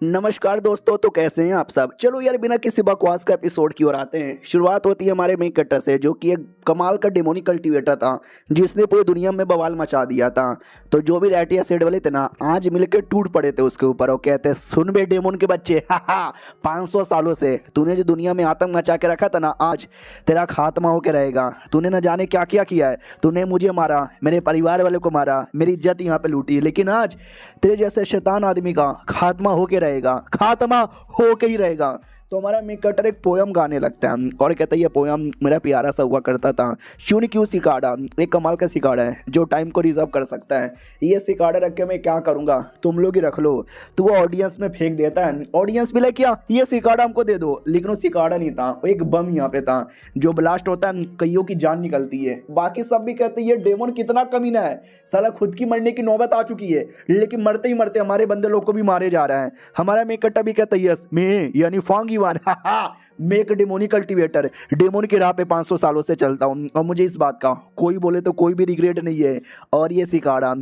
नमस्कार दोस्तों, तो कैसे हैं आप सब। चलो यार, बिना किसी बकवास का एपिसोड की ओर आते हैं। शुरुआत होती है हमारे मेन कट्टर से, जो कि एक कमाल का डेमोनिक कल्टीवेटर था जिसने पूरी दुनिया में बवाल मचा दिया था। तो जो भी रैटी एसिड वाले थे ना, आज मिलकर टूट पड़े थे उसके ऊपर और कहते हैं, सुन बे डेमोन के बच्चे, हा 500 सालों से तूने जो दुनिया में आतंक मचा के रखा था ना, आज तेरा खात्मा होकर रहेगा। तूने न जाने क्या क्या किया है। तूने मुझे मारा, मेरे परिवार वाले को मारा, मेरी इज्जत यहाँ पे लूटी, लेकिन आज तेरे जैसे शैतान आदमी का खात्मा होके रहेगा, खात्मा होके ही रहेगा। तो हमारा मिक कटर एक पोयम गाने लगता है और कहता है, ये पोयम मेरा प्यारा सा हुआ करता था। शून्य क्यों सिकाड़ा, एक कमाल का सिकाड़ा है जो टाइम को रिजर्व कर सकता है। ये सिकाड़ा रख के मैं क्या करूँगा, तुम लोग ही रख लो। तो वो ऑडियंस में फेंक देता है, ऑडियंस भी लाइक, क्या ये सिकाड़ा हमको दे दो। लेकिन वो सिकाड़ा नहीं था, वो एक बम यहाँ पे था जो ब्लास्ट होता है, कईयों की जान निकलती है। बाकी सब भी कहते हैं, ये डेमन कितना कमीना है, साला खुद की मरने की नौबत आ चुकी है, लेकिन मरते ही मरते हमारे बंदे लोग को भी मारे जा रहा है। हमारा मेक कट्टा भी कहता है, यस मैं यानी फॉन्गी one make demonic cultivator, demon की राह पे 500 सालों से चलता हूँ और मुझे इस बात का कोई बोले तो कोई भी रिग्रेट नहीं है। और ये सिकाड़ा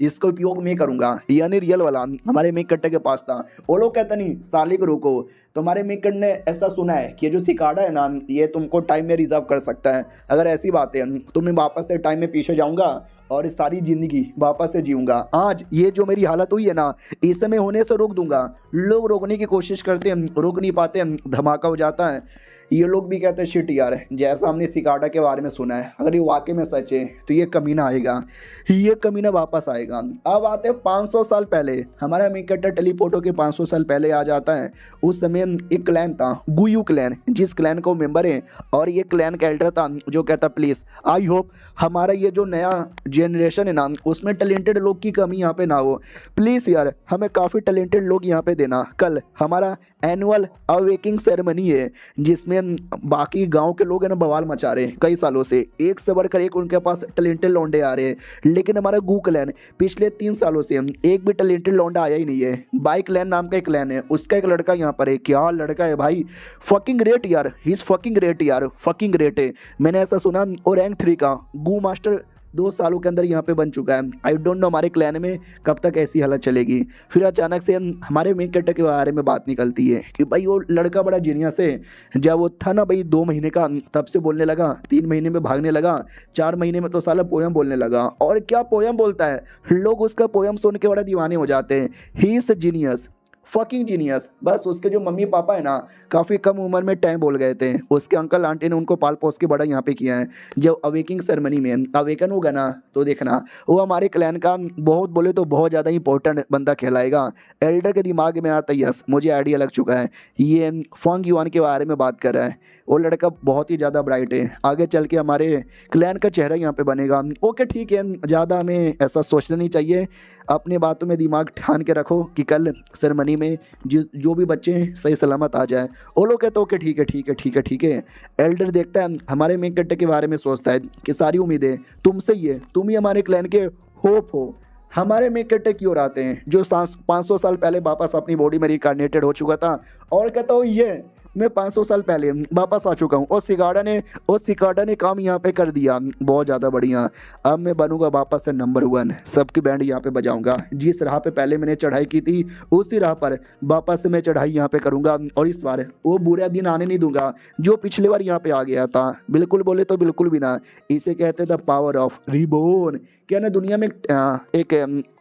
इसका उपयोग मैं करूँगा, यानी रियल वाला हमारे मेक कट्टे के पास था। वो लोग कहते नहीं साले को रोको। तो हमारे मेक कट ने ऐसा सुना है कि ये जो सिकाड़ा है ना, ये तुमको टाइम में रिजर्व कर सकता है। अगर ऐसी बात है तो मैं वापस से टाइम में पीछे जाऊँगा और इस सारी ज़िंदगी वापस से जीऊँगा। आज ये जो मेरी हालत हुई है ना, इसे मैं होने से रोक दूंगा। लोग रोकने की कोशिश करते हैं, रोक नहीं पाते हैं, धमाका हो जाता है। ये लोग भी कहते हैं, शिट यार, जैसा हमने सिकाड़ा के बारे में सुना है, अगर ये वाकई में सच है तो ये कमीना आएगा, ये कमीना वापस आएगा। अब आते हैं 500 साल पहले। हमारा मेक कट्टर टेलीपोर्टो के 500 साल पहले आ जाता है। उस समय एक क्लैन था, गुयू क्लैन, जिस क्लैन को मेंबर है। और ये क्लैन का एल्डर था जो कहता, प्लीज़ आई होप हमारा ये जो नया जनरेशन है ना, उसमें टैलेंटेड लोग की कमी यहाँ पे ना हो। प्लीज़ यार, हमें काफ़ी टैलेंटेड लोग यहाँ पे देना। कल हमारा एनुअल अवेकिंग सेरेमनी है जिसमें बाकी गांव के लोग है ना बवाल मचा रहे हैं। कई सालों से एक से बढ़कर एक उनके पास टैलेंटेड लौंडे आ रहे हैं, लेकिन हमारा गू क्लैन पिछले 3 सालों से एक भी टैलेंटेड लौंडा आया ही नहीं है। बाइक क्लैन नाम का एक क्लैन है, उसका एक लड़का यहाँ पर है। क्या लड़का है भाई, फकिंग ग्रेट यार, ही इज फकिंग ग्रेट यार, फकिंग ग्रेट है। मैंने ऐसा सुना। और रैंक 3 का गू मास्टर 2 सालों के अंदर यहाँ पे बन चुका है। आई डोंट नो हमारे क्लैन में कब तक ऐसी हालत चलेगी। फिर अचानक से हमारे मेन कैरेक्टर के बारे में बात निकलती है कि भाई वो लड़का बड़ा जीनियस है। जब वो था ना भाई 2 महीने का, तब से बोलने लगा, 3 महीने में भागने लगा, 4 महीने में तो साला पोयम बोलने लगा। और क्या पोयम बोलता है, लोग उसका पोयम सुन के बड़ा दीवाने हो जाते हैं। He is genius, fucking genius. बस उसके जो मम्मी पापा है ना, काफ़ी कम उम्र में टाइम बोल गए थे। उसके अंकल आंटी ने उनको पाल पोस के बड़ा यहाँ पे किया है। जब अवेकिंग सेरेमनी में अवेकन होगा ना, तो देखना वो हमारे क्लैन का बहुत बोले तो बहुत ज़्यादा इंपॉर्टेंट बंदा कहलाएगा। एल्डर के दिमाग में आता, यस मुझे आइडिया लग चुका है, ये फॉन्ग युआन के बारे में बात कर रहा है। वो लड़का बहुत ही ज़्यादा ब्राइट है, आगे चल के हमारे क्लैन का चेहरा यहाँ पे बनेगा। ओके ठीक है, ज़्यादा हमें ऐसा सोचना नहीं चाहिए। अपने बातों में दिमाग ठान के रखो कि कल सेरेमनी में जो भी बच्चे हैं सही सलामत आ जाए। वो लोग कहते ओके ठीक है ठीक है ठीक है ठीक है। एल्डर देखता है हमारे मेन कट्टे के बारे में, सोचता है कि सारी उम्मीदें तुमसे ही है, तुम ही हमारे क्लैन के होप हो। हमारे मेन कट्टे की ओर आते हैं जो 500 साल पहले वापस अपनी बॉडी में रिकार्नेटेड हो चुका था। और कहता हूँ, ये मैं 500 साल पहले वापस आ चुका हूँ और सिकाड़ा ने काम यहाँ पे कर दिया, बहुत ज़्यादा बढ़िया। अब मैं बनूंगा वापस से नंबर 1, सबकी बैंड यहाँ पे बजाऊंगा। जिस राह पे पहले मैंने चढ़ाई की थी, उसी राह पर वापस से मैं चढ़ाई यहाँ पे करूँगा। और इस बार वो बुरा दिन आने नहीं दूंगा जो पिछले बार यहाँ पे आ गया था। बिल्कुल बोले तो बिल्कुल भी ना। इसे कहते थे पावर ऑफ रिबोर्न। क्या ना, दुनिया में एक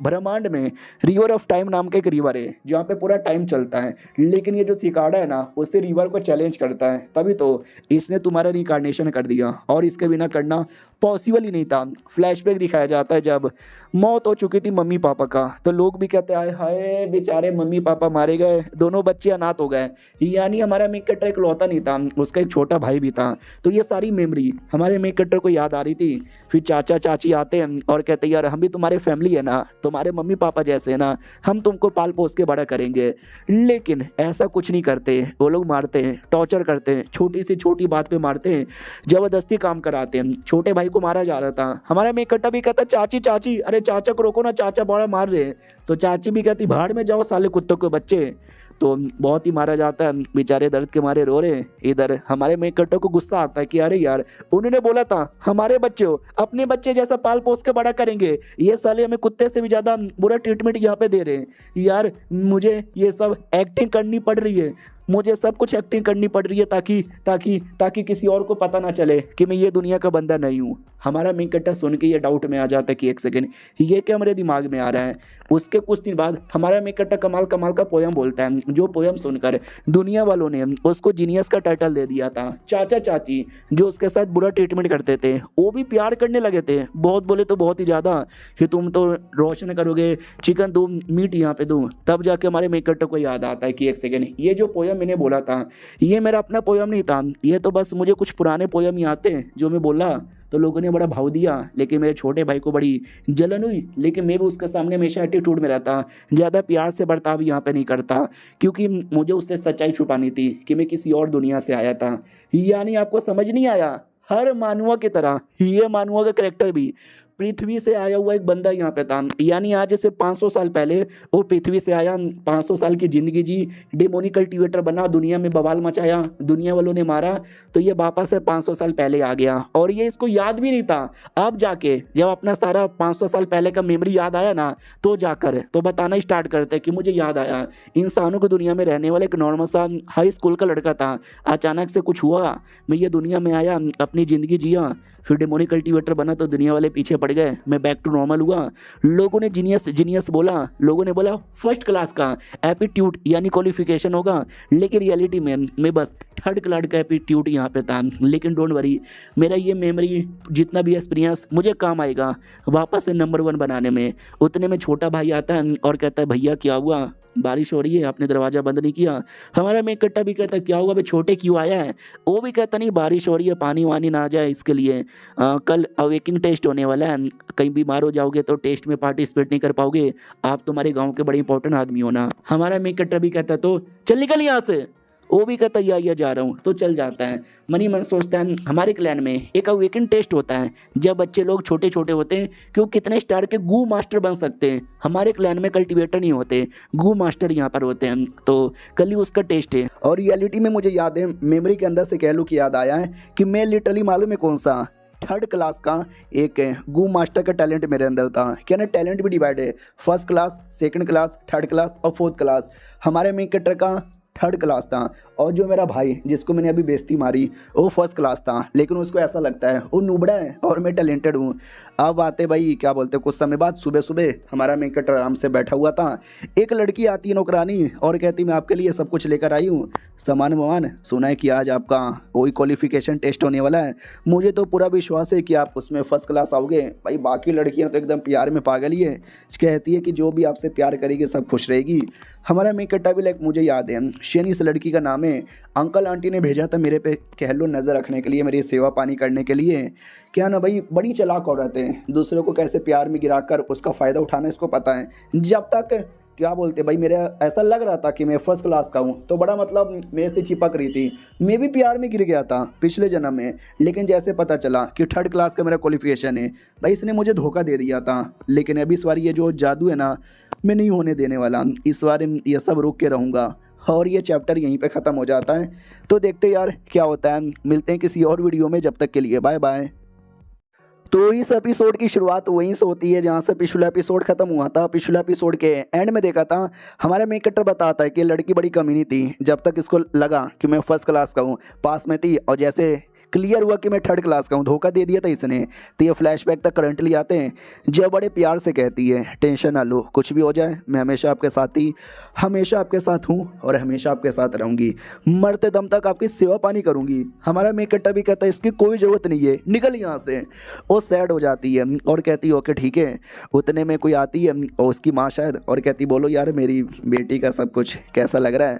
ब्रह्मांड में रिवर ऑफ टाइम नाम का एक रिवर है जहाँ पे पूरा टाइम चलता है। लेकिन ये जो सिकाड़ा है ना, उससे रिवर को चैलेंज करता है, तभी तो इसने तुम्हारा रिकार्नेशन कर दिया। और इसके बिना करना पॉसिबल ही नहीं था। फ्लैशबैक दिखाया जाता है जब मौत हो चुकी थी मम्मी पापा का, तो लोग भी कहते हैं हाय बेचारे मम्मी पापा मारे गए, दोनों बच्चे अनाथ हो गए। यानी हमारा मेक कट्टर इकलौता नहीं था, उसका एक छोटा भाई भी था। तो ये सारी मेमोरी हमारे मेक कट्टर को याद आ रही थी। फिर चाचा चाची आते हैं और कहते यार हम भी तुम्हारे फैमिली है ना, तुम्हारे मम्मी पापा जैसे है ना, हम तुमको पाल पोस के बड़ा करेंगे। लेकिन ऐसा कुछ नहीं करते, वो लोग मारते हैं, टॉर्चर करते हैं, छोटी सी छोटी बात पे मारते हैं, जबरदस्ती काम कराते हैं। छोटे भाई को मारा जा रहा था, हमारा मेक कट्टा भी कहता चाची चाची, अरे चाचा को रोको ना, चाचा बड़ा मार रहे हैं। तो चाची भी कहती भाड़ में जाओ साले कुत्तों के बच्चे। तो बहुत ही मारा जाता है, बेचारे दर्द के मारे रो रहे हैं। इधर हमारे मेन कैरेक्टर को गुस्सा आता है कि अरे यार उन्होंने बोला था हमारे बच्चे हो, अपने बच्चे जैसा पाल पोस के बड़ा करेंगे, ये साले हमें कुत्ते से भी ज्यादा बुरा ट्रीटमेंट यहाँ पे दे रहे हैं। यार मुझे ये सब एक्टिंग करनी पड़ रही है, मुझे सब कुछ एक्टिंग करनी पड़ रही है ताकि ताकि ताकि किसी और को पता ना चले कि मैं ये दुनिया का बंदा नहीं हूँ। हमारा मेन कैरेक्टर सुन के ये डाउट में आ जाता है कि एक सेकेंड, ये क्या मेरे दिमाग में आ रहा है। उसके कुछ दिन बाद हमारा मेन कैरेक्टर कमाल कमाल का पोयम बोलता है, जो पोयम सुनकर दुनिया वालों ने उसको जीनियस का टाइटल दे दिया था। चाचा चाची जो उसके साथ बुरा ट्रीटमेंट करते थे वो भी प्यार करने लगे थे, बहुत बोले तो बहुत ही ज़्यादा, कि तुम तो रोशन करोगे, चिकन दूँ, मीट यहाँ पे दूँ। तब जाके हमारे मेन कैरेक्टर को याद आता है कि एक सेकेंड, ये जो पोयम मैंने बोला था ये मेरा अपना पोयम नहीं था, ये तो बस मुझे कुछ पुराने पोयम ही आते हैं जो मैं बोला तो लोगों ने बड़ा भाव दिया, लेकिन मेरे छोटे भाई को बड़ी जलन हुई। लेकिन मैं भी उसके सामने हमेशा एटीट्यूड में रहता, ज़्यादा प्यार से बर्ताव यहाँ पे नहीं करता, क्योंकि मुझे उससे सच्चाई छुपानी थी कि मैं किसी और दुनिया से आया था। यानी आपको समझ नहीं आया, हर मानवा की तरह ये मानवा का करेक्टर भी पृथ्वी से आया हुआ एक बंदा यहाँ पे था। यानी आज से 500 साल पहले वो पृथ्वी से आया, 500 साल की जिंदगी जी, डेमोनिक कल्टीवेटर बना, दुनिया में बवाल मचाया, दुनिया वालों ने मारा, तो ये वापस से 500 साल पहले आ गया और ये इसको याद भी नहीं था। अब जाके जब अपना सारा 500 साल पहले का मेमोरी याद आया ना, तो जाकर तो बताना स्टार्ट करते कि मुझे याद आया, इंसानों की दुनिया में रहने वाला एक नॉर्मल सा हाई स्कूल का लड़का था, अचानक से कुछ हुआ, मैं ये दुनिया में आया, अपनी ज़िंदगी जिया, फिर डेमोनिक कल्टीवेटर बना तो दुनिया वाले पीछे पड़ गए, मैं बैक टू नॉर्मल हुआ। लोगों ने जीनियस जीनियस बोला, लोगों ने बोला फर्स्ट क्लास का एप्टीट्यूड यानी क्वालिफिकेशन होगा, लेकिन रियलिटी में मैं बस थर्ड क्लास का एप्टीट्यूड यहाँ पे था। लेकिन डोंट वरी, मेरा ये मेमोरी जितना भी एक्सपीरियंस मुझे काम आएगा वापस से नंबर 1 बनाने में। उतने में छोटा भाई आता है और कहता है भैया क्या हुआ, बारिश हो रही है, आपने दरवाज़ा बंद नहीं किया। हमारा मेन कट्टा भी कहता क्या हुआ, भाई छोटे क्यों आया है। वो भी कहता नहीं बारिश हो रही है, पानी वानी ना आ जाए इसके लिए, कल अवेकिंग टेस्ट होने वाला है, कहीं बीमार हो जाओगे तो टेस्ट में पार्टिसिपेट नहीं कर पाओगे, आप तुम्हारे गाँव के बड़े इंपॉर्टेंट आदमी हो ना। हमारा मेन कट्टा भी कहता तो चल निकल यहाँ से, वो भी कहता या जा रहा हूँ, तो चल जाता है। मनी मन सोचता है हमारे क्लैन में एक अवेकन टेस्ट होता है, जब बच्चे लोग छोटे छोटे होते हैं कि वो कितने स्टार के गू मास्टर बन सकते हैं। हमारे क्लैन में कल्टीवेटर नहीं होते, गू मास्टर यहाँ पर होते हैं, तो कल ही उसका टेस्ट है। और रियलिटी में मुझे याद है, मेमोरी के अंदर से कह लूँ कि याद आया है कि मैं लिटरली मालूम है कौन सा थर्ड क्लास का एक गू मास्टर का टैलेंट मेरे अंदर था। क्या ना, टैलेंट भी डिवाइड है, first class, second class, third class और फोर्थ क्लास। हमारे मेन कैरेक्टर का थर्ड क्लास था और जो मेरा भाई जिसको मैंने अभी बेइज्जती मारी वो फर्स्ट क्लास था, लेकिन उसको ऐसा लगता है वो नुबड़ा है और मैं टैलेंटेड हूँ। अब आते भाई क्या बोलते हैं, कुछ समय बाद सुबह सुबह हमारा मेन कैरेक्टर आराम से बैठा हुआ था, एक लड़की आती है नौकरानी और कहती मैं आपके लिए सब कुछ लेकर आई हूँ, सामान वामान, सुना है कि आज आपका वही क्वालिफिकेशन टेस्ट होने वाला है, मुझे तो पूरा विश्वास है कि आप उसमें फर्स्ट क्लास आओगे। भाई बाकी लड़कियाँ तो एकदम प्यार में पागल ही है, कहती है कि जो भी आपसे प्यार करेगी सब खुश रहेगी। हमारा मेन कैरेक्टर भी लाइक मुझे याद है शेनी इस लड़की का नाम है, अंकल आंटी ने भेजा था मेरे पे कह लो नज़र रखने के लिए, मेरी सेवा पानी करने के लिए। क्या ना भाई, बड़ी चालाक औरत है, दूसरों को कैसे प्यार में गिराकर उसका फ़ायदा उठाना इसको पता है। जब तक क्या बोलते भाई मेरा ऐसा लग रहा था कि मैं फर्स्ट क्लास का हूँ तो बड़ा मतलब मेरे से चिपक रही थी, मैं भी प्यार में गिर गया था पिछले जन्म में, लेकिन जैसे पता चला कि थर्ड क्लास का मेरा क्वालिफिकेशन है, भाई इसने मुझे धोखा दे दिया था। लेकिन अभी इस बार ये जो जादू है ना, मैं नहीं होने देने वाला, इस बार ये सब रोक के रहूँगा और ये चैप्टर यहीं पे ख़त्म हो जाता है। तो देखते यार क्या होता है, मिलते हैं किसी और वीडियो में, जब तक के लिए बाय बाय। तो इस एपिसोड की शुरुआत वहीं से होती है जहाँ से पिछला एपिसोड खत्म हुआ था। पिछला एपिसोड के एंड में देखा था हमारा मेन कैरेक्टर बताता है कि लड़की बड़ी कमीनी थी, जब तक इसको लगा कि मैं फर्स्ट क्लास का हूँ, पास में थी, और जैसे क्लियर हुआ कि मैं थर्ड क्लास का हूँ, धोखा दे दिया था इसने। तो ये फ्लैशबैक तक करंटली आते हैं, जब बड़े प्यार से कहती है टेंशन ना लो, कुछ भी हो जाए मैं हमेशा आपके साथ ही, हमेशा आपके साथ हूँ और हमेशा आपके साथ रहूँगी, मरते दम तक आपकी सेवा पानी करूँगी। हमारा मेन कैरेक्टर भी कहता है इसकी कोई ज़रूरत नहीं है, निकल यहाँ से। वो सैड हो जाती है और कहती है ओके ठीक है। उतने में कोई आती है और उसकी माँ शायद, और कहती बोलो यार मेरी बेटी का सब कुछ कैसा लग रहा है।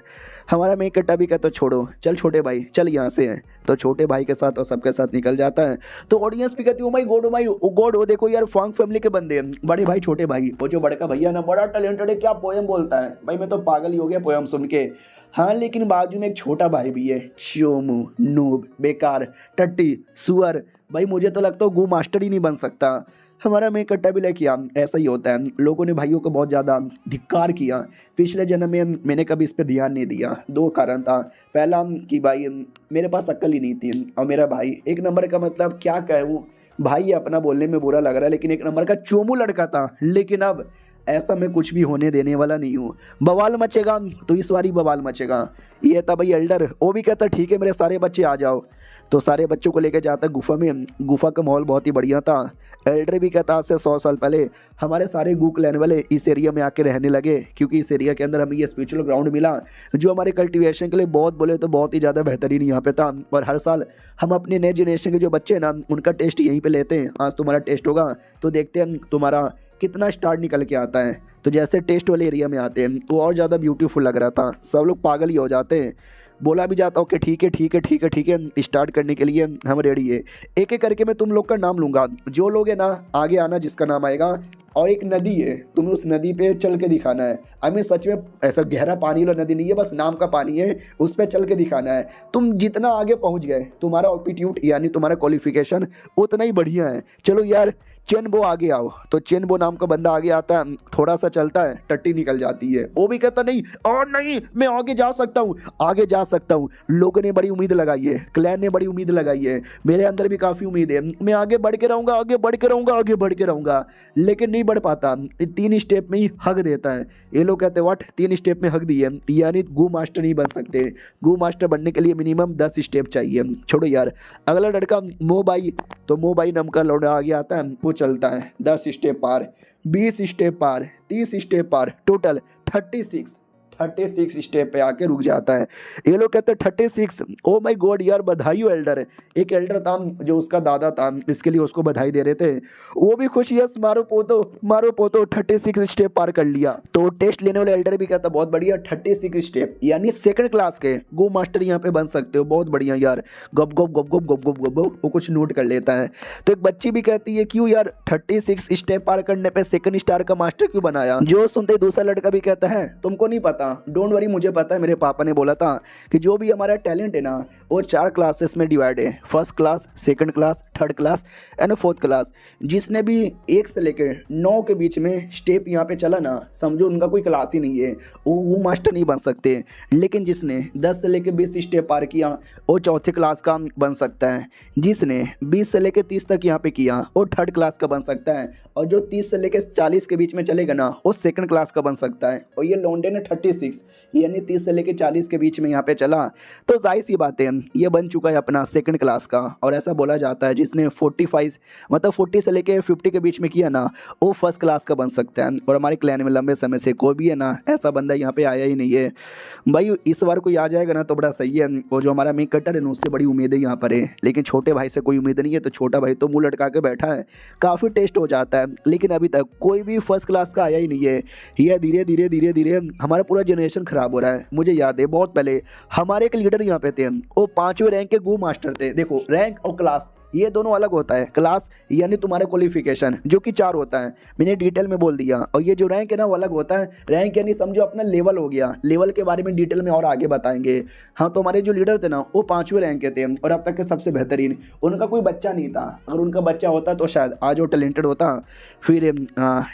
हमारा मेन कैरेक्टर भी कहता छोड़ो, चल छोटे भाई चल यहाँ से। तो छोटे भाई के साथ और सबके साथ निकल जाता है। तो ऑडियंस भी कहती है ओ माय गॉड ओ देखो यार फॉन्ग फैमिली के बंदे हैं, बड़े भाई छोटे भाई। वो जो बड़का भैया ना बड़ा टैलेंटेड है, क्या पोएम बोलता है भाई, मैं तो पागल ही हो गया पोएम सुन के। हाँ लेकिन बाजू में एक छोटा भाई भी है, शोमू, नूब, बेकार, टट्टी, सुअर। भाई मुझे तो लगता है गो मास्टर ही नहीं बन सकता। हमारा मैं कट्टा भी लाइक किया ऐसा ही होता है, लोगों ने भाइयों को बहुत ज़्यादा धिक्कार किया। पिछले जन्म में मैंने कभी इस पर ध्यान नहीं दिया। दो कारण था, पहला कि भाई मेरे पास अक्ल ही नहीं थी, और मेरा भाई एक नंबर का, मतलब क्या कहूँ भाई, अपना बोलने में बुरा लग रहा है लेकिन एक नंबर का चोमू लड़का था। लेकिन अब ऐसा मैं कुछ भी होने देने वाला नहीं हूँ। बवाल मचेगा तो इस बार ही बवाल मचेगा। ये था भाई एल्डर, वो भी कहता ठीक है मेरे सारे बच्चे आ जाओ, तो सारे बच्चों को लेकर जाता गुफा में। गुफा का माहौल बहुत ही बढ़िया था। एल्डर भी कहता आज से 100 साल पहले हमारे सारे गू क्लैन वाले इस एरिया में आके रहने लगे, क्योंकि इस एरिया के अंदर हमें ये स्पिरिचुअल ग्राउंड मिला जो हमारे कल्टीवेशन के लिए बहुत बोले तो बहुत ही ज़्यादा बेहतरीन यहाँ पे था। और हर साल हम अपने नए जनरेशन के जो बच्चे हैं ना, उनका टेस्ट यहीं पे लेते हैं। आज तुम्हारा टेस्ट होगा तो देखते हैं तुम्हारा कितना स्टार निकल के आता है। तो जैसे टेस्ट वाले एरिया में आते हैं तो और ज़्यादा ब्यूटीफुल लग रहा था, सब लोग पागल ही हो जाते हैं। बोला भी जाता हूँ कि ठीक है ठीक है ठीक है ठीक है, स्टार्ट करने के लिए हम रेडी है। एक एक करके मैं तुम लोग का नाम लूँगा, जो लोग है ना आगे आना जिसका नाम आएगा। और एक नदी है, तुम्हें उस नदी पे चल के दिखाना है। हमें सच में ऐसा गहरा पानी वाला नदी नहीं है, बस नाम का पानी है, उस पर चल के दिखाना है। तुम जितना आगे पहुंच गए तुम्हारा एप्टीट्यूड यानी तुम्हारा क्वालिफिकेशन उतना ही बढ़िया है। चलो यार चेनबो आगे आओ। तो चेनबो नाम का बंदा आगे आता है, थोड़ा सा चलता है, टट्टी निकल जाती है। वो भी कहता नहीं और नहीं, मैं आगे जा सकता हूँ, आगे जा सकता हूँ। लोगों ने बड़ी उम्मीद लगाई है, क्लैन ने बड़ी उम्मीद लगाई है, मेरे अंदर भी काफ़ी उम्मीद है, मैं आगे बढ़ के रहूँगा, आगे बढ़ के रहूँगा, आगे बढ़ के रहूँगा। लेकिन नहीं बढ़ पाता, 3 स्टेप में ही हक देता है। ये लोग कहते हैं व्हाट, 3 स्टेप में हक दिए, यानी गू मास्टर नहीं बन सकते। गू मास्टर बनने के लिए मिनिमम 10 स्टेप चाहिए। छोड़ो यार, अगला लड़का मोबाई, तो मोबाई नाम का लौंडा आगे आता है, वो चलता है 10 स्टेप पार, 20 स्टेप पार, 30 स्टेप पार, टोटल 36 स्टेप पे आके रुक जाता है। ये लोग कहते हैं 36, ओ माय गॉड यार, बधाई हो एल्डर। एक एल्डर था जो उसका दादा था, इसके लिए उसको बधाई दे रहे थे। वो भी खुश, यस मारो पोतो 36 स्टेप पार कर लिया। तो टेस्ट लेने वाले एल्डर भी कहता बहुत बढ़िया, 36 स्टेप यानी सेकंड क्लास के गो मास्टर यहाँ पे बन सकते हो, बहुत बढ़िया यार। गप गप गप गप गप गप गप गप, वो कुछ नोट कर लेता है। तो एक बच्ची भी कहती है क्यों यार 36 स्टेप पार करने पे सेकंड स्टार का मास्टर क्यों बनाया। जो सुनते दूसरा लड़का भी कहता है तुमको नहीं पता, डोंट वरी, मुझे पता है, मेरे पापा ने बोला था कि जो भी हमारा टैलेंट है ना वो 4 क्लासेस में डिवाइड है, first class, second class, third class and fourth class. जिसने भी 1 से लेकर 9 के बीच में स्टेप यहाँ पे चला ना, समझो उनका कोई क्लास ही नहीं है, वो मास्टर नहीं बन सकते। लेकिन जिसने 10 से लेकर 20 स्टेप पार किया वो चौथे क्लास का बन सकता है। जिसने 20 से लेकर 30 तक यहाँ पे किया वो थर्ड क्लास का बन सकता है। और जो 30 से लेकर 40 के बीच में चलेगा ना वो सेकंड क्लास का बन सकता है। और ये लौंडे ने 36 यानी 30 से लेकर 40 के बीच में यहाँ पे चला, तो जाहिर सी बात है ये बन चुका है अपना सेकंड क्लास का। और ऐसा बोला जाता है जिसने 45 मतलब 40 से लेकर 50 के बीच में किया ना वो फर्स्ट क्लास का बन सकता है। और हमारे क्लैन में लंबे समय से कोई भी है ना ऐसा बंदा यहाँ पे आया ही नहीं है। भाई इस बार कोई आ जाएगा ना तो बड़ा सही है। वो जो हमारा मेन कटर है ना उससे बड़ी उम्मीद है यहाँ पर है, लेकिन छोटे भाई से कोई उम्मीद नहीं है। तो छोटा भाई तो मुँह लटका के बैठा है, काफ़ी टेस्ट हो जाता है, लेकिन अभी तक कोई भी फर्स्ट क्लास का आया ही नहीं है। यह धीरे धीरे धीरे धीरे हमारा पूरा जनरेशन खराब हो रहा है। मुझे याद है बहुत पहले हमारे एक लीडर यहाँ पे थे, वो 5वें रैंक के गू मास्टर थे। देखो रैंक और क्लास ये दोनों अलग होता है। क्लास यानी तुम्हारा क्वालिफिकेशन जो कि 4 होता है, मैंने डिटेल में बोल दिया। और ये जो रैंक है ना वो अलग होता है। रैंक यानी समझो अपना लेवल हो गया, लेवल के बारे में डिटेल में और आगे बताएंगे। हाँ तो हमारे जो लीडर थे ना वो 5वें रैंक के थे और अब तक के सबसे बेहतरीन। उनका कोई बच्चा नहीं था, अगर उनका बच्चा होता तो शायद आज वो टैलेंटेड होता। फिर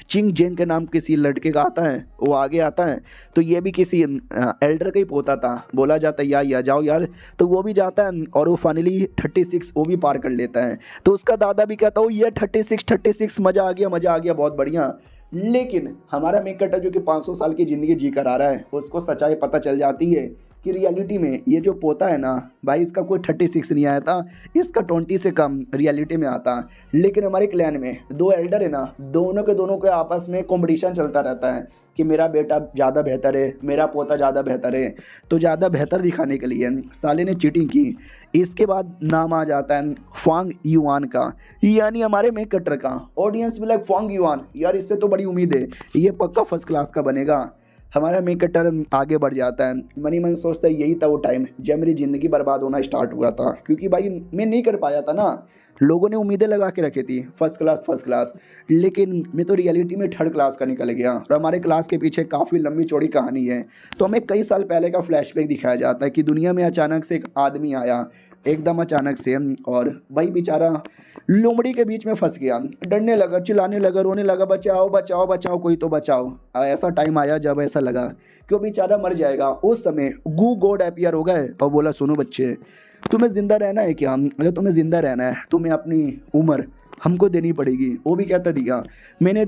चिंग जेन के नाम किसी लड़के का आता है, वो आगे आता है, तो ये भी किसी एल्डर का ही पोता था। बोला जाता है या जाओ यार, तो वो भी जाता है और वो फाइनली 36 वो भी पार कर लेता है। तो उसका दादा भी कहता हो ये 36 मजा आ गया बहुत बढ़िया। लेकिन हमारा मेक कटर जो कि 500 साल की ज़िंदगी जी कर आ रहा है उसको सच्चाई पता चल जाती है कि रियलिटी में ये जो पोता है ना भाई इसका कोई 36 नहीं आया था, इसका 20 से कम रियलिटी में आता। लेकिन हमारे क्लैन में 2 एल्डर है ना, दोनों के आपस में कॉम्पिटिशन चलता रहता है कि मेरा बेटा ज़्यादा बेहतर है, मेरा पोता ज़्यादा बेहतर है। तो ज़्यादा बेहतर दिखाने के लिए साले ने चीटिंग की। इसके बाद नाम आ जाता है फांग युआन का, यानी हमारे मेक कटर का। ऑडियंस भी लाइक फांग युआन, यार इससे तो बड़ी उम्मीद है, ये पक्का फर्स्ट क्लास का बनेगा। हमारा मेक कटर आगे बढ़ जाता है। मन सोचता है यही था वो टाइम जब मेरी ज़िंदगी बर्बाद होना स्टार्ट हुआ था, क्योंकि भाई मैं नहीं कर पाया था ना। लोगों ने उम्मीदें लगा के रखी थी फर्स्ट क्लास, लेकिन मैं तो रियलिटी में थर्ड क्लास का निकल गया। और हमारे क्लास के पीछे काफ़ी लंबी चौड़ी कहानी है। तो हमें कई साल पहले का फ्लैशबैक दिखाया जाता है कि दुनिया में अचानक से एक आदमी आया एकदम अचानक से। और भाई बेचारा लोमड़ी के बीच में फंस गया, डरने लगा, चिल्लाने लगा, रोने लगा, बचाओ बचाओ बचाओ, कोई तो बचाओ। ऐसा टाइम आया जब ऐसा लगा कि वो बेचारा मर जाएगा। उस समय गू गॉड अपीयर हो गए और बोला सुनो बच्चे, तुम्हें ज़िंदा रहना है क्या? अगर तुम्हें ज़िंदा रहना है तुम्हें अपनी उम्र हमको देनी पड़ेगी। वो भी कहता दिया, मैंने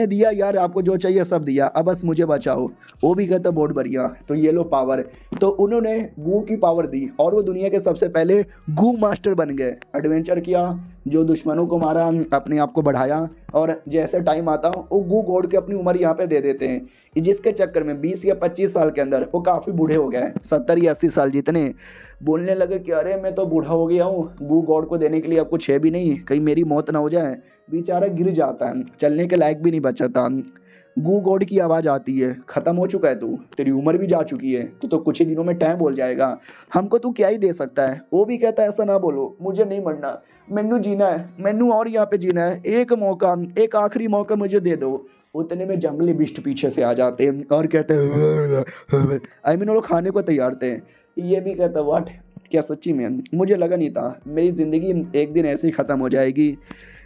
दिया यार, आपको जो चाहिए सब दिया, अब बस मुझे बचाओ। वो भी कहता बहुत बढ़िया, तो ये लो पावर। तो उन्होंने गू की पावर दी और वो दुनिया के सबसे पहले गू मास्टर बन गए। एडवेंचर किया, जो दुश्मनों को मारा, अपने आप को बढ़ाया, और जैसे टाइम आता वो गू गॉड के अपनी उम्र यहाँ पे दे देते हैं, जिसके चक्कर में 20 या 25 साल के अंदर वो काफ़ी बूढ़े हो गए, 70 या 80 साल जितने। बोलने लगे कि अरे मैं तो बूढ़ा हो गया हूँ, गू गॉड को देने के लिए अब कुछ है भी नहीं, कहीं मेरी मौत ना हो जाए। बेचारा गिर जाता है, चलने के लायक भी नहीं बचता। गू गॉड की आवाज़ आती है, ख़त्म हो चुका है तू, तेरी उम्र भी जा चुकी है, तो कुछ ही दिनों में टाइम बोल जाएगा, हमको तू क्या ही दे सकता है। वो भी कहता है ऐसा ना बोलो, मुझे नहीं मरना, मैनू जीना है, मैनू और यहाँ पे जीना है, एक मौका, एक आखिरी मौका मुझे दे दो। उतने में जंगली बिस्ट पीछे से आ जाते हैं और कहते हैं आई मीन वो लोग खाने को तैयार थे। ये भी कहता व्हाट, क्या सच्ची में? मुझे लगा नहीं था मेरी ज़िंदगी एक दिन ऐसे ही ख़त्म हो जाएगी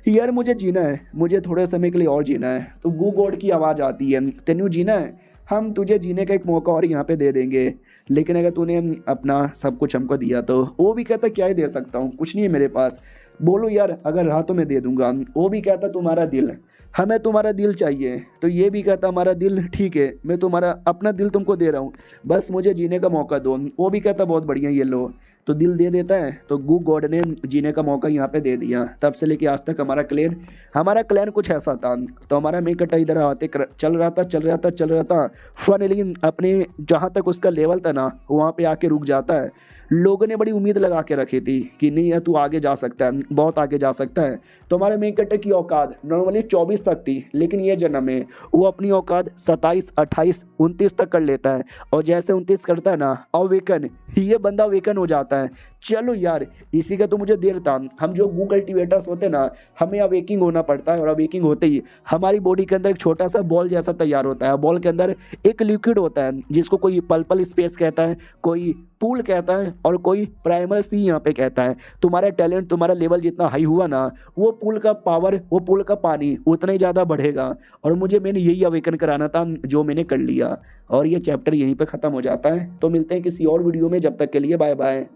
यार, मुझे जीना है, मुझे थोड़े समय के लिए और जीना है। तो गू गॉड की आवाज़ आती है, तेनू जीना है, हम तुझे जीने का एक मौका और यहाँ पे दे देंगे, लेकिन अगर तूने अपना सब कुछ हमको दिया तो। वो भी कहता क्या ही दे सकता हूँ, कुछ नहीं है मेरे पास, बोलो यार, अगर रहा तो मैं दे दूंगा। वो भी कहता तुम्हारा दिल, हमें तुम्हारा दिल चाहिए। तो ये भी कहता हमारा दिल ठीक है, मैं तुम्हारा अपना दिल तुमको दे रहा हूँ, बस मुझे जीने का मौका दो। वो भी कहता बहुत बढ़िया, ये लो। तो दिल दे देता है, तो गू गॉड ने जीने का मौका यहाँ पे दे दिया। तब से लेके आज तक हमारा क्लैन कुछ ऐसा था। तो हमारा मेकटा इधर आते चल रहा था। फाइनली अपने जहाँ तक उसका लेवल था ना, वहाँ पे आके रुक जाता है। लोगों ने बड़ी उम्मीद लगा के रखी थी कि नहीं यार तू आगे जा सकता है, बहुत आगे जा सकता है। तो हमारे मेकटे की औकात नॉर्मली 24 तक थी, लेकिन ये जन्म में वो अपनी औकात 27, 28, 29 तक कर लेता है। और जैसे 29 करता है ना, अवेकन, ये बंदा अवेकन हो जाता है। चलो यार, इसी का तो मुझे देर था। हम जो गू कल्टिवेटर्स होते हैं ना, हमें अवेकिंग होना पड़ता है, और अवेकिंग होते ही हमारी बॉडी के अंदर एक छोटा सा बॉल जैसा तैयार होता है। बॉल के अंदर एक लिक्विड होता है जिसको कोई पल्पल स्पेस कहता है, कोई पूल कहता है, और कोई प्राइमर सी यहाँ पे कहता है। तुम्हारा टैलेंट, तुम्हारा लेवल जितना हाई हुआ ना, वो पूल का पावर, वो पूल का पानी उतना ही ज़्यादा बढ़ेगा। और मैंने यही अवेकन कराना था, जो मैंने कर लिया। और ये चैप्टर यहीं पे ख़त्म हो जाता है। तो मिलते हैं किसी और वीडियो में, जब तक के लिए बाय बाय।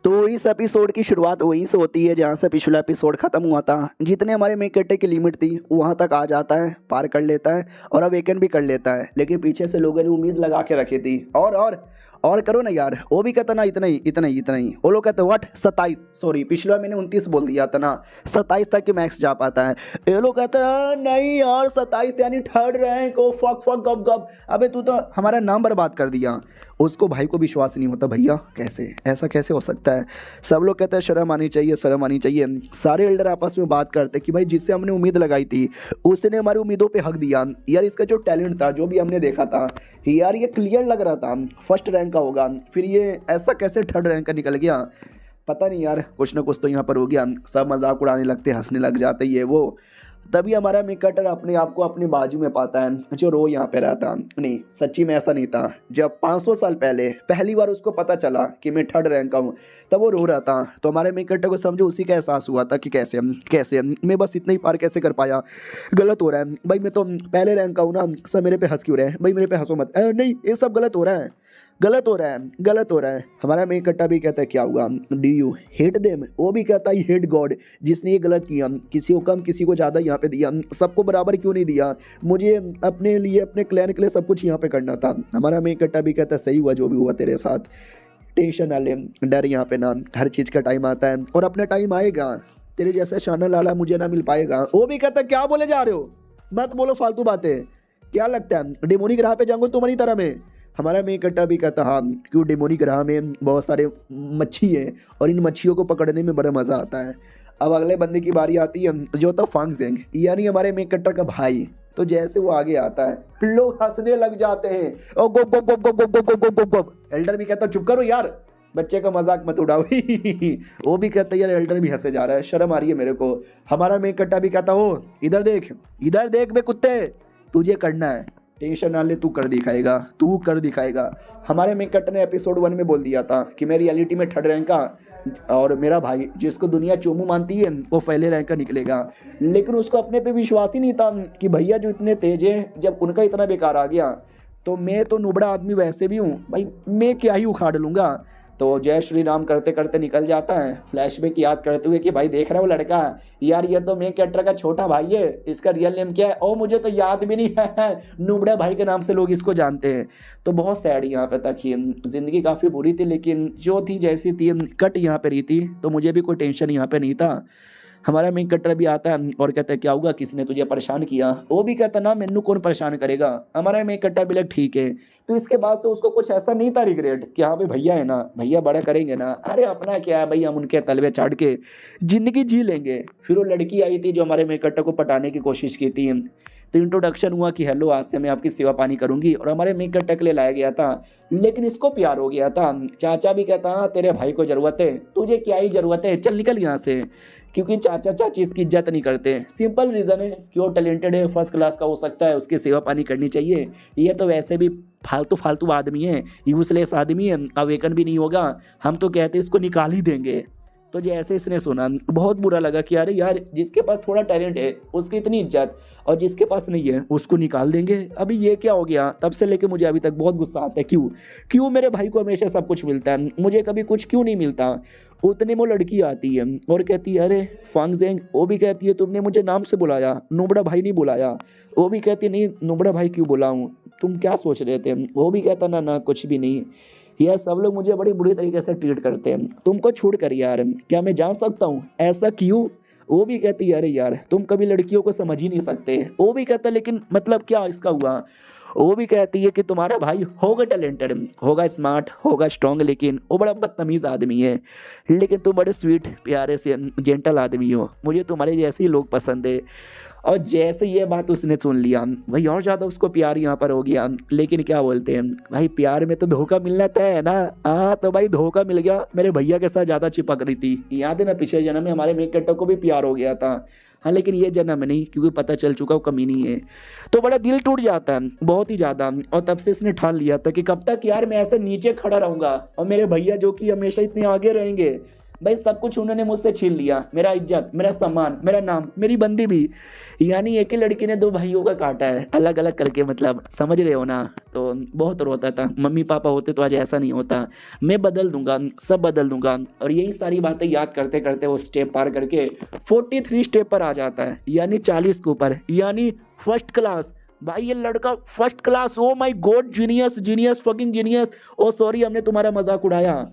तो इस एपिसोड की शुरुआत वहीं से होती है जहाँ से पिछला एपिसोड खत्म हुआ था। जितने हमारे मेकटे की लिमिट थी वहाँ तक आ जाता है, पार कर लेता है और अवेकन भी कर लेता है। लेकिन पीछे से लोगों ने उम्मीद लगा के रखी थी और करो ना यार। वो भी कहता ना इतना ही। वो लोग कहते व्हाट 27, सॉरी पिछला मैंने 29 बोल दिया था ना, 27 तक के मैक्स जा पाता है। ये लोग कहते हैं नहीं यार 27 यानी थर्ड रैंक, ओ फक गप। अबे तू तो हमारा नाम बर्बाद कर दिया। उसको भाई को विश्वास नहीं होता, भैया कैसे, ऐसा कैसे हो सकता है। सब लोग कहते हैं शर्म आनी चाहिए। सारे एल्डर आपस में बात करते कि भाई जिससे हमने उम्मीद लगाई थी उसने हमारी उम्मीदों पे हक दिया यार। इसका जो टैलेंट था, जो भी हमने देखा था यार, ये क्लियर लग रहा था फर्स्ट रैंक का होगा, फिर ये ऐसा कैसे थर्ड रैंक का निकल गया, पता नहीं यार, कुछ ना कुछ तो यहाँ पर हो गया। सब मजाक उड़ाने लगते, हंसने लग जाते ये वो। तभी हमारा मेकटर अपने आप को अपनी बाजू में पाता है जो रो यहाँ पे रहता। नहीं सच्ची में ऐसा नहीं था। जब 500 साल पहले पहली बार उसको पता चला कि मैं थर्ड रैंक का हूँ, तब वो रो रहा था। तो हमारे मेकटर को समझो उसी का एहसास हुआ था कि कैसे मैं बस इतना ही पार कैसे कर पाया, गलत हो रहा है भाई, मैं तो पहले रैंक का हूँ ना, सब मेरे पे हंस क्यों रहे हैं भाई, मेरे पे हंसो मत। नहीं ये सब गलत हो रहा है। हमारा मेन कट्टा भी कहता है क्या हुआ, डू यू हेट देम? वो भी कहता है हेट गॉड, जिसने ये गलत किया, किसी को कम किसी को ज़्यादा यहाँ पे दिया, सबको बराबर क्यों नहीं दिया, मुझे अपने लिए अपने क्लैन के लिए सब कुछ यहाँ पे करना था। हमारा मेन कट्टा भी कहता है सही हुआ जो भी हुआ तेरे साथ, टेंशन ना ले, डर यहाँ पे ना, हर चीज़ का टाइम आता है और अपना टाइम आएगा, तेरे जैसा शाना लाला मुझे ना मिल पाएगा। वो भी कहता है क्या बोले जा रहे हो, मत बोलो फालतू बातें, क्या लगता है डेमोनिक ग्रह पे जाऊंगा तुम्हारी तरह में? हमारा मेन कट्टा भी कहता हाँ, क्यों डेमोनिक ग्रह में बहुत सारे मच्छी हैं और इन मच्छियों को पकड़ने में बड़ा मज़ा आता है। अब अगले बंदे की बारी आती है जो था फांगजेंग, यानी हमारे मेन कट्टा का भाई। तो जैसे वो आगे आता है लोग हंसने लग जाते हैं, ओ गो गो गो गो गो गो गो गो गो। एल्डर भी कहता चुप करो यार, बच्चे का मजाक मत उड़ाओ। वो भी कहता है यार, एल्डर भी हंसे जा रहा है, शर्म आ रही है मेरे को। हमारा मेन कट्टा भी कहता हो इधर देख बे कुत्ते, तुझे करना है टेंशन ना ले, तू कर दिखाएगा, तू कर दिखाएगा। हमारे मेन कट ने एपिसोड 1 में बोल दिया था कि मैं रियलिटी में थर्ड रैंक का और मेरा भाई जिसको दुनिया चोमू मानती है वो पहले रैंक का निकलेगा। लेकिन उसको अपने पे विश्वास ही नहीं था कि भैया जो इतने तेज हैं, जब उनका इतना बेकार आ गया तो मैं तो नुबड़ा आदमी वैसे भी हूँ भाई, मैं क्या ही उखाड़ लूँगा। तो जय श्री राम करते करते निकल जाता है, फ्लैशबैक याद करते हुए कि भाई देख रहा है वो लड़का, यार ये तो मेन कैरेक्टर का छोटा भाई है, इसका रियल नेम क्या है ओ मुझे तो याद भी नहीं है नुबड़ा भाई के नाम से लोग इसको जानते हैं। तो बहुत सैड यहाँ पे तक ही ज़िंदगी काफ़ी बुरी थी, लेकिन जो थी जैसी थी कट यहाँ पे रही थी, तो मुझे भी कोई टेंशन यहाँ पे नहीं था। हमारा मेन कट्टर भी आता है और कहता है क्या हुआ, किसी ने तुझे परेशान किया। वो भी कहता ना मैनू कौन परेशान करेगा। हमारा मेन कट्टा भी लग ठीक है। तो इसके बाद से उसको कुछ ऐसा नहीं था रिग्रेट कि हाँ भाई भैया है ना, भैया बड़ा करेंगे ना, अरे अपना क्या है भाई, हम उनके तलवे चाट के जिंदगी जी लेंगे। फिर वो लड़की आई थी जो हमारे मेन कट्टर को पटाने की कोशिश की थी। तो इंट्रोडक्शन हुआ कि हेलो आज से मैं आपकी सेवा पानी करूंगी, और हमारे मेन कट्टर के लिए लाया गया था। लेकिन इसको प्यार हो गया था। चाचा भी कहता हाँ तेरे भाई को जरूरत है, तुझे क्या ही जरूरत है, चल निकल यहाँ से। क्योंकि चाचा चाची इसकी इज्जत नहीं करते। सिंपल रीज़न है कि वो टैलेंटेड है, फर्स्ट क्लास का हो सकता है, उसकी सेवा पानी करनी चाहिए। ये तो वैसे भी फालतू फालतू आदमी है, यूजलेस आदमी है, अवेकन भी नहीं होगा, हम तो कहते इसको निकाल ही देंगे। तो जैसे इसने सुना बहुत बुरा लगा कि अरे यार जिसके पास थोड़ा टैलेंट है उसकी इतनी इज्जत, और जिसके पास नहीं है उसको निकाल देंगे। अभी ये क्या हो गया। तब से लेके मुझे अभी तक बहुत गुस्सा आता है। क्यों मेरे भाई को हमेशा सब कुछ मिलता है, मुझे कभी कुछ क्यों नहीं मिलता। उतने में वो लड़की आती है और कहती है अरे फांगजेंग। वो भी कहती है तुमने मुझे नाम से बुलाया, नुबड़ा भाई नहीं बुलाया। वो भी कहती नहीं नुबड़ा भाई क्यों बुलाऊं, तुम क्या सोच रहे थे। वो भी कहता ना ना कुछ भी नहीं। यह सब लोग मुझे बड़ी बुरी तरीके से ट्रीट करते हैं, तुमको छोड़ कर यार क्या मैं जान सकता हूँ ऐसा क्यों। वो भी कहती है अरे यार तुम कभी लड़कियों को समझ ही नहीं सकते। वो भी कहता लेकिन मतलब क्या इसका हुआ। वो भी कहती है कि तुम्हारा भाई होगा टैलेंटेड, होगा स्मार्ट, होगा स्ट्रांग, लेकिन वो बड़ा बदतमीज़ आदमी है। लेकिन तुम बड़े स्वीट प्यारे से जेंटल आदमी हो, मुझे तुम्हारे जैसे ही लोग पसंद है। और जैसे ये बात उसने सुन लिया भाई और ज़्यादा उसको प्यार यहाँ पर हो गया। लेकिन क्या बोलते हैं भाई प्यार में तो धोखा मिलना तय है ना। हाँ तो भाई धोखा मिल गया, मेरे भैया के साथ ज़्यादा चिपक रही थी। याद है ना पिछले जन्म में हमारे मेन कैरेक्टर को भी प्यार हो गया था। हाँ लेकिन ये जन्म नहीं, क्योंकि पता चल चुका वो कमी नहीं है। तो बड़ा दिल टूट जाता है बहुत ही ज़्यादा। और तब से इसने ठान लिया था कि कब तक यार मैं ऐसे नीचे खड़ा रहूँगा और मेरे भैया जो कि हमेशा इतने आगे रहेंगे। भाई सब कुछ उन्होंने मुझसे छीन लिया, मेरा इज्जत, मेरा सम्मान, मेरा नाम, मेरी बंदी भी। यानी एक ही लड़की ने दो भाइयों का काटा है अलग अलग करके, मतलब समझ रहे हो ना। तो बहुत रोता था। मम्मी पापा होते तो आज ऐसा नहीं होता। मैं बदल दूंगा, सब बदल दूंगा। और यही सारी बातें याद करते करते वो स्टेप पार करके 43 स्टेप पर आ जाता है, यानी 40 के ऊपर, यानी फर्स्ट क्लास। भाई ये लड़का first class, oh my god, genius genius fucking genius. Oh sorry हमने तुम्हारा मजाक उड़ाया।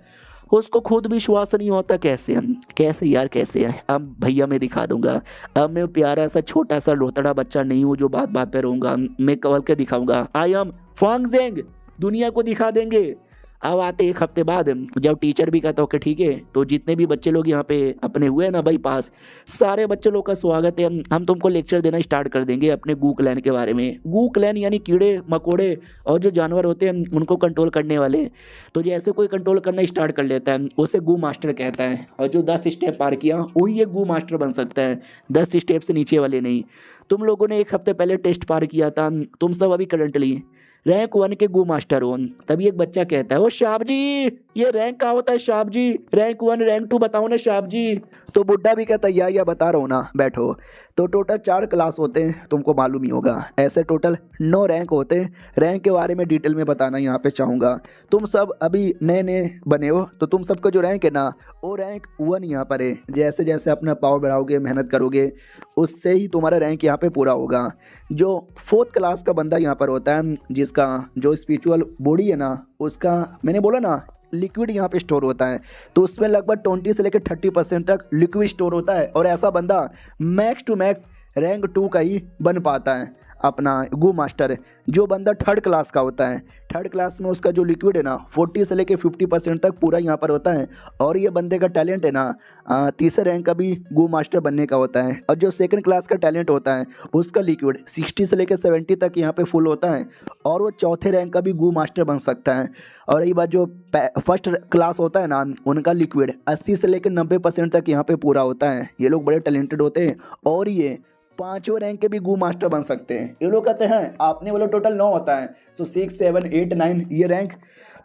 उसको खुद विश्वास नहीं होता कैसे यार कैसे है। अब भैया मैं दिखा दूंगा, अब मैं प्यारा सा छोटा सा लोतड़ा बच्चा नहीं हूँ जो बात बात पे रहूंगा। मैं कवल के दिखाऊंगा, आई एम फांगजेंग, दुनिया को दिखा देंगे। अब आते एक हफ्ते बाद जब टीचर भी कहता ओके ठीक है, तो जितने भी बच्चे लोग यहाँ पे अपने हुए ना भाई पास, सारे बच्चे लोग का स्वागत है। हम तुमको लेक्चर देना स्टार्ट कर देंगे अपने गू क्लैन के बारे में। गू क्लैन यानी कीड़े मकोड़े और जो जानवर होते हैं उनको कंट्रोल करने वाले। तो जैसे कोई कंट्रोल करना स्टार्ट कर लेता है उसे गू मास्टर कहता है, और जो 10 स्टेप पार किया वही एक गू मास्टर बन सकता है, 10 स्टेप से नीचे वाले नहीं। तुम लोगों ने एक हफ्ते पहले टेस्ट पार किया था, तुम सब अभी करंटली रैंक 1 के गू मास्टर हो। तभी एक बच्चा कहता है ओ शाप जी, ये रैंक कहाँ होता है शाप जी, रैंक 1 रैंक 2 बताओ ना शाप जी। तो बुड्ढा भी कहता है या बता रहा हूँ ना, बैठो। तो टोटल 4 क्लास होते हैं, तुमको मालूम ही होगा। ऐसे टोटल 9 रैंक होते हैं। रैंक के बारे में डिटेल में बताना यहाँ पे चाहूँगा। तुम सब अभी नए नए बने हो, तो तुम सबका जो रैंक है ना वो रैंक 1 यहाँ पर है। जैसे जैसे अपना पावर बढ़ाओगे, मेहनत करोगे, उससे ही तुम्हारा रैंक यहाँ पे पूरा होगा। जो 4th क्लास का बंदा यहाँ पर होता है, जिसका जो स्पिरिचुअल बॉडी है ना, उसका मैंने बोला ना लिक्विड यहाँ पे स्टोर होता है, तो उसमें लगभग 20 से लेकर 30% तक लिक्विड स्टोर होता है। और ऐसा बंदा मैक्स टू मैक्स रैंक 2 का ही बन पाता है अपना गू मास्टर। जो बंदा 3rd क्लास का होता है, 3rd क्लास में उसका जो लिक्विड है ना 40 से लेकर 50% तक पूरा यहाँ पर होता है। और ये बंदे का टैलेंट है ना 3रे रैंक का भी गू मास्टर बनने का होता है। और जो 2nd क्लास का टैलेंट होता है उसका लिक्विड 60 से लेकर 70 तक यहाँ पे फुल होता है, और वो 4थे रैंक का भी गू मास्टर बन सकता है। और रही बात जो 1st क्लास होता है ना, उनका लिक्विड 80 से लेकर 90% तक यहाँ पे पूरा होता है। ये लोग बड़े टैलेंटेड होते हैं। और ये पांचवें रैंक के भी गू मास्टर बन सकते हैं। ये लोग कहते हैं आपने बोलो टोटल 9 होता है, सो 6, 7, 8, 9 ये रैंक।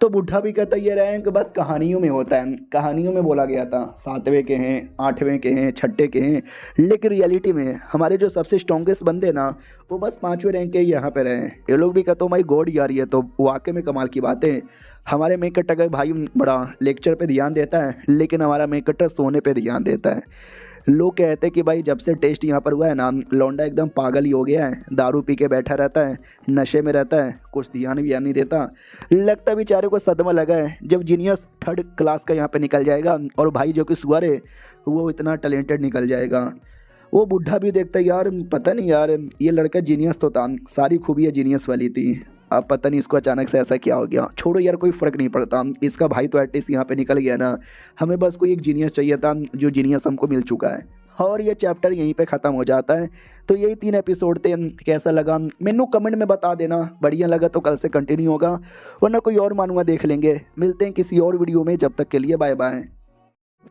तो बुढ़ा भी कहता है ये रैंक बस कहानियों में होता है, कहानियों में बोला गया था 7वें के हैं, 8वें के हैं, 6ठे के हैं, लेकिन रियलिटी में हमारे जो सबसे स्ट्रॉन्गेस्ट बंदे ना वो बस 5वें रैंक के ही यहाँ पे रहे। ये लोग भी कहते हो माई गॉड यार, ये तो वाकई में कमाल की बात है। हमारे मेक कट्टर का भाई बड़ा लेक्चर पे ध्यान देता है, लेकिन हमारा मेक कट्टर सोने पे ध्यान देता है। लोग कहते हैं कि भाई जब से टेस्ट यहाँ पर हुआ है ना, लौंडा एकदम पागल ही हो गया है, दारू पी के बैठा रहता है, नशे में रहता है, कुछ ध्यान भी नहीं देता। लगता बेचारे को सदमा लगा है जब जीनियस 3rd क्लास का यहाँ पे निकल जाएगा और भाई जो कि सुअर है वो इतना टैलेंटेड निकल जाएगा। वो बुढ़ा भी देखता है यार पता नहीं यार ये लड़का जीनियस तो था, सारी खूबियाँ जीनियस वाली थी, अब पता नहीं इसको अचानक से ऐसा क्या हो गया। छोड़ो यार कोई फ़र्क नहीं पड़ता, इसका भाई तो एटलीस्ट यहाँ पे निकल गया ना, हमें बस कोई एक जीनियस चाहिए था जो जीनियस हमको मिल चुका है। और ये चैप्टर यहीं पे ख़त्म हो जाता है। तो यही 3 एपिसोड थे, कैसा लगा मैनू कमेंट में बता देना, बढ़िया लगा तो कल से कंटिन्यू होगा, वरना कोई और मानूंगा देख लेंगे। मिलते हैं किसी और वीडियो में, जब तक के लिए बाय बाय।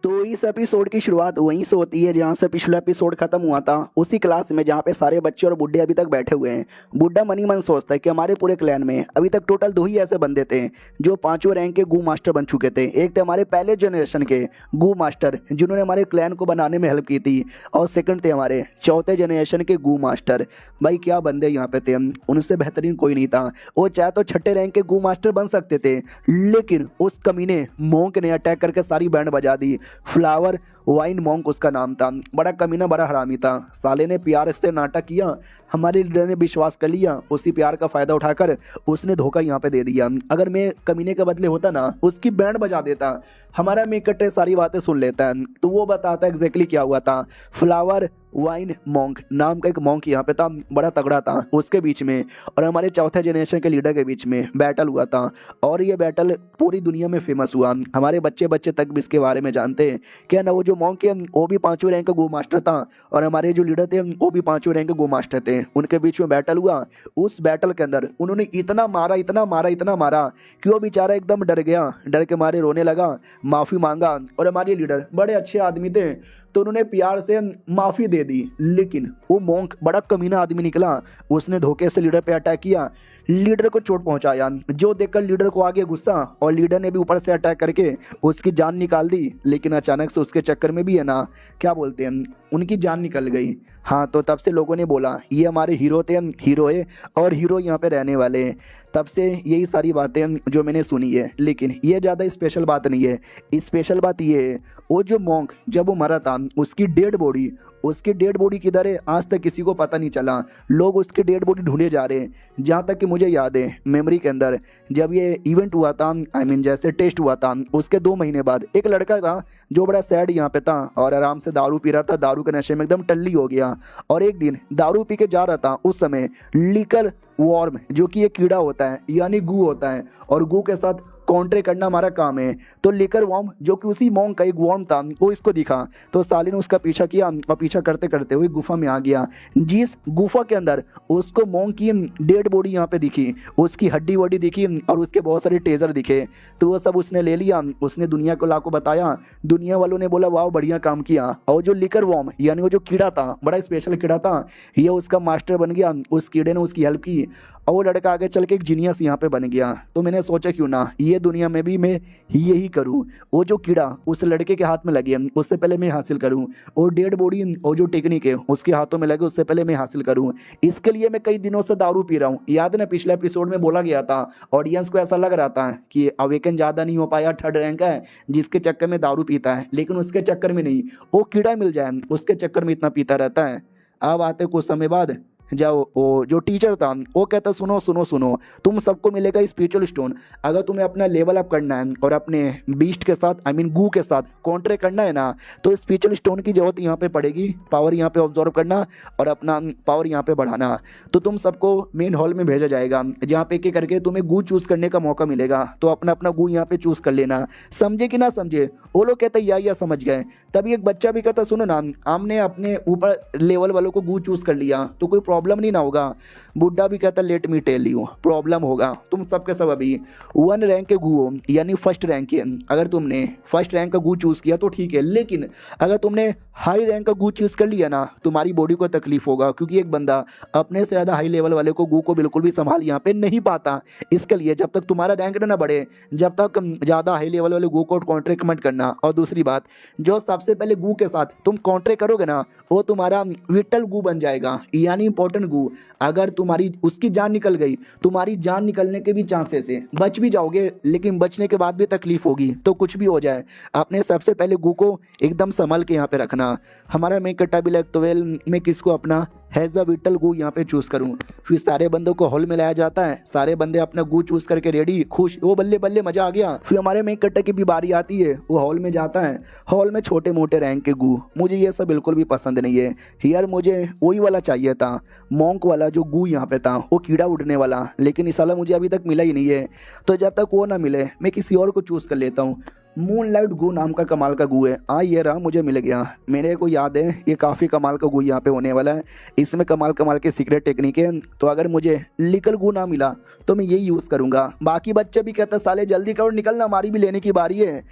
तो इस एपिसोड की शुरुआत वहीं से होती है जहाँ से पिछला एपिसोड खत्म हुआ था, उसी क्लास में जहाँ पे सारे बच्चे और बुढ़े अभी तक बैठे हुए हैं। बुढ़ा मनी मन सोचता है कि हमारे पूरे क्लैन में अभी तक टोटल 2 ही ऐसे बंदे थे जो 5वें रैंक के गू मास्टर बन चुके थे। एक थे हमारे पहले जनरेशन के गू मास्टर जिन्होंने हमारे क्लैन को बनाने में हेल्प की थी, और सेकंड थे हमारे 4थे जनरेशन के गू मास्टर। भाई क्या बंदे यहाँ पे थे, उनसे बेहतरीन कोई नहीं था। वो चाहे तो 6ठे रैंक के गू मास्टर बन सकते थे, लेकिन उस कमीने मोंक ने अटैक करके सारी बैंड बजा दी। फ्लावर वाइन मॉन्क उसका नाम था, बड़ा कमीना बड़ा हरामी था। साले ने प्यार से नाटक किया, हमारे लीडर ने विश्वास कर लिया, उसी प्यार का फ़ायदा उठाकर उसने धोखा यहाँ पे दे दिया। अगर मैं कमीने के बदले होता ना, उसकी बैंड बजा देता, हमारा मेकट्टे सारी बातें सुन लेता है, तो वो बताता एग्जैक्टली क्या हुआ था। फ्लावर वाइन मॉन्क नाम का एक मॉन्क यहाँ पे था, बड़ा तगड़ा था, उसके बीच में और हमारे 4थे जनरेशन के लीडर के बीच में बैटल हुआ था, और ये बैटल पूरी दुनिया में फेमस हुआ। हमारे बच्चे बच्चे तक भी इसके बारे में जानते हैं। क्या ना वो जो मॉन्क है वो भी 5वें रैंक का गो मास्टर था, और हमारे जो लीडर थे वो भी 5वें रैंक के गो मास्टर थे। उनके बीच में बैटल हुआ। उस बैटल के अंदर उन्होंने इतना मारा इतना मारा इतना मारा कि वो बेचारा एकदम डर गया, डर के मारे रोने लगा, माफ़ी मांगा। और हमारे लीडर बड़े अच्छे आदमी थे तो उन्होंने प्यार से माफ़ी दे दी, लेकिन वो मॉन्क बड़ा कमीना आदमी निकला, उसने धोखे से लीडर पे अटैक किया, लीडर को चोट पहुंचाया। जो देखकर लीडर को आ गया गुस्सा, और लीडर ने भी ऊपर से अटैक करके उसकी जान निकाल दी। लेकिन अचानक से उसके चक्कर में भी है ना, क्या बोलते हैं, उनकी जान निकल गई। हाँ, तो तब से लोगों ने बोला ये हमारे हीरो थे, हीरो है और हीरो यहाँ पे रहने वाले हैं। तब से यही सारी बातें जो मैंने सुनी है, लेकिन ये ज़्यादा स्पेशल बात नहीं है। स्पेशल बात ये है वो जो मॉन्क जब वो मरा था उसकी डेड बॉडी किधर है आज तक किसी को पता नहीं चला। लोग उसकी डेड बॉडी ढूंढे जा रहे हैं। जहाँ तक कि मुझे याद है मेमोरी के अंदर जब ये इवेंट हुआ था, जैसे टेस्ट हुआ था, उसके 2 महीने बाद एक लड़का था जो बड़ा सैड यहाँ पे था और आराम से दारू पी रहा था, दारू के नशे में एकदम टल्ली हो गया। और एक दिन दारू पी के जा रहा था, उस समय लीकर वॉर्म जो कि एक कीड़ा होता है यानी गू होता है, और गू के साथ काउंटर करना हमारा काम है। तो लेकर वॉर्म जो कि उसी मॉन्क का एक वॉर्म था वो इसको दिखा, तो साले ने उसका पीछा किया और पीछा करते करते हुए गुफा में आ गया। जिस गुफा के अंदर उसको मॉन्क की डेड बॉडी यहाँ पे दिखी, उसकी हड्डी वड्डी दिखी और उसके बहुत सारे टेजर दिखे, तो वो सब उसने ले लिया। उसने दुनिया को लाको बताया, दुनिया वालों ने बोला वाह बढ़िया काम किया। और जो लिकर वॉर्म यानी वो जो कीड़ा था, बड़ा स्पेशल कीड़ा था, ये उसका मास्टर बन गया। उस कीड़े ने उसकी हेल्प की और वो लड़का आगे चल के एक जीनियस यहाँ पे बन गया। तो मैंने सोचा क्यों ना ये दुनिया में भी मैं यही करूं, वो जो कीड़ा उस लड़के के हाथ में लगे उससे पहले मैं हासिल करूं, और डेड बॉडी और जो टेक्निक है उसके हाथों में लगे उससे पहले मैं हासिल करूं। इसके लिए मैं कई दिनों से दारू पी रहा हूं। याद है ना पिछले एपिसोड में बोला गया था, ऑडियंस को ऐसा लग रहा था कि अवेकन ज़्यादा नहीं हो पाया, 3rd रैंक है जिसके चक्कर में दारू पीता है, लेकिन उसके चक्कर में नहीं, वो कीड़ा मिल जाए उसके चक्कर में इतना पीता रहता है। अब आते कुछ समय बाद जाओ, वो जो टीचर था वो कहता सुनो सुनो सुनो, तुम सबको मिलेगा स्पिरिचुअल स्टोन। अगर तुम्हें अपना लेवल अप करना है और अपने बीस्ट के साथ गू के साथ कॉन्ट्रैक्ट करना है ना, तो स्पिरिचुअल स्टोन की जरूरत यहाँ पे पड़ेगी। पावर यहाँ पे ऑब्जॉर्व करना और अपना पावर यहाँ पे बढ़ाना। तो तुम सबको मेन हॉल में भेजा जाएगा जहाँ पे एक करके तुम्हें गू चूज करने का मौका मिलेगा। तो अपना अपना गू यहाँ पे चूज कर लेना। समझे कि ना समझे? वो लोग कहते या समझ गए। तभी एक बच्चा भी कहता सुनो ना, हमने अपने ऊपर लेवल वालों को गू चूज कर लिया तो कोई प्रॉब्लम नहीं ना होगा। बुड्ढा भी कहता let me tell you, problem होगा, तुम सबके सब अभी 1 रैंक के गू हो, यानी फर्स्ट रैंक के। अगर तुमने फर्स्ट रैंक का गू चूज़ किया तो ठीक है, लेकिन अगर तुमने हाई रैंक का गू चूज़ कर लिया ना, तुम्हारी बॉडी को तकलीफ होगा, क्योंकि एक बंदा अपने से ज़्यादा हाई लेवल वाले को गू को बिल्कुल भी संभाल यहाँ पे नहीं पाता। इसके लिए जब तक तुम्हारा रैंक ना बढ़े, जब तक ज़्यादा हाई लेवल वाले गू को कॉन्ट्रैक्ट मत करना। और दूसरी बात, जो सबसे पहले गू के साथ तुम कॉन्ट्रैक्ट करोगे ना, वो तुम्हारा विटल गू बन जाएगा, यानी इंपॉर्टेंट गू। अगर तुम्हारी उसकी जान निकल गई, तुम्हारी जान निकलने के भी चांसेस है, बच भी जाओगे लेकिन बचने के बाद भी तकलीफ होगी, तो कुछ भी हो जाए आपने सबसे पहले गू को एकदम संभल के यहाँ पे रखना। हमारा मैं कट्टा भी लग तो वेल मैं किसको अपना हैज़ अ विटल गू यहाँ पे चूज़ करूँ। फिर सारे बंदों को हॉल में लाया जाता है, सारे बंदे अपना गू चूज़ करके रेडी खुश, वो बल्ले बल्ले मज़ा आ गया। फिर हमारे में कट्टे की भी बारी आती है, वो हॉल में जाता है। हॉल में छोटे मोटे रैंक के गू, मुझे ये सब बिल्कुल भी पसंद नहीं है यार, मुझे वही वाला चाहिए था, मॉन्क वाला जो गू यहाँ पे था, वो कीड़ा उड़ने वाला, लेकिन इस साल मुझे अभी तक मिला ही नहीं है। तो जब तक वो ना मिले मैं किसी और को चूज़ कर लेता हूँ। मूनलाइट गू नाम का कमाल का गू है। ये रहा, मुझे मिल गया। मेरे को याद है ये काफ़ी कमाल का गू यहाँ पे होने वाला है, इसमें कमाल कमाल के सीक्रेट टेक्निक है। तो अगर मुझे लिकल गू ना मिला तो मैं यही यूज़ करूँगा। बाकी बच्चे भी कहते साले जल्दी करो निकलना, हमारी भी लेने की बारी है।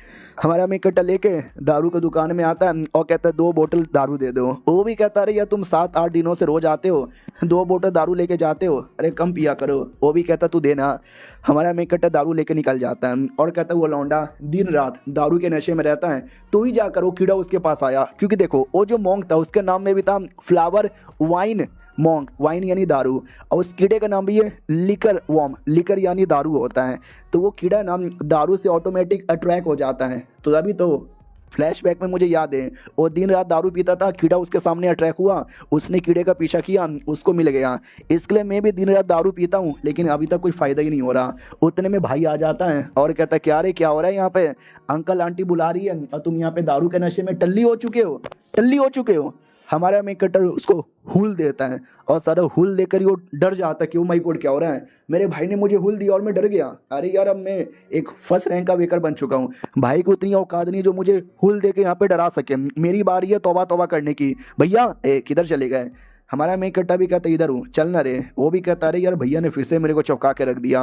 हमारा मैं कट्टा लेके दारू की दुकान में आता है और कहता है 2 बोतल दारू दे दो। वो भी कहता अरे यार तुम 7-8 दिनों से रोज़ आते हो, 2 बोतल दारू लेके जाते हो, अरे कम पिया करो। वो भी कहता तू देना। हमारा मैं कट्टा दारू लेके निकल जाता है और कहता है वो लौंडा दिन रात दारू के नशे में रहता है, तो ही जाकर वो कीड़ा उसके पास आया। क्योंकि देखो वो जो मॉन्क था उसके नाम में भी था फ्लावर वाइन मॉन्क, वाइन यानी दारू, और उस कीड़े का नाम भी है लिकर वॉर्म, लिकर यानी दारू होता है। तो वो कीड़ा नाम दारू से ऑटोमेटिक अट्रैक्ट हो जाता है। तो अभी तो फ्लैशबैक में मुझे याद है वो दिन रात दारू पीता था, कीड़ा उसके सामने अट्रैक्ट हुआ, उसने कीड़े का पीछा किया, उसको मिल गया। इसके लिए मैं भी दिन रात दारू पीता हूँ, लेकिन अभी तक कोई फ़ायदा ही नहीं हो रहा। उतने में भाई आ जाता है और कहता है क्या रे क्या हो रहा है यहाँ पे, अंकल आंटी बुला रही है और तुम यहाँ पे दारू के नशे में टल्ली हो चुके हो। हमारा मैं कटर उसको हुल देता है और सारा हुल देकर ही वो डर जाता है कि ओ माय गॉड क्या हो रहा है, मेरे भाई ने मुझे हुल दिया और मैं डर गया। अरे यार अब मैं एक फर्स्ट रैंक का वेकर बन चुका हूँ, भाई को उतनी औकात नहीं जो मुझे हुल दे के यहाँ पे डरा सके। मेरी बारी है तौबा तौबा करने की। भैया किधर चले गए। हमारा मैं कट्टा भी कहता इधर हूँ चल ना रे। वो भी कहता अरे यार भैया ने फिर से मेरे को चौंका के रख दिया।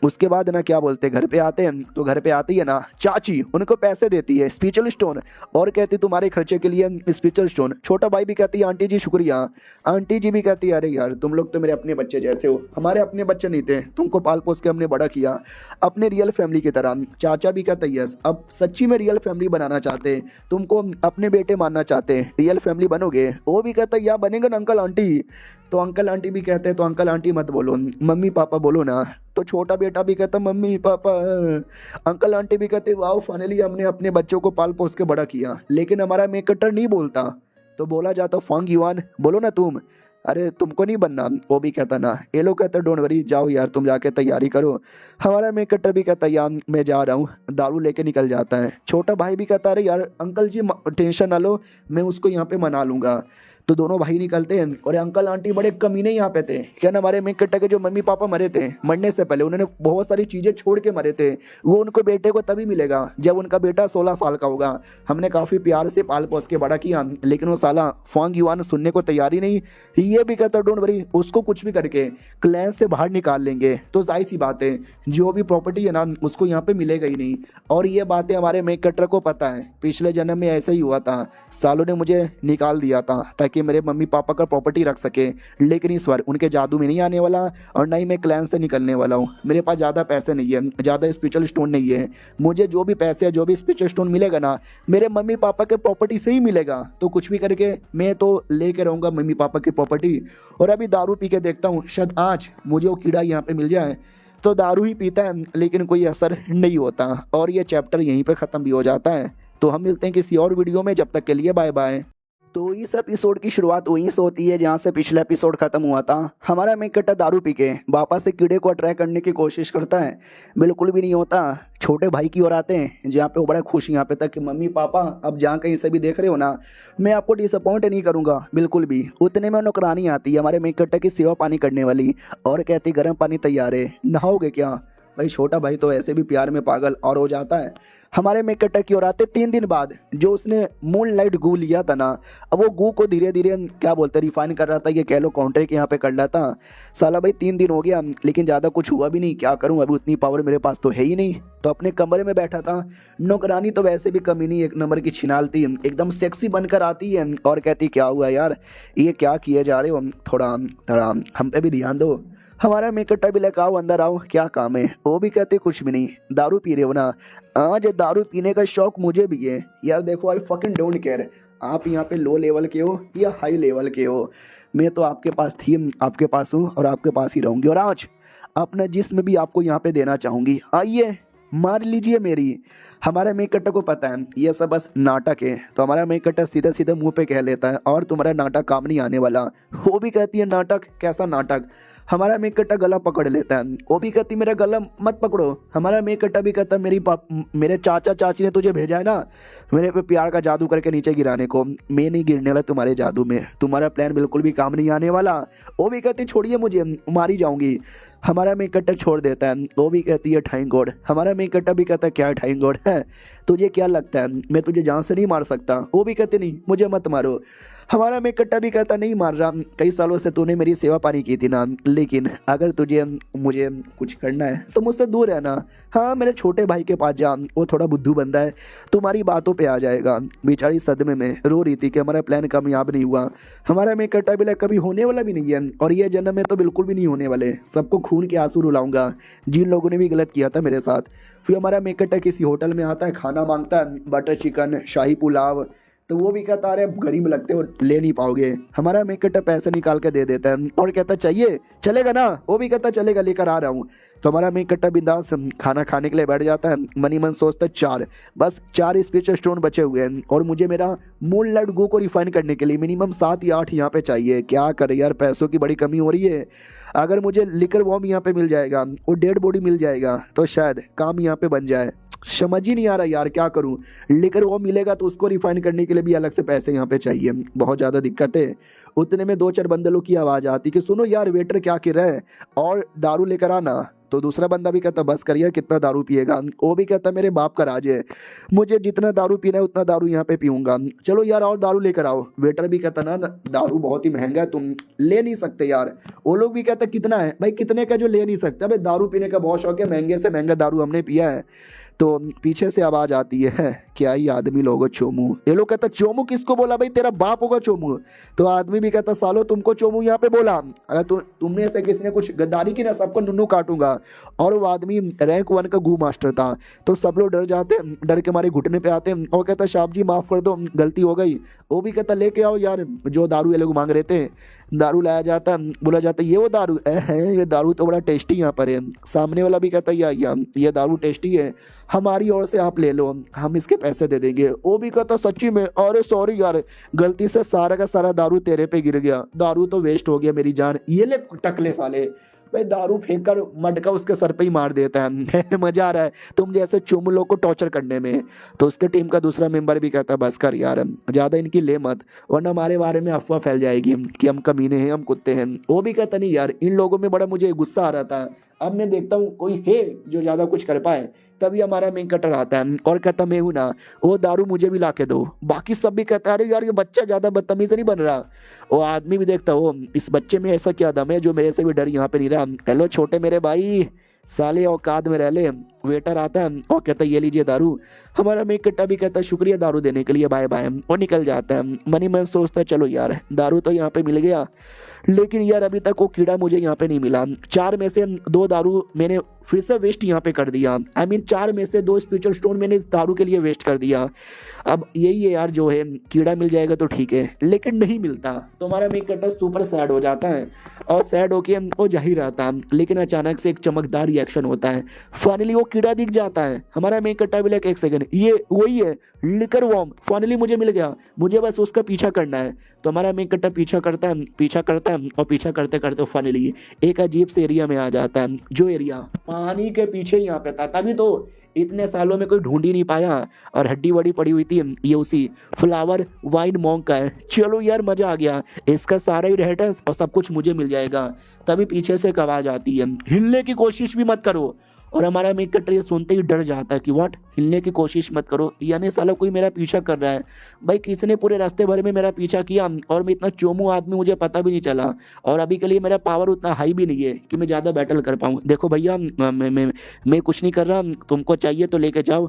उसके बाद ना क्या बोलते घर पे आते हैं, तो घर पे आती है ना चाची, उनको पैसे देती है स्पिरिचुअल स्टोन और कहती तुम्हारे खर्चे के लिए स्पिरिचुअल स्टोन। छोटा भाई भी कहती है आंटी जी शुक्रिया। आंटी जी भी कहती है अरे यार तुम लोग तो मेरे अपने बच्चे जैसे हो, हमारे अपने बच्चे नहीं थे, तुमको पाल पोस के हमने बड़ा किया अपने रियल फैमिली की तरह। चाचा भी कहता है यस अब सच्ची में रियल फैमिली बनाना चाहते, तुमको अपने बेटे मानना चाहते, रियल फैमिली बनोगे। वो भी कहता है या बनेगा ना अंकल आंटी। तो अंकल आंटी भी कहते हैं तो अंकल आंटी मत बोलो, मम्मी पापा बोलो ना। तो छोटा बेटा भी कहता मम्मी पापा। अंकल आंटी भी कहते वाओ फाइनली हमने अपने बच्चों को पाल पोस के बड़ा किया। लेकिन हमारा मेकटर नहीं बोलता, तो बोला जाता फॉन्ग युआन बोलो ना तुम, अरे तुमको नहीं बनना। वो भी कहता ना, ये लोग कहते डोंट वरी जाओ यार तुम जाके तैयारी करो। हमारा मेकटर भी कहता यार मैं जा रहा हूँ, दारू लेके निकल जाता है। छोटा भाई भी कहता अरे यार अंकल जी टेंशन ना लो, मैं उसको यहाँ पे मना लूँगा। तो दोनों भाई निकलते हैं और अंकल आंटी बड़े कमीने यहाँ पे थे। क्या ना हमारे मेकट्टा के जो मम्मी पापा मरे थे, मरने से पहले उन्होंने बहुत सारी चीज़ें छोड़ के मरे थे। वो उनको बेटे को तभी मिलेगा जब उनका बेटा 16 साल का होगा। हमने काफ़ी प्यार से पाल पोस के बड़ा किया, लेकिन वो साला फॉन्ग युआन सुनने को तैयारी नहीं। ये भी कहता डोंट वरी उसको कुछ भी करके क्लैन से बाहर निकाल लेंगे। तो जाहिर सी बात है जो भी प्रॉपर्टी है ना उसको यहाँ पे मिलेगा ही नहीं। और ये बातें हमारे मेकट्टर को पता है, पिछले जन्म में ऐसा ही हुआ था, सालों ने मुझे निकाल दिया था ताकि मेरे मम्मी पापा का प्रॉपर्टी रख सके। लेकिन इस बार उनके जादू में नहीं आने वाला और ना ही मैं क्लैन से निकलने वाला हूँ। मेरे पास ज़्यादा पैसे नहीं है, ज़्यादा स्पिरिचुअल स्टोन नहीं है। मुझे जो भी पैसे है जो भी स्पिरिचुअल स्टोन मिलेगा ना मेरे मम्मी पापा के प्रॉपर्टी से ही मिलेगा। तो कुछ भी करके मैं तो लेके रहूँगा मम्मी पापा की प्रॉपर्टी। और अभी दारू पी के देखता हूँ शायद आज मुझे वो कीड़ा यहाँ पे मिल जाए। तो दारू ही पीता है लेकिन कोई असर नहीं होता और ये चैप्टर यहीं पे ख़त्म भी हो जाता है। तो हम मिलते हैं किसी और वीडियो में, जब तक के लिए बाय बाय। तो इस एपिसोड की शुरुआत वहीं से होती है जहाँ से पिछला एपिसोड खत्म हुआ था। हमारा मेकट्टा दारू पी के वापस से कीड़े को अट्रैक्ट करने की कोशिश करता है, बिल्कुल भी नहीं होता। छोटे भाई की ओर आते हैं जहाँ पे वो बड़ा खुश यहाँ पे तक कि मम्मी पापा अब जहाँ कहीं से भी देख रहे हो ना मैं आपको डिसअपॉइंट नहीं करूँगा बिल्कुल भी। उतने में नौकरानी आती है हमारे मेकट्टा की सेवा पानी करने वाली और कहती गर्म पानी तैयार है, नहाओगे क्या। भाई छोटा भाई तो ऐसे भी प्यार में पागल और हो जाता है। हमारे मेन कैरेक्टर की ओर आते 3 दिन बाद जो उसने मून लाइट गू लिया था ना, अब वो गू को धीरे धीरे क्या बोलते हैं रिफाइन कर रहा था, ये कह लो कॉन्ट्रैक्ट यहाँ पे कर रहा था। साला भाई 3 दिन हो गया लेकिन ज़्यादा कुछ हुआ भी नहीं, क्या करूँ अभी उतनी पावर मेरे पास तो है ही नहीं। तो अपने कमरे में बैठा था, नौकरानी तो वैसे भी कमी नहीं, एक नंबर की छिनाल थी, एकदम सेक्सी बनकर आती है और कहती क्या हुआ यार ये क्या किए जा रहे हो, थोड़ा थोड़ा हम पे भी ध्यान दो। हमारा मेकअप भी लेकर आओ अंदर आओ क्या काम है, वो भी कहते कुछ भी नहीं, दारू पी रहे हो ना। आज दारू पीने का शौक मुझे भी है यार, देखो आई फकिंग डोंट केयर आप यहाँ पे लो लेवल के हो या हाई लेवल के हो, मैं तो आपके पास थी, आपके पास हूँ और आपके पास ही रहूँगी, और आज अपना जिस्म भी आपको यहाँ पे देना चाहूँगी, आइए मार लीजिए मेरी। हमारे मेकअप को पता है ये सब बस नाटक है, तो हमारा मेकअप सीधे सीधे मुंह पे कह लेता है और तुम्हारा नाटक काम नहीं आने वाला। वो भी कहती है नाटक, कैसा नाटक। हमारा मेकअप गला पकड़ लेता है, वो भी कहती मेरा गला मत पकड़ो। हमारा मेकअप भी कहता है मेरे चाचा चाची ने तुझे भेजा है ना मेरे पे प्यार का जादू करके नीचे गिराने को, मैं नहीं गिरने वाला तुम्हारे जादू में, तुम्हारा प्लान बिल्कुल भी काम नहीं आने वाला। वो भी कहती छोड़िए मुझे मारी जाऊंगी। हमारा मेकअप छोड़ देता है, वो भी कहती है थैंक गॉड। हमारा मेकअप भी कहता है क्या थैंक गॉड है, तुझे क्या लगता है मैं तुझे जान से नहीं मार सकता। वो भी कहते नहीं मुझे मत मारो। हमारा मेकअप भी कहता नहीं मार रहा, कई सालों से तूने मेरी सेवा पानी की थी ना, लेकिन अगर तुझे मुझे कुछ करना है तो मुझसे दूर रहना। हाँ मेरे छोटे भाई के पास जा, वो थोड़ा बुद्धू बंदा है, तुम्हारी बातों पे आ जाएगा। बेचारी सदमे में रो रही थी कि हमारा प्लान कामयाब नहीं हुआ। हमारा मेकअप भी कभी होने वाला भी नहीं है और ये जन्म में तो बिल्कुल भी नहीं होने वाले, सबको खून के आंसू रुलाऊंगा जिन लोगों ने भी गलत किया था मेरे साथ। फिर हमारा मेकअप किसी होटल में आता है, खाना मांगता है, बटर चिकन शाही पुलाव, तो वो भी कहता अरे गरीब लगते हो ले नहीं पाओगे। हमारा मेकअप पैसे निकाल के दे देता है और कहता चाहिए चलेगा ना, वो भी कहता चलेगा लेकर आ रहा हूँ। तो हमारा मेकअप बिंदास खाना खाने के लिए बैठ जाता है, मनी मन सोचता है 4 बस 4 स्पेशल स्टोन बचे हुए हैं और मुझे मेरा मून लाइट गो को रिफाइन करने के लिए मिनिमम 7 या 8 यहाँ पे चाहिए। क्या करे यार पैसों की बड़ी कमी हो रही है, अगर मुझे लिकर वॉर्म यहाँ पे मिल जाएगा और डेड बॉडी मिल जाएगा तो शायद काम यहाँ पे बन जाए। समझ ही नहीं आ रहा यार क्या करूं, लेकर वो मिलेगा तो उसको रिफाइन करने के लिए भी अलग से पैसे यहाँ पे चाहिए, बहुत ज़्यादा दिक्कत है। उतने में 2-4 बंदलों की आवाज़ आती कि सुनो यार वेटर क्या कर रहा है और दारू लेकर आना। तो दूसरा बंदा भी कहता बस कर यार कितना दारू पिएगा। वो भी कहता मेरे बाप का राज है, मुझे जितना दारू पीना है उतना दारू यहाँ पे पीऊंगा, चलो यार और दारू लेकर आओ। वेटर भी कहता ना दारू बहुत ही महंगा है तुम ले नहीं सकते यार। वो लोग भी कहता कितना है भाई, कितने का जो ले नहीं सकता भाई, दारू पीने का बहुत शौक है, महंगे से महंगा दारू हमने पिया है। तो पीछे से आवाज आती है क्या ही आदमी लोगो चोमू। ये लोग कहता चोमू किसको बोला भाई, तेरा बाप होगा चोमू। तो आदमी भी कहता सालो तुमको चोमू यहाँ पे बोला, अगर तुमने से किसी ने कुछ गद्दारी की ना सबको नुन्नू काटूंगा। और वो आदमी रैंक 1 का गू मास्टर था। तो सब लोग डर जाते, डर के मारे घुटने पे आते और कहता साहब जी माफ कर दो गलती हो गई। वो भी कहता लेके आओ यार जो दारू ये लोग मांग रहे थे। दारू लाया जाता, बोला जाता ये वो दारू है, ये दारू तो बड़ा टेस्टी यहाँ पर है। सामने वाला भी कहता ये दारू टेस्टी है, हमारी ओर से आप ले लो, हम इसके पैसे दे देंगे। वो भी कहता सच्ची में, अरे सॉरी यार गलती से सारा का सारा दारू तेरे पे गिर गया, दारू तो वेस्ट हो गया मेरी जान। ये ले टकले साले भाई दारू फेंक कर मटका उसके सर पे ही मार देता है मजा आ रहा है तुम जैसे चुमलों को टॉर्चर करने में। तो उसके टीम का दूसरा मेंबर भी कहता बस कर यार ज्यादा इनकी ले मत, वरना हमारे बारे में अफवाह फैल जाएगी कि हम कमीने हैं, हम कुत्ते हैं। वो भी कहता नहीं यार इन लोगों में बड़ा मुझे गुस्सा आ रहा था, अब मैं देखता हूँ कोई है जो ज्यादा कुछ कर पाए। तभी हमारा मेन कटर आता है और कहता मैं हूं ना, वो दारू मुझे भी ला के दो। बाकी सब भी कहता है अरे यार ये बच्चा ज्यादा बदतमीज नहीं बन रहा। वो आदमी भी देखता हो इस बच्चे में ऐसा क्या दम है जो मेरे से भी डर यहाँ पे नहीं रहा। हेलो छोटे मेरे भाई साले औकात में रह ले। वेटर आता है और कहता है ये लीजिए दारू। हमारा मेन कट्टा भी कहता है शुक्रिया दारू देने के लिए, बाय बाय, और निकल जाता है। मनी मन सोचता है चलो यार दारू तो यहाँ पे मिल गया, लेकिन यार अभी तक वो कीड़ा मुझे यहाँ पे नहीं मिला। 4 में से 2 दारू मैंने फिर से वेस्ट यहाँ पे कर दिया। आई मीन 4 में से 2 स्पिरिचुअल स्टोन मैंने इस दारू के लिए वेस्ट कर दिया। अब यही है यार जो है कीड़ा मिल जाएगा तो ठीक है, लेकिन नहीं मिलता। तो हमारा मेन कटर सुपर सैड हो जाता है और सैड होके वो जा ही रहता है, लेकिन अचानक से एक चमकदार रिएक्शन होता है। फाइनली वो कीड़ा दिख जाता है। हमारा मेन कट्टा भी लाइक एक सेकंड ये वही है लिकर वॉर्म, फाइनली मुझे मिल गया, मुझे बस उसका पीछा करना है। तो हमारा मेन कट्टा पीछा करता है और पीछा करते करते फाइनली एक अजीब से एरिया में आ जाता है, जो एरिया पानी के पीछे यहाँ पे था। तभी तो इतने सालों में कोई ढूंढ ही नहीं पाया और हड्डी वड्डी पड़ी हुई थी, ये उसी फ्लावर वाइन मॉन्क का है। चलो यार मजा आ गया, इसका सारा ही इनहेरिटेंस और सब कुछ मुझे मिल जाएगा। तभी पीछे से एक आवाज आती है हिलने की कोशिश भी मत करो। और हमारा मेन कैरेक्टर ये सुनते ही डर जाता है कि व्हाट, हिलने की कोशिश मत करो, यानी साला कोई मेरा पीछा कर रहा है। भाई किसने पूरे रास्ते भर में मेरा पीछा किया, और मैं इतना चोमू आदमी, मुझे पता भी नहीं चला। और अभी के लिए मेरा पावर उतना हाई भी नहीं है कि मैं ज़्यादा बैटल कर पाऊँ। देखो भैया, मैं कुछ नहीं कर रहा, तुमको चाहिए तो लेके जाओ,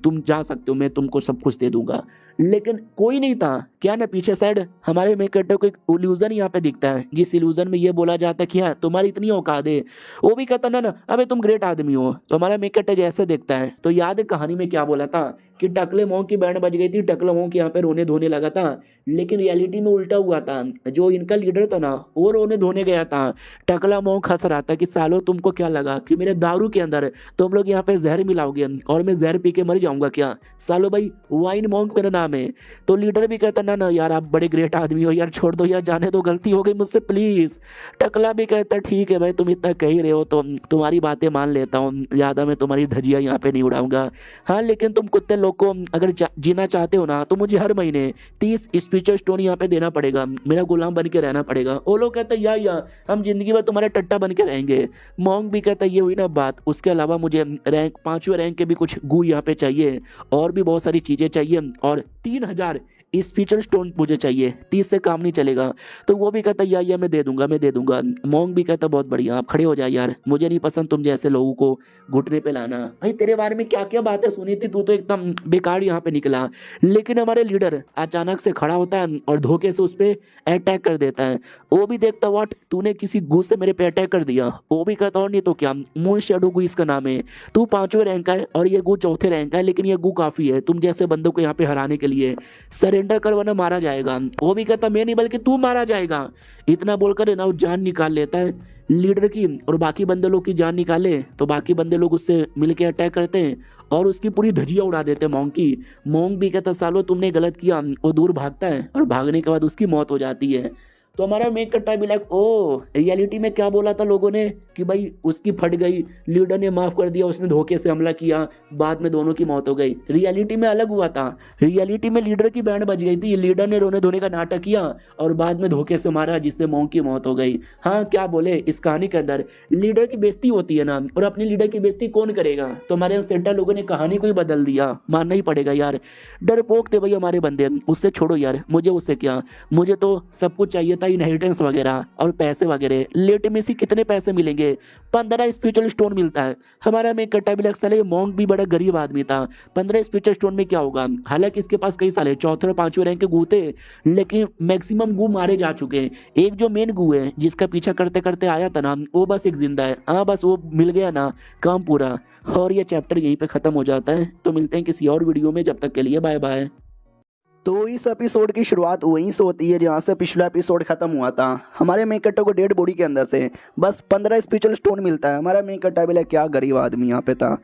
तुम जा सकते हो, मैं तुमको सब कुछ दे दूंगा। लेकिन कोई नहीं था क्या ना पीछे साइड। हमारे मेन कैरेक्टर को एक इल्यूजन यहाँ पे दिखता है, जिस इल्यूजन में ये बोला जाता है कि हाँ तुम्हारी इतनी औकात है। वो भी कहता ना ना अबे तुम ग्रेट आदमी हो। तो हमारा मेन कैरेक्टर जैसे देखता है तो याद है कहानी में क्या बोला था कि टकले मोंग की बैंड बज गई थी, टकले मोंग यहाँ पे रोने धोने लगा था। लेकिन रियलिटी में उल्टा हुआ था, जो इनका लीडर था ना वो रोने धोने गया था। टकला मोंग हंस रहा था कि सालो तुमको क्या लगा कि मेरे दारू के अंदर तुम लोग यहाँ पे जहर मिलाओगे और मैं जहर पी के मर जाऊंगा क्या? सालो भाई वाइन मोंग मेरा नाम है। तो लीडर भी कहता ना ना यार आप बड़े ग्रेट आदमी हो यार, छोड़ दो यार, जाने दो, गलती हो गई मुझसे प्लीज। टकला भी कहता ठीक है भाई, तुम इतना कह ही रहे हो तो तुम्हारी बातें मान लेता हूँ, ज्यादा मैं तुम्हारी धजिया यहाँ पे नहीं उड़ाऊंगा। हाँ लेकिन तुम कुत्ते लोग को अगर जीना चाहते हो ना तो मुझे हर महीने 30 स्पिरिचुअल स्टोन यहाँ पे देना पड़ेगा, मेरा गुलाम बन के रहना पड़ेगा। वो लोग कहते हैं या हम जिंदगी भर तुम्हारे टट्टा बन के रहेंगे। मोंग भी कहता है ये हुई ना बात, उसके अलावा मुझे रैंक 5वें रैंक के भी कुछ गू यहाँ पे चाहिए, और भी बहुत सारी चीजें चाहिए, और 3000 स्पिरिचुअल स्टोन मुझे चाहिए, 30 से काम नहीं चलेगा। तो वो भी कहता या मैं दे दूंगा, मैं दे दूंगा। मोंग भी कहता बहुत बढ़िया, आप खड़े हो जाए यार, मुझे नहीं पसंद तुम जैसे लोगों को घुटने पे लाना। भाई तेरे बारे में क्या क्या बातें सुनी थी, तू तो एकदम बेकार यहाँ पे निकला। लेकिन हमारे लीडर अचानक से खड़ा होता है और धोखे से उस पर अटैक कर देता है। वो भी देखता व्हाट, तूने किसी गू से मेरे पे अटैक कर दिया। वो भी कहता और नहीं तो क्या, मून शेडो गू इसका नाम है, तू 5वें रैंक का है और ये गू 4थे रैंक का है, लेकिन ये गू काफी है तुम जैसे बंदों को यहाँ पे हराने के लिए। सरेंडर कर वरना मारा जाएगा। वो भी कहता मैं नहीं बल्कि तू मारा जाएगा। इतना बोलकर है ना वो जान निकाल लेता है लीडर की, और बाकी बंदे लोग की जान निकाले तो बाकी बंदे लोग उससे मिलके अटैक करते हैं और उसकी पूरी धजिया उड़ा देते हैं मोंग की। मोंग भी कहता सालो तुमने गलत किया, वो दूर भागता है और भागने के बाद उसकी मौत हो जाती है। तो हमारा मेक करता भी लाइक ओ रियलिटी में क्या बोला था लोगों ने कि भाई उसकी फट गई, लीडर ने माफ कर दिया, उसने धोखे से हमला किया, बाद में दोनों की मौत हो गई। रियलिटी में अलग हुआ था, रियलिटी में लीडर की बैंड बज गई थी, लीडर ने रोने धोने का नाटक किया और बाद में धोखे से मारा जिससे मोंग की मौत हो गई। हाँ क्या बोले, इस कहानी के अंदर लीडर की बेइज्जती होती है ना, और अपने लीडर की बेइज्जती कौन करेगा? तो हमारे सेंटा लोगों ने कहानी को ही बदल दिया, मानना ही पड़ेगा यार। डरपोक थे भाई हमारे बंदे, उससे छोड़ो यार, मुझे उससे क्या, मुझे तो सब कुछ चाहिए था, इनहेरिटेंस वगैरह और पैसे वगैरह। लेट में से कितने पैसे मिलेंगे? 15 स्पिरिचुअल स्टोन मिलता है। हमारा में कट्टा भी साले मोंग भी बड़ा गरीब आदमी था, 15 स्पिरिचुअल स्टोन में क्या होगा? हालांकि इसके पास कई साले 4थे और 5वें रैंक के गू थे, लेकिन मैक्सिमम गू मारे जा चुके हैं। एक जो मेन गू है जिसका पीछा करते करते आया था ना, वो बस एक जिंदा है। हाँ बस वो मिल गया ना, काम पूरा। और ये चैप्टर यहीं पे खत्म हो जाता है। तो मिलते हैं किसी और वीडियो में, जब तक के लिए बाय बाय। तो इस एपिसोड की शुरुआत वहीं से होती है जहाँ से पिछला एपिसोड खत्म हुआ था। हमारे मेन कैरेक्टर को डेड बॉडी के अंदर से बस 15 स्पिरिचुअल स्टोन मिलता है। हमारा मेन कैरेक्टर बोले क्या गरीब आदमी यहाँ पे था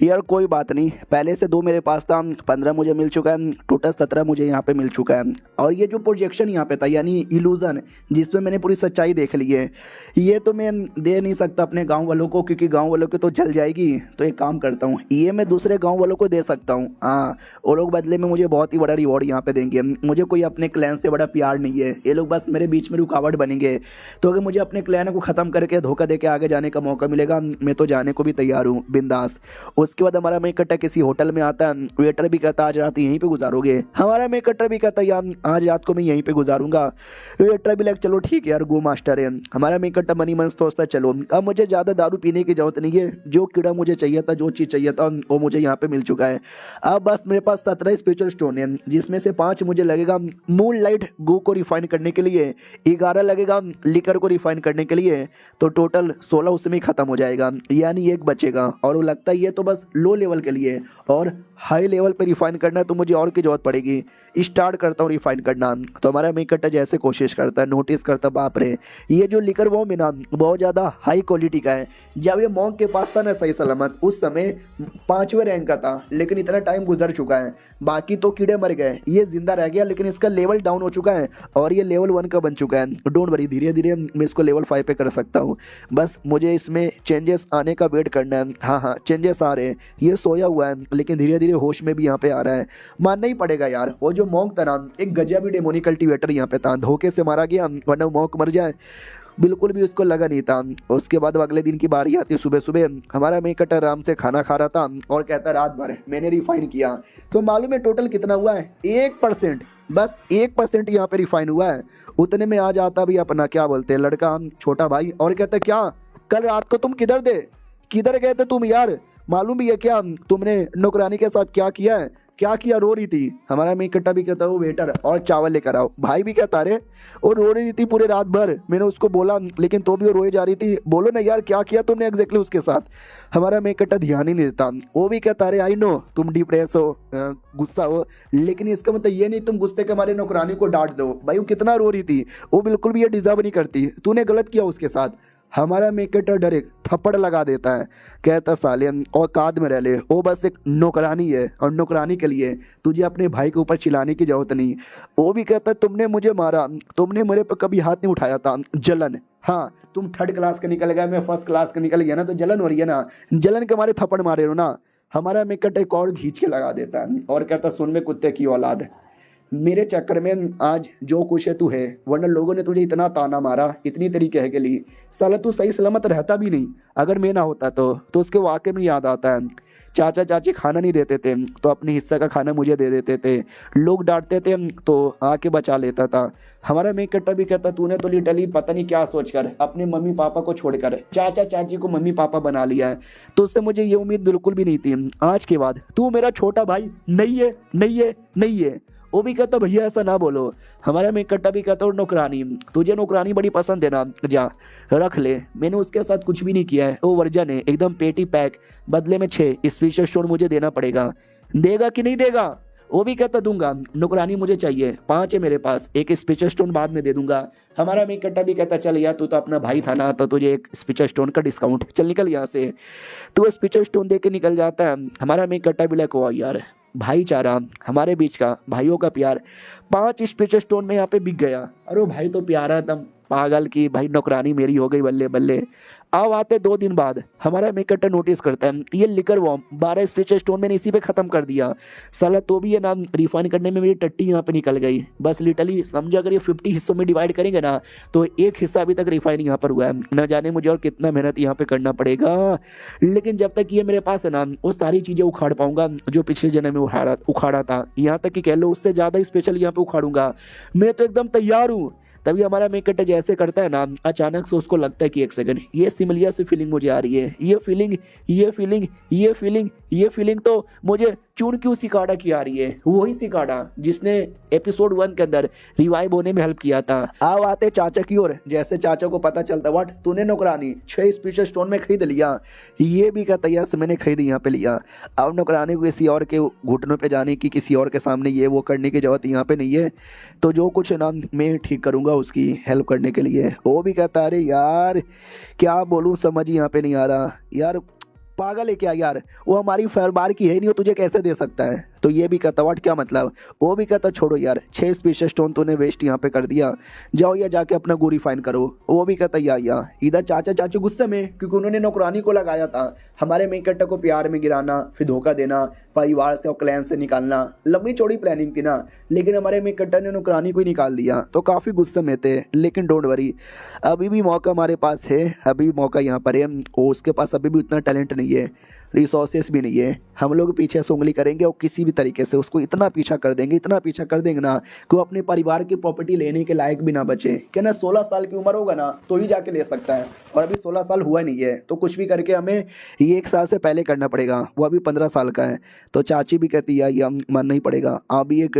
यार, कोई बात नहीं, पहले से 2 मेरे पास था, 15 मुझे मिल चुका है, टोटल 17 मुझे यहाँ पे मिल चुका है। और ये जो प्रोजेक्शन यहाँ पे था यानी इल्यूजन जिसमें मैंने पूरी सच्चाई देख ली है, ये तो मैं दे नहीं सकता अपने गाँव वालों को, क्योंकि गाँव वालों की तो जल जाएगी। तो एक काम करता हूँ, ये मैं दूसरे गाँव वालों को दे सकता हूँ। हाँ, वो लोग बदले में मुझे बहुत ही बड़ा रिवॉर्ड यहाँ पे देंगे। मुझे कोई अपने क्लैन से बड़ा प्यार नहीं है, ये लोग बस मेरे बीच में रुकावट बनेंगे। तो अगर मुझे अपने क्लैन को ख़त्म करके धोखा देके आगे जाने का मौका मिलेगा, मैं तो जाने को भी तैयार हूँ बिंदास। उसके बाद हमारा मेन कैरेक्टर किसी होटल में आता है, वेटर भी कहता आज रात यहीं पे गुजारोगे। हमारा मेन कैरेक्टर भी कहता यार आज रात को मैं यहीं पे गुजारूंगा। वेटर भी लग चलो ठीक है यार, गो मास्टर है। हमारा मेन कैरेक्टर मनी मन सोचता चलो अब मुझे ज़्यादा दारू पीने की जरूरत नहीं है, जो कीड़ा मुझे चाहिए था, जो चीज़ चाहिए था वो मुझे यहाँ पे मिल चुका है। अब बस मेरे पास 17 स्पिरिचुअल स्टोन है, जिसमें से 5 मुझे लगेगा मून लाइट गो को रिफाइन करने के लिए, 11 लगेगा लिकर को रिफाइन करने के लिए, तो टोटल 16 उसमें खत्म हो जाएगा, यानी 1 बचेगा। और वो लगता है ये तो बस लो लेवल के लिए, और हाई लेवल पे रिफाइन करना है तो मुझे और की जरूरत पड़ेगी। स्टार्ट करता हूँ रिफाइन करना। तो हमारा मेन कैरेक्टर जैसे कोशिश करता है, नोटिस करता बाप रे ये जो लिकर वो में ना बहुत ज़्यादा हाई क्वालिटी का है। जब ये मॉन्क के पास था ना सही सलामत, उस समय 5वें रैंक का था, लेकिन इतना टाइम गुजर चुका है, बाकी तो कीड़े मर गए, ये जिंदा रह गया, लेकिन इसका लेवल डाउन हो चुका है और ये लेवल 1 का बन चुका है। डोंट वरी, धीरे धीरे मैं इसको लेवल 5 पे कर सकता हूँ, बस मुझे इसमें चेंजेस आने का वेट करना है। हाँ हाँ चेंजेस आ रहे हैं, ये सोया हुआ है लेकिन धीरे धीरे होश में भी यहाँ पे आ रहा है। मानना ही पड़ेगा यार, वो जो मॉन्क था ना एक गजब ही डेमोनिक कल्टीवेटर यहाँ पे था, धोखे से मारा गया, वरना मॉन्क मर जाए बिल्कुल भी उसको लगा नहीं था। उसके बाद अगले दिन की बारी आती, सुबह सुबह हमारा मेन कटर आराम से खाना खा रहा था और कहता रात भर मैंने रिफाइन किया। तो मालूम है टोटल कितना हुआ है? 1%, बस 1% यहाँ पे रिफाइन हुआ है। उतने में आ जाता भी अपना क्या बोलते हैं लड़का, छोटा भाई, और कहता क्या कल रात को तुम किधर गए थे तुम यार? मालूम भी है क्या तुमने नौकरानी के साथ क्या किया है? क्या किया? रो रही थी। हमारा मेन कट्टा भी कहता वो वेटर और चावल लेकर आओ। भाई भी कहता अरे वो रो रही थी पूरे रात भर, मैंने उसको बोला लेकिन तो भी वो रोए जा रही थी, बोलो ना यार क्या किया तुमने एग्जैक्टली उसके साथ? हमारा मेन कट्टा ध्यान ही नहीं देता। वो भी कहता अरे आई नो तुम डिप्रेस हो, गुस्सा हो, लेकिन इसका मतलब ये नहीं तुम गुस्से के हमारे नौकरानी को डांट दो। भाई वो कितना रो रही थी, वो बिल्कुल भी ये डिजर्व नहीं करती, तूने गलत किया उसके साथ। हमारा मेकेटर डायरेक्ट थप्पड़ लगा देता है, कहता साले औकात में रह ले, वो बस एक नौकरानी है और नौकरानी के लिए तुझे अपने भाई के ऊपर चिल्लाने की जरूरत नहीं। वो भी कहता तुमने मुझे मारा, तुमने मेरे पर कभी हाथ नहीं उठाया था, जलन। हाँ तुम 3rd क्लास का निकल गया, मैं 1st क्लास का निकल गया ना, तो जलन हो रही है ना, जलन के मारे थप्पड़ मारे हो ना। हमारा मेकेटर एक और खींच के लगा देता है और कहता सुन में कुत्ते की औलाद, मेरे चक्कर में आज जो कुछ है तू है, वरना लोगों ने तुझे इतना ताना मारा, इतनी तरीके है के लिए, साला तू सही सलामत रहता भी नहीं। अगर मैं ना होता तो उसके वाक़े में याद आता है चाचा चाची खाना नहीं देते थे तो अपने हिस्से का खाना मुझे दे देते थे, लोग डांटते थे तो आके बचा लेता था। हमारा मेन कट्टा भी कहता तूने तो लिटरली पता नहीं क्या सोचकर अपने मम्मी पापा को छोड़कर चाचा चाची को मम्मी पापा बना लिया है, तो उससे मुझे ये उम्मीद बिल्कुल भी नहीं थी। आज के बाद तू मेरा छोटा भाई नहीं है, नहीं है, नहीं है। वो भी कहता भैया ऐसा ना बोलो। हमारा मेन कट्टा भी कहता और नौकरानी, तुझे नौकरानी बड़ी पसंद है ना, जा रख ले, मैंने उसके साथ कुछ भी नहीं किया है, वो वर्जन है एकदम पेटी पैक, बदले में 6 स्पेशल स्टोन मुझे देना पड़ेगा। देगा कि नहीं देगा? वो भी कहता दूंगा, नौकरानी मुझे चाहिए, 5 है मेरे पास, एक स्पेशल स्टोन बाद में दे दूंगा। हमारा मेन कट्टा भी कहता चल यार तू तो अपना भाई था ना, तो तुझे एक स्पेशल स्टोन का डिस्काउंट, चल निकल यहाँ से। तो वो स्पेशल स्टोन दे के निकल जाता है। हमारा मेन कट्टा भी लाइक वाह यार भाईचारा, हमारे बीच का भाइयों का प्यार 5 स्पेशल स्टोन में यहाँ पे बिक गया। अरे भाई तो प्यारा एकदम पागल की भाई नौकरानी मेरी हो गई, बल्ले बल्ले। अब आते 2 दिन बाद हमारा मेकटर नोटिस करता है ये लिकर वॉर्म 12 स्पेशल स्टोन मैंने इसी पे खत्म कर दिया, साला तो भी ये नाम रिफाइन करने में मेरी टट्टी यहाँ पे निकल गई। बस लिटरली समझो अगर ये 50 हिस्सों में डिवाइड करेंगे ना तो एक हिस्सा अभी तक रिफाइन यहाँ पर हुआ है, न जाने मुझे और कितना मेहनत यहाँ पे करना पड़ेगा। लेकिन जब तक ये मेरे पास है ना वो सारी चीज़ें उखाड़ पाऊंगा जो पिछले जन्म में उखाड़ा था, यहाँ तक कि कह लो उससे ज़्यादा स्पेशल यहाँ पे उखाड़ूंगा। मैं तो एकदम तैयार हूँ। तभी हमारा मेकटर जैसे करता है ना, अचानक से उसको लगता है कि एक सेकंड ये सिमिलियर सी फीलिंग मुझे आ रही है, ये फीलिंग तो मुझे चून क्यों सिकाड़ा की आ रही है, वही सिकाड़ा जिसने एपिसोड 1 के अंदर रिवाइव होने में हेल्प किया था। अब आते चाचा की ओर, जैसे चाचा को पता चलता व्हाट तूने नौकरानी 6 स्पेशल स्टोन में खरीद लिया, ये भी कहता यस मैंने खरीदी यहाँ पे लिया। अब नौकरानी को किसी और के घुटनों पे जाने की, किसी और के सामने ये वो करने की जरूरत यहाँ पे नहीं है, तो जो कुछ है ना मैं ठीक करूँगा उसकी हेल्प करने के लिए। वो भी कहता अरे यार क्या बोलूँ समझ ही यहाँ पे नहीं आ रहा यार, पागल है क्या यार, वो हमारी बार की है नहीं, वो तुझे कैसे दे सकता है? तो ये भी कहता व्हाट क्या मतलब? वो भी कहता छोड़ो यार 6 स्पेशल स्टोन तूने वेस्ट यहाँ पे कर दिया, जाओ या जाके अपना गो रिफाइन करो। वो भी कहता या इधर चाचा चाचू गुस्से में क्योंकि उन्होंने नौकरानी को लगाया था हमारे मेन कट्टा को प्यार में गिराना, फिर धोखा देना, परिवार से और क्लैन से निकालना, लंबी चौड़ी प्लानिंग थी ना, लेकिन हमारे मेन कट्टा ने नौकरानी को ही निकाल दिया, तो काफ़ी गुस्से में थे। लेकिन डोंट वरी, अभी भी मौका हमारे पास है, अभी मौका यहाँ पर है। उसके पास अभी भी उतना टैलेंट नहीं है, रिसोर्सेस भी नहीं है। हम लोग पीछे से उंगली करेंगे और किसी भी तरीके से उसको इतना पीछा कर देंगे, इतना पीछा कर देंगे ना कि वो अपने परिवार की प्रॉपर्टी लेने के लायक भी ना बचे। क्या ना 16 साल की उम्र होगा ना तो ही जाके ले सकता है, और अभी 16 साल हुआ नहीं है, तो कुछ भी करके हमें ये 1 साल से पहले करना पड़ेगा। वो अभी 15 साल का है। तो चाची भी कहती है ये मानना ही पड़ेगा, अभी एक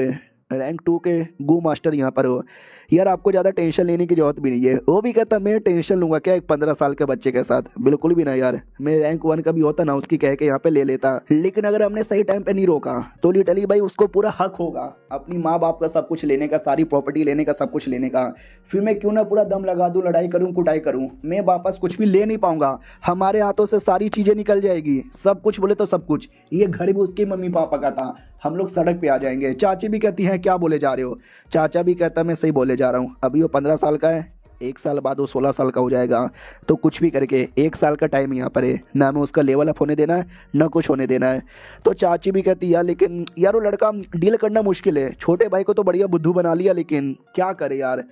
रैंक 2 के गो मास्टर यहाँ पर हो यार, आपको ज़्यादा टेंशन लेने की जरूरत भी नहीं है। वो भी कहता मैं टेंशन लूँगा क्या एक 15 साल के बच्चे के साथ, बिल्कुल भी ना यार, मैं रैंक 1 का भी होता ना उसकी कह के यहाँ पे ले लेता। लेकिन अगर हमने सही टाइम पे नहीं रोका तो लिटरली भाई उसको पूरा हक होगा अपनी माँ बाप का सब कुछ लेने का, सारी प्रॉपर्टी लेने का, सब कुछ लेने का। फिर मैं क्यों ना पूरा दम लगा दूँ, लड़ाई करूँ, कुटाई करूँ, मैं वापस कुछ भी ले नहीं पाऊंगा, हमारे हाथों से सारी चीज़ें निकल जाएगी, सब कुछ बोले तो सब कुछ। ये घर भी उसके मम्मी पापा का था, हम लोग सड़क पे आ जाएंगे। चाची भी कहती है क्या बोले जा रहे हो? चाचा भी कहता मैं सही बोले जा रहा हूँ, अभी वो 15 साल का है, 1 साल बाद वो 16 साल का हो जाएगा, तो कुछ भी करके 1 साल का टाइम यहाँ पर है, ना हमें उसका लेवल अप होने देना है ना कुछ होने देना है। तो चाची भी कहती यार लेकिन यार वो लड़का डील करना मुश्किल है, छोटे भाई को तो बढ़िया बुद्धू बना लिया, लेकिन क्या करे यार,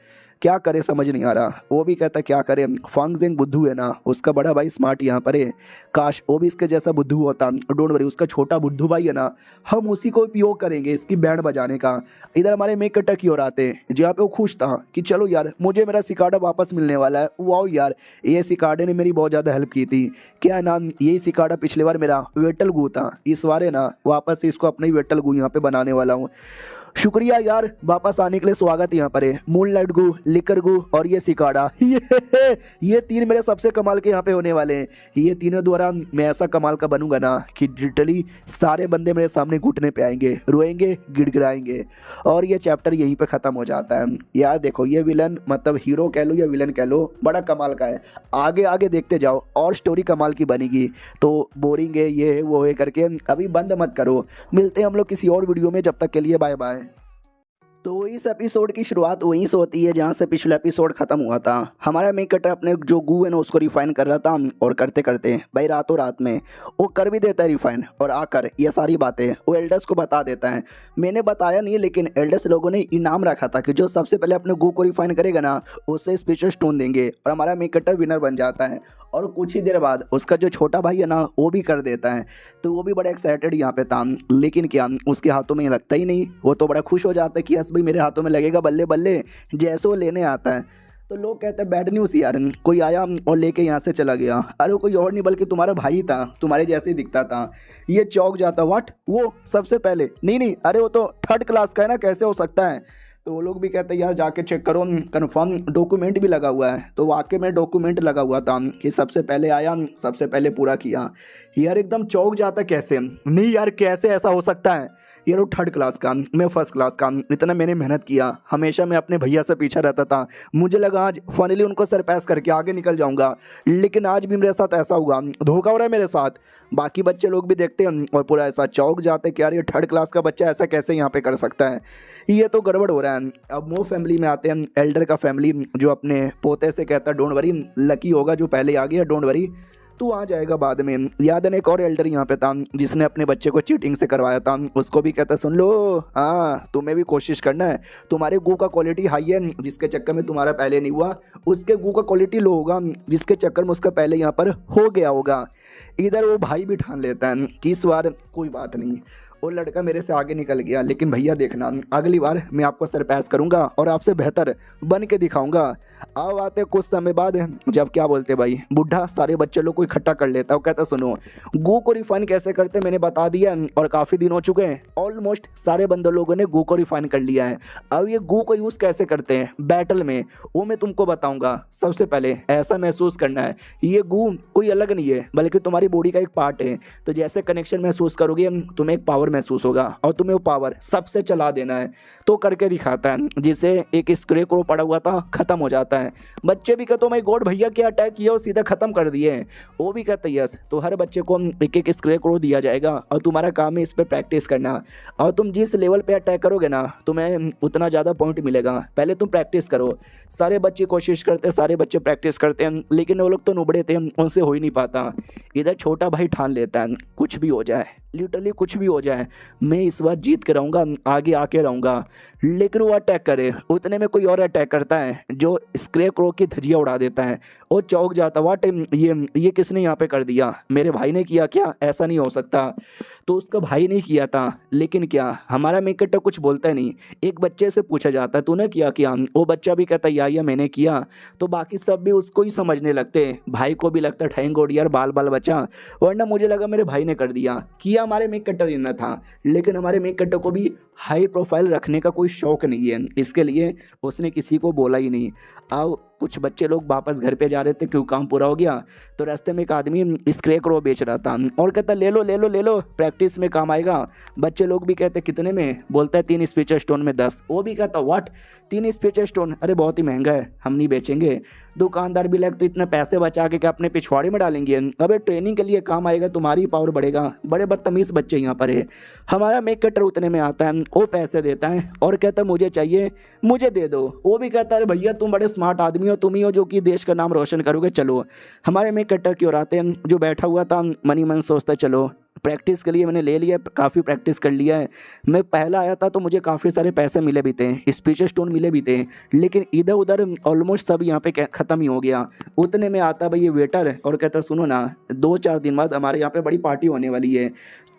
क्या करे समझ नहीं आ रहा। वो भी कहता क्या करे, फांगजेंग बुद्धू है ना, उसका बड़ा भाई स्मार्ट यहाँ पर है, काश वो भी इसके जैसा बुद्धू होता। डोंट वरी, उसका छोटा बुद्धू भाई है ना, हम उसी को उपयोग करेंगे इसकी बैंड बजाने का। इधर हमारे मेक कटर की ओर आते हैं जहाँ पे वो खुश था कि चलो यार मुझे मेरा सिकाडा वापस मिलने वाला है। वाओ यार, ये सिकाडे ने मेरी बहुत ज़्यादा हेल्प की थी। क्या नाम, यही सिकाडा पिछले बार मेरा वेटल गू था, इस बार है ना वापस से इसको अपना ही वेटल गू यहाँ पे बनाने वाला हूँ। शुक्रिया यार, वापस आने के लिए स्वागत यहाँ पर है। मूनलाइट गू, लिकर गू और ये सिकाडा, ये तीन मेरे सबसे कमाल के यहाँ पे होने वाले हैं। ये तीनों द्वारा मैं ऐसा कमाल का बनूंगा ना कि लिटरली सारे बंदे मेरे सामने घुटने पे आएंगे, रोएंगे, गिड़गिड़ाएंगे। और ये चैप्टर यहीं पे ख़त्म हो जाता है। यार देखो, ये विलन मतलब हीरो कह लो या विलन कह लो, बड़ा कमाल का है। आगे आगे देखते जाओ और स्टोरी कमाल की बनेगी। तो बोरिंग है ये है वो है करके अभी बंद मत करो। मिलते हैं हम लोग किसी और वीडियो में, जब तक के लिए बाय बाय। तो इस एपिसोड की शुरुआत वहीं से होती है जहाँ से पिछला एपिसोड खत्म हुआ था। हमारा मेक कटर अपने जो गू है ना उसको रिफाइन कर रहा था, और करते करते भाई रातों रात में वो कर भी देता है रिफाइन, और आकर ये सारी बातें वो एल्डर्स को बता देता है। मैंने बताया नहीं, लेकिन एल्डर्स लोगों ने इनाम रखा था कि जो सबसे पहले अपने गू को रिफाइन करेगा ना उससे स्पेशल स्टोन देंगे, और हमारा मेक कटर विनर बन जाता है। और कुछ ही देर बाद उसका जो छोटा भाई है ना वो भी कर देता है। तो वो भी बड़ा एक्साइटेड यहाँ पे था, लेकिन क्या उसके हाथों में लगता ही नहीं। वो तो बड़ा खुश हो जाता है कि यस भाई मेरे हाथों में लगेगा, बल्ले बल्ले, जैसे वो लेने आता है। तो लोग कहते हैं बैड न्यूज़ यार, कोई आया और लेके यहाँ से चला गया। अरे वो कोई और नहीं बल्कि तुम्हारा भाई था, तुम्हारे जैसे ही दिखता था। ये चौंक जाता, व्हाट, वो सबसे पहले, नहीं, अरे वो तो थर्ड क्लास का है ना, कैसे हो सकता है। तो वो लोग भी कहते हैं यार जाके चेक करो, कंफर्म डॉक्यूमेंट भी लगा हुआ है। तो वाकई में डॉक्यूमेंट लगा हुआ था कि सबसे पहले आया, सबसे पहले पूरा किया। यार एकदम चौंक जाता, कैसे, नहीं यार कैसे ऐसा हो सकता है। यार वो थर्ड क्लास का, मैं फर्स्ट क्लास का, इतना मैंने मेहनत किया, हमेशा मैं अपने भैया से पीछा रहता था। मुझे लगा आज फाइनली उनको सरपास करके आगे निकल जाऊंगा, लेकिन आज भी मेरे साथ ऐसा हुआ, धोखा हो रहा है मेरे साथ। बाकी बच्चे लोग भी देखते हैं और पूरा ऐसा चौंक जाते कि यार ये थर्ड क्लास का बच्चा ऐसा कैसे यहाँ पे कर सकता है, ये तो गड़बड़ हो रहा है। अब मो फैमिली में आते हैं, एल्डर का फैमिली जो अपने पोते से कहता है डोंट वरी, लकी होगा जो पहले आ गया, डोंट वरी तू आ जाएगा बाद में। याद है एक और एल्डर यहाँ पे था जिसने अपने बच्चे को चीटिंग से करवाया था, उसको भी कहता सुन लो, हाँ तुम्हें भी कोशिश करना है, तुम्हारे गू का क्वालिटी हाई है जिसके चक्कर में तुम्हारा पहले नहीं हुआ, उसके गू का क्वालिटी लो होगा जिसके चक्कर में उसका पहले यहाँ पर हो गया होगा। इधर वो भाई भी ठान लेता है कि इस बार कोई बात नहीं, वो लड़का मेरे से आगे निकल गया, लेकिन भैया देखना अगली बार मैं आपको सरपास करूंगा और आपसे बेहतर बन के दिखाऊंगा। अब आते कुछ समय बाद जब क्या बोलते भाई बुढ़ा सारे बच्चे लोग को इकट्ठा कर लेता है। वो कहता सुनो गू को रिफाइन कैसे करते मैंने बता दिया, और काफ़ी दिन हो चुके हैं, ऑलमोस्ट सारे बंदर लोगों ने गू को रिफाइन कर लिया है। अब ये गू को यूज़ कैसे करते हैं बैटल में वो मैं तुमको बताऊंगा। सबसे पहले ऐसा महसूस करना है ये गू कोई अलग नहीं है बल्कि तुम्हारी बॉडी का एक पार्ट है। तो जैसे कनेक्शन महसूस करोगे तुम्हें एक पावर महसूस होगा और तुम्हें वो पावर सबसे चला देना है। तो करके दिखाता है, जिसे एक स्क्रे को पड़ा हुआ था खत्म हो जाता है। बच्चे भी कहते माय गॉड भैया क्या अटैक किया और सीधा खत्म कर दिए। वो भी कहते यस, तो हर बच्चे को एक एक स्क्रे को दिया जाएगा और तुम्हारा काम है इस पर प्रैक्टिस करना, और तुम जिस लेवल पे अटैक करोगे ना तुम्हें उतना ज़्यादा पॉइंट मिलेगा। पहले तुम प्रैक्टिस करो। सारे बच्चे कोशिश करते, सारे बच्चे प्रैक्टिस करते हैं, लेकिन वो लोग तो नुबड़े थे, उनसे हो ही नहीं पाता। इधर छोटा भाई ठान लेता है कुछ भी हो जाए, लिटरली कुछ भी हो जाए, मैं इस बार जीत के रहूँगा, आगे आके रहूँगा। लेकिन वो अटैक करे, उतने में कोई और अटैक करता है जो स्क्रे क्रो की धजिया उड़ा देता है। वो चौंक जाता, वाट ये किसने यहाँ पे कर दिया, मेरे भाई ने किया क्या, ऐसा नहीं हो सकता। तो उसका भाई नहीं किया था, लेकिन क्या हमारा मेकट कुछ बोलता ही नहीं। एक बच्चे से पूछा जाता है तूने किया क्या, वो बच्चा भी कहता या मैंने किया। तो बाकी सब भी उसको ही समझने लगते, भाई को भी लगता ठैंक गॉड यार बाल बाल बचा, वरना मुझे लगा मेरे भाई ने कर दिया। किया हमारे मेक कटर ने था, लेकिन हमारे मेक कटर को भी हाई प्रोफाइल रखने का कोई शौक नहीं है, इसके लिए उसने किसी को बोला ही नहीं। अब कुछ बच्चे लोग वापस घर पे जा रहे थे क्यों काम पूरा हो गया, तो रास्ते में एक आदमी स्क्रे क्रो बेच रहा था और कहता ले लो ले लो ले लो, प्रैक्टिस में काम आएगा। बच्चे लोग भी कहते कितने में, बोलता है 3 स्पीचर स्टोन में 10। वो भी कहता व्हाट 3 स्पीचर स्टोन, अरे बहुत ही महंगा है, हम नहीं बेचेंगे। दुकानदार भी लग तो इतने पैसे बचा के क्या अपने पिछवाड़े में डालेंगे, अबे ट्रेनिंग के लिए काम आएगा, तुम्हारी पावर बढ़ेगा। बड़े बदतमीज़ बच्चे यहाँ पर है। हमारा मेक कटर उतने में आता है, वो पैसे देता है और कहता मुझे चाहिए, मुझे दे दो। वो भी कहता है भैया तुम बड़े स्मार्ट आदमी हो, तुम ही हो जो कि देश का नाम रोशन करोगे, चलो। हमारे मेक कटर की ओर आते हैं, जो बैठा हुआ था मनी मन सोचता चलो प्रैक्टिस के लिए मैंने ले लिया, काफ़ी प्रैक्टिस कर लिया है। मैं पहला आया था तो मुझे काफ़ी सारे पैसे मिले भी थे, स्पीच स्टोन मिले भी थे, लेकिन इधर उधर ऑलमोस्ट सब यहाँ पे ख़त्म ही हो गया। उतने में आता भाई ये वेटर और कहता सुनो ना, 2-4 दिन बाद हमारे यहाँ पे बड़ी पार्टी होने वाली है,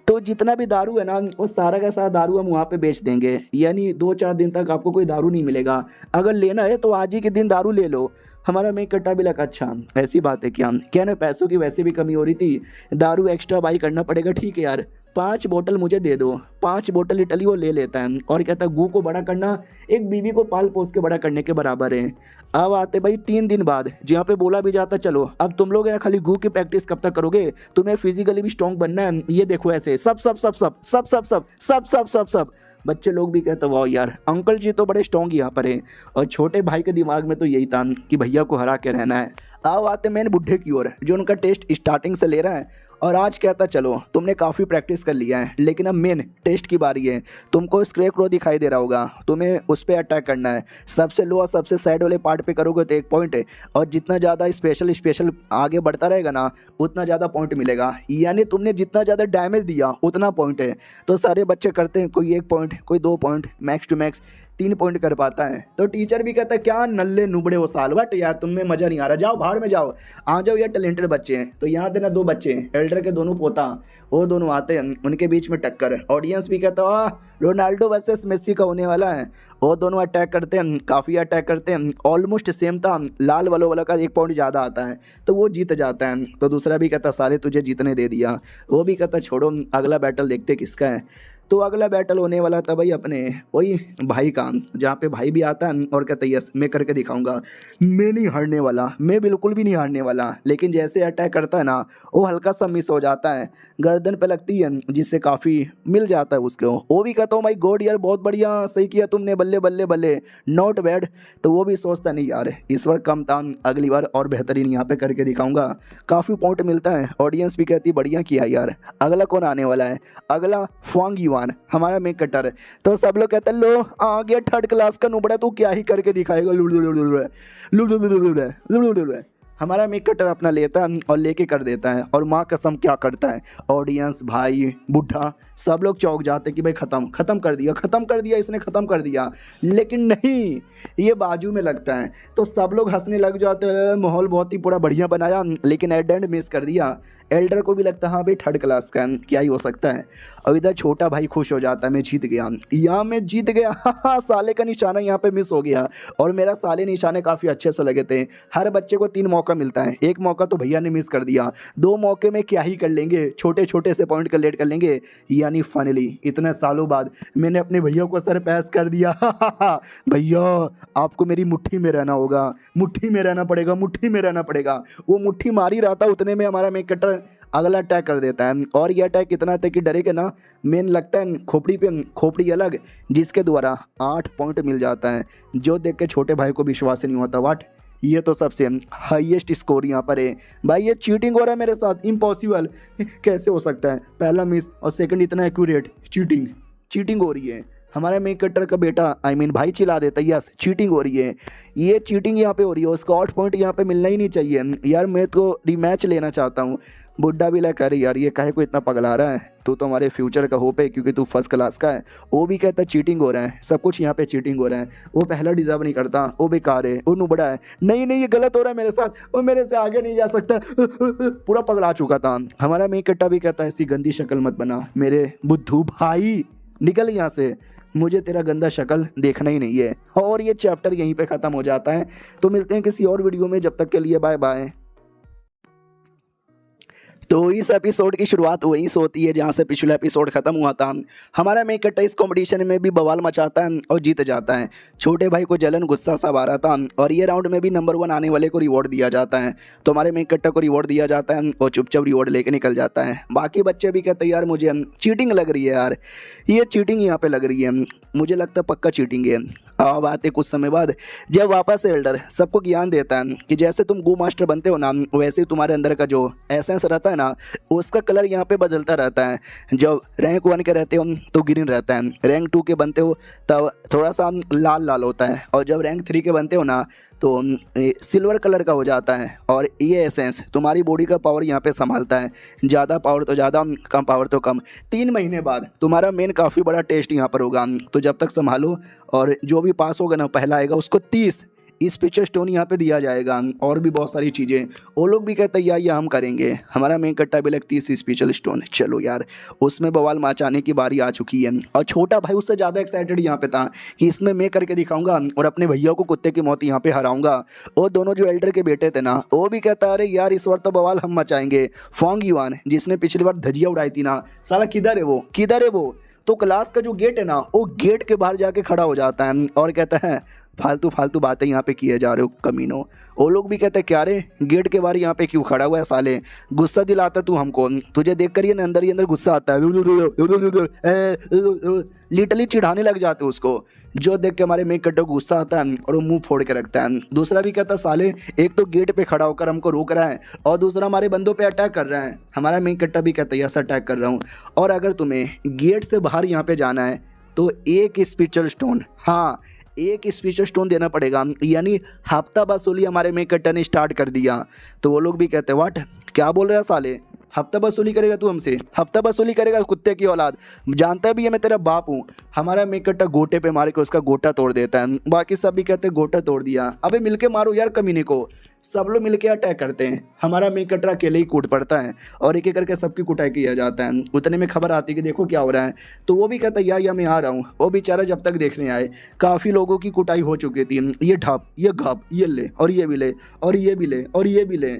तो जितना भी दारू है ना वो सारा का सारा दारू हम वहाँ पे बेच देंगे, यानी 2-4 दिन तक आपको कोई दारू नहीं मिलेगा। अगर लेना है तो आज ही के दिन दारू ले लो। हमारा मेक कट्टा भी लगा अच्छा ऐसी बात है क्या ना, पैसों की वैसे भी कमी हो रही थी, दारू एक्स्ट्रा बाई करना पड़ेगा, ठीक है यार 5 बोतल मुझे दे दो। 5 बोतल इटली वो ले लेता है और कहता है गू को बड़ा करना एक बीवी को पाल पोस के बड़ा करने के बराबर है। अब आते भाई 3 दिन बाद, जहाँ पे बोला भी जाता चलो अब तुम लोग है ना खाली गू की प्रैक्टिस कब तक करोगे, तुम्हें फिजिकली भी स्ट्रॉन्ग बनना है, ये देखो ऐसे सब सब सब सब सब सब सब सब सब सब सब बच्चे लोग भी कहते वाह यार अंकल जी तो बड़े स्ट्रॉन्ग यहाँ पर हैं। और छोटे भाई के दिमाग में तो यही था कि भैया को हरा के रहना है। अब आते मेन बुढ़े की ओर, जो उनका टेस्ट स्टार्टिंग से ले रहा है और आज कहता चलो तुमने काफ़ी प्रैक्टिस कर लिया है, लेकिन अब मेन टेस्ट की बारी है। तुमको स्क्रेप रो दिखाई दे रहा होगा, तुम्हें उस पर अटैक करना है। सबसे लो और सबसे साइड वाले पार्ट पे करोगे तो 1 पॉइंट है, और जितना ज़्यादा स्पेशल आगे बढ़ता रहेगा ना उतना ज़्यादा पॉइंट मिलेगा, यानी तुमने जितना ज़्यादा डैमेज दिया उतना पॉइंट है। तो सारे बच्चे करते हैं, कोई 1 पॉइंट, कोई 2 point, max to max 3 point कर पाता है। तो टीचर भी कहता है क्या नल्ले नुबड़े हो साल बट यार तुम्हें मज़ा नहीं आ रहा, जाओ भाड़ में जाओ, आ जाओ यार टैलेंटेड बच्चे हैं। तो यहाँ देना 2 बच्चे एल्डर के दोनों पोता, वो दोनों आते हैं, उनके बीच में टक्कर। ऑडियंस भी कहता है रोनाल्डो वर्सेस मेसी का होने वाला है। वो दोनों अटैक करते हैं, काफ़ी अटैक करते हैं, ऑलमोस्ट सेम था, लाल वाला का 1 पॉइंट ज़्यादा आता है तो वो जीत जाता है। तो दूसरा भी कहता साले तुझे जीतने दे दिया। वो भी कहता छोड़ो अगला बैटल देखते किसका है। तो अगला बैटल होने वाला था भाई अपने वही भाई का, जहाँ पे भाई भी आता है और कहता है यस मैं करके दिखाऊंगा, मैं नहीं हारने वाला, मैं बिल्कुल भी नहीं हारने वाला। लेकिन जैसे अटैक करता है ना वो हल्का सा मिस हो जाता है, गर्दन पे लगती है जिससे काफ़ी मिल जाता है उसको। वो भी कहता हूँ माई गॉड यार बहुत बढ़िया सही किया तुमने, बल्ले बल्ले बल्ले नॉट बैड। तो वो भी सोचता नहीं यार इस बार कम था, अगली बार और बेहतरीन यहाँ पे करके दिखाऊंगा, काफ़ी पॉइंट मिलता है। ऑडियंस भी कहती बढ़िया किया यार। अगला कौन आने वाला है, अगला फॉन्ग युवान हमारा मेक कटर है। तो सब लोग कहते हैं लो आ गया 3rd क्लास का नुबड़ा, तू क्या ही करके दिखाएगा, हमारा मेक कटर अपना लेता है और लेके कर देता है। और माँ कसम क्या करता है, ऑडियंस भाई बुढ़ा सब लोग चौंक जाते हैं कि भाई ख़त्म कर दिया इसने, ख़त्म कर दिया। लेकिन नहीं, ये बाजू में लगता है तो सब लोग हंसने लग जाते हैं, माहौल बहुत ही पूरा बढ़िया बनाया, लेकिन एट एंड मिस कर दिया। एल्डर को भी लगता हाँ भाई 3rd क्लास का क्या ही हो सकता है। और इधर छोटा भाई खुश हो जाता है मैं जीत गया, यहाँ मैं जीत गया साले का निशाना यहाँ पे मिस हो गया। और मेरा साले निशाने काफ़ी अच्छे से लगे थे। हर बच्चे को 3 मौका मिलता है, 1 मौका तो भैया ने मिस कर दिया, 2 मौके में क्या ही कर लेंगे, छोटे छोटे से पॉइंट कलेक्ट कर लेंगे। यानी फाइनली इतने सालों बाद मैंने अपने भैया को सरपास कर दिया भैया आपको मेरी मुट्ठी में रहना होगा, मुट्ठी में रहना पड़ेगा। वो मुट्ठी मार ही रहा था, उतने में हमारा मेक कटर अगला अटैक कर देता है। और ये अटैक इतना था कि डरेगा ना, मेन लगता है खोपड़ी पे, खोपड़ी अलग, जिसके द्वारा 8 पॉइंट मिल जाता है, जो देख के छोटे भाई को विश्वास नहीं होता। वाट ये तो सबसे हाईएस्ट स्कोर यहाँ पर है भाई, ये चीटिंग हो रहा है मेरे साथ, इम्पॉसिबल कैसे हो सकता है, पहला मिस और सेकंड इतना एक्यूरेट, चीटिंग हो रही है। हमारा मेक कटर का बेटा भाई चिल्ला देता है यस चीटिंग हो रही है, ये चीटिंग यहाँ पे हो रही है, उसका 8 पॉइंट यहाँ पे मिलना ही नहीं चाहिए यार, मैं तो रीमैच लेना चाहता हूँ। बुड्ढा भी लगा अरे यार ये काहे को इतना पगला रहा है, तू तो हमारे फ्यूचर का होप है क्योंकि तू 1st क्लास का है। वो भी कहता है चीटिंग हो रहा है, सब कुछ यहाँ पे चीटिंग हो रहा है, वो पहला डिजर्व नहीं करता, वो बेकार है, वो नुबड़ा है, नहीं ये गलत हो रहा है मेरे साथ, वो मेरे से आगे नहीं जा सकता पूरा पगला चुका था। हमारा मेक कट्टा भी कहता है ऐसी गंदी शक्ल मत बना मेरे बुद्धू भाई, निकल यहाँ से, मुझे तेरा गंदा शक्ल देखना ही नहीं है। और ये चैप्टर यहीं पे ख़त्म हो जाता है। तो मिलते हैं किसी और वीडियो में, जब तक के लिए बाय बाय। तो इस एपिसोड की शुरुआत वहीं से होती है जहाँ से पिछला एपिसोड खत्म हुआ था। हमारा मेक कट्टा इस कंपटीशन में भी बवाल मचाता है और जीत जाता है। छोटे भाई को जलन गुस्सा सब आ रहा था और ये राउंड में भी नंबर 1 आने वाले को रिवॉर्ड दिया जाता है। तो हमारे मेक कट्टा को रिवॉर्ड दिया जाता है और चुपचाप रिवॉर्ड लेके निकल जाता है। बाकी बच्चे भी कहते हैं यार मुझे चीटिंग लग रही है यार, ये चीटिंग यहाँ पे लग रही है, मुझे लगता है पक्का चीटिंग है। अब आते कुछ समय बाद जब वापस एल्डर सबको ज्ञान देता है कि जैसे तुम गो मास्टर बनते हो ना, वैसे ही तुम्हारे अंदर का जो एसेंस रहता है ना उसका कलर यहाँ पे बदलता रहता है। जब रैंक 1 के रहते हो तो ग्रीन रहता है, रैंक 2 के बनते हो तब थोड़ा सा लाल होता है, और जब रैंक 3 के बनते हो ना तो सिल्वर कलर का हो जाता है। और ये एसेंस तुम्हारी बॉडी का पावर यहाँ पे संभालता है, ज़्यादा पावर तो ज़्यादा, कम पावर तो कम। 3 महीने बाद तुम्हारा मेन काफ़ी बड़ा टेस्ट यहाँ पर होगा, तो जब तक संभालो। और जो भी पास होगा ना, पहला आएगा उसको 30 स्पीचर स्टोन यहाँ पे दिया जाएगा, और भी बहुत सारी चीज़ें। वो लोग भी कहते हैं यार ये हम करेंगे, हमारा मेन कट्टा भी लग 30 स्पीचर स्टोन। चलो यार, उसमें बवाल मचाने की बारी आ चुकी है। और छोटा भाई उससे ज़्यादा एक्साइटेड यहाँ पे था कि इसमें मैं करके दिखाऊंगा और अपने भैया को कुत्ते की मौत यहाँ पे हराऊंगा। और दोनों जो एल्डर के बेटे थे ना, वो भी कहता है अरे यार इस बार तो बवाल हम मचाएंगे। फोंग युआन जिसने पिछली बार धजिया उड़ाई थी ना, साला किधर है वो, किधर है वो। तो क्लास का जो गेट है ना, वो गेट के बाहर जाके खड़ा हो जाता है और कहता है फालतू फालतू बातें यहाँ पे किए जा रहे हो कमीनो। वो लोग भी कहते हैं क्या रे, गेट के बाहर यहाँ पे क्यों खड़ा हुआ है साले, गुस्सा दिलाता तू हमको, तुझे देख कर ये अंदर ही अंदर गुस्सा आता है। लिटरली चिढ़ाने लग जाते उसको, जो देख के हमारे मेक कट्टे को गुस्सा आता है और वो मुंह फोड़ के रखता है। दूसरा भी कहता है साले एक तो गेट पे खड़ा होकर हमको रोक रहा है, और दूसरा हमारे बंदों पे अटैक कर रहा है। हमारा मेक कट्टा भी कहता है यस अटैक कर रहा हूँ, और अगर तुम्हें गेट से बाहर यहाँ पे जाना है तो 1 स्पीचर स्टोन, हाँ 1 स्पीचर स्टोन देना पड़ेगा। यानी हफ्ता वसूली हमारे मेक कट्टा ने स्टार्ट कर दिया। तो वो लोग भी कहते हैं व्हाट, क्या बोल रहा है साले, हफ्ता वसूली करेगा तू हमसे, हफ्ता वसूली करेगा कुत्ते की औलाद, जानता भी है मैं तेरा बाप हूँ। हमारा मेक कट्टा गोटे पे मार के उसका गोटा तोड़ देता है। बाकी सब भी कहते हैं गोटा तोड़ दिया, अबे मिलके मारो यार कमीने को। सब लोग मिलके अटैक करते हैं, हमारा मेक कट्टा अकेले ही कूट पड़ता है और एक एक करके सबकी कुटाई किया जाता है। उतने में खबर आती है कि देखो क्या हो रहा है, तो वो भी कहता है या मैं आ रहा हूँ। वो बेचारा जब तक देखने आए काफ़ी लोगों की कुटाई हो चुकी थी, ये ढप, ये घप, ये ले और ये भी ले और ये भी ले और ये भी ले।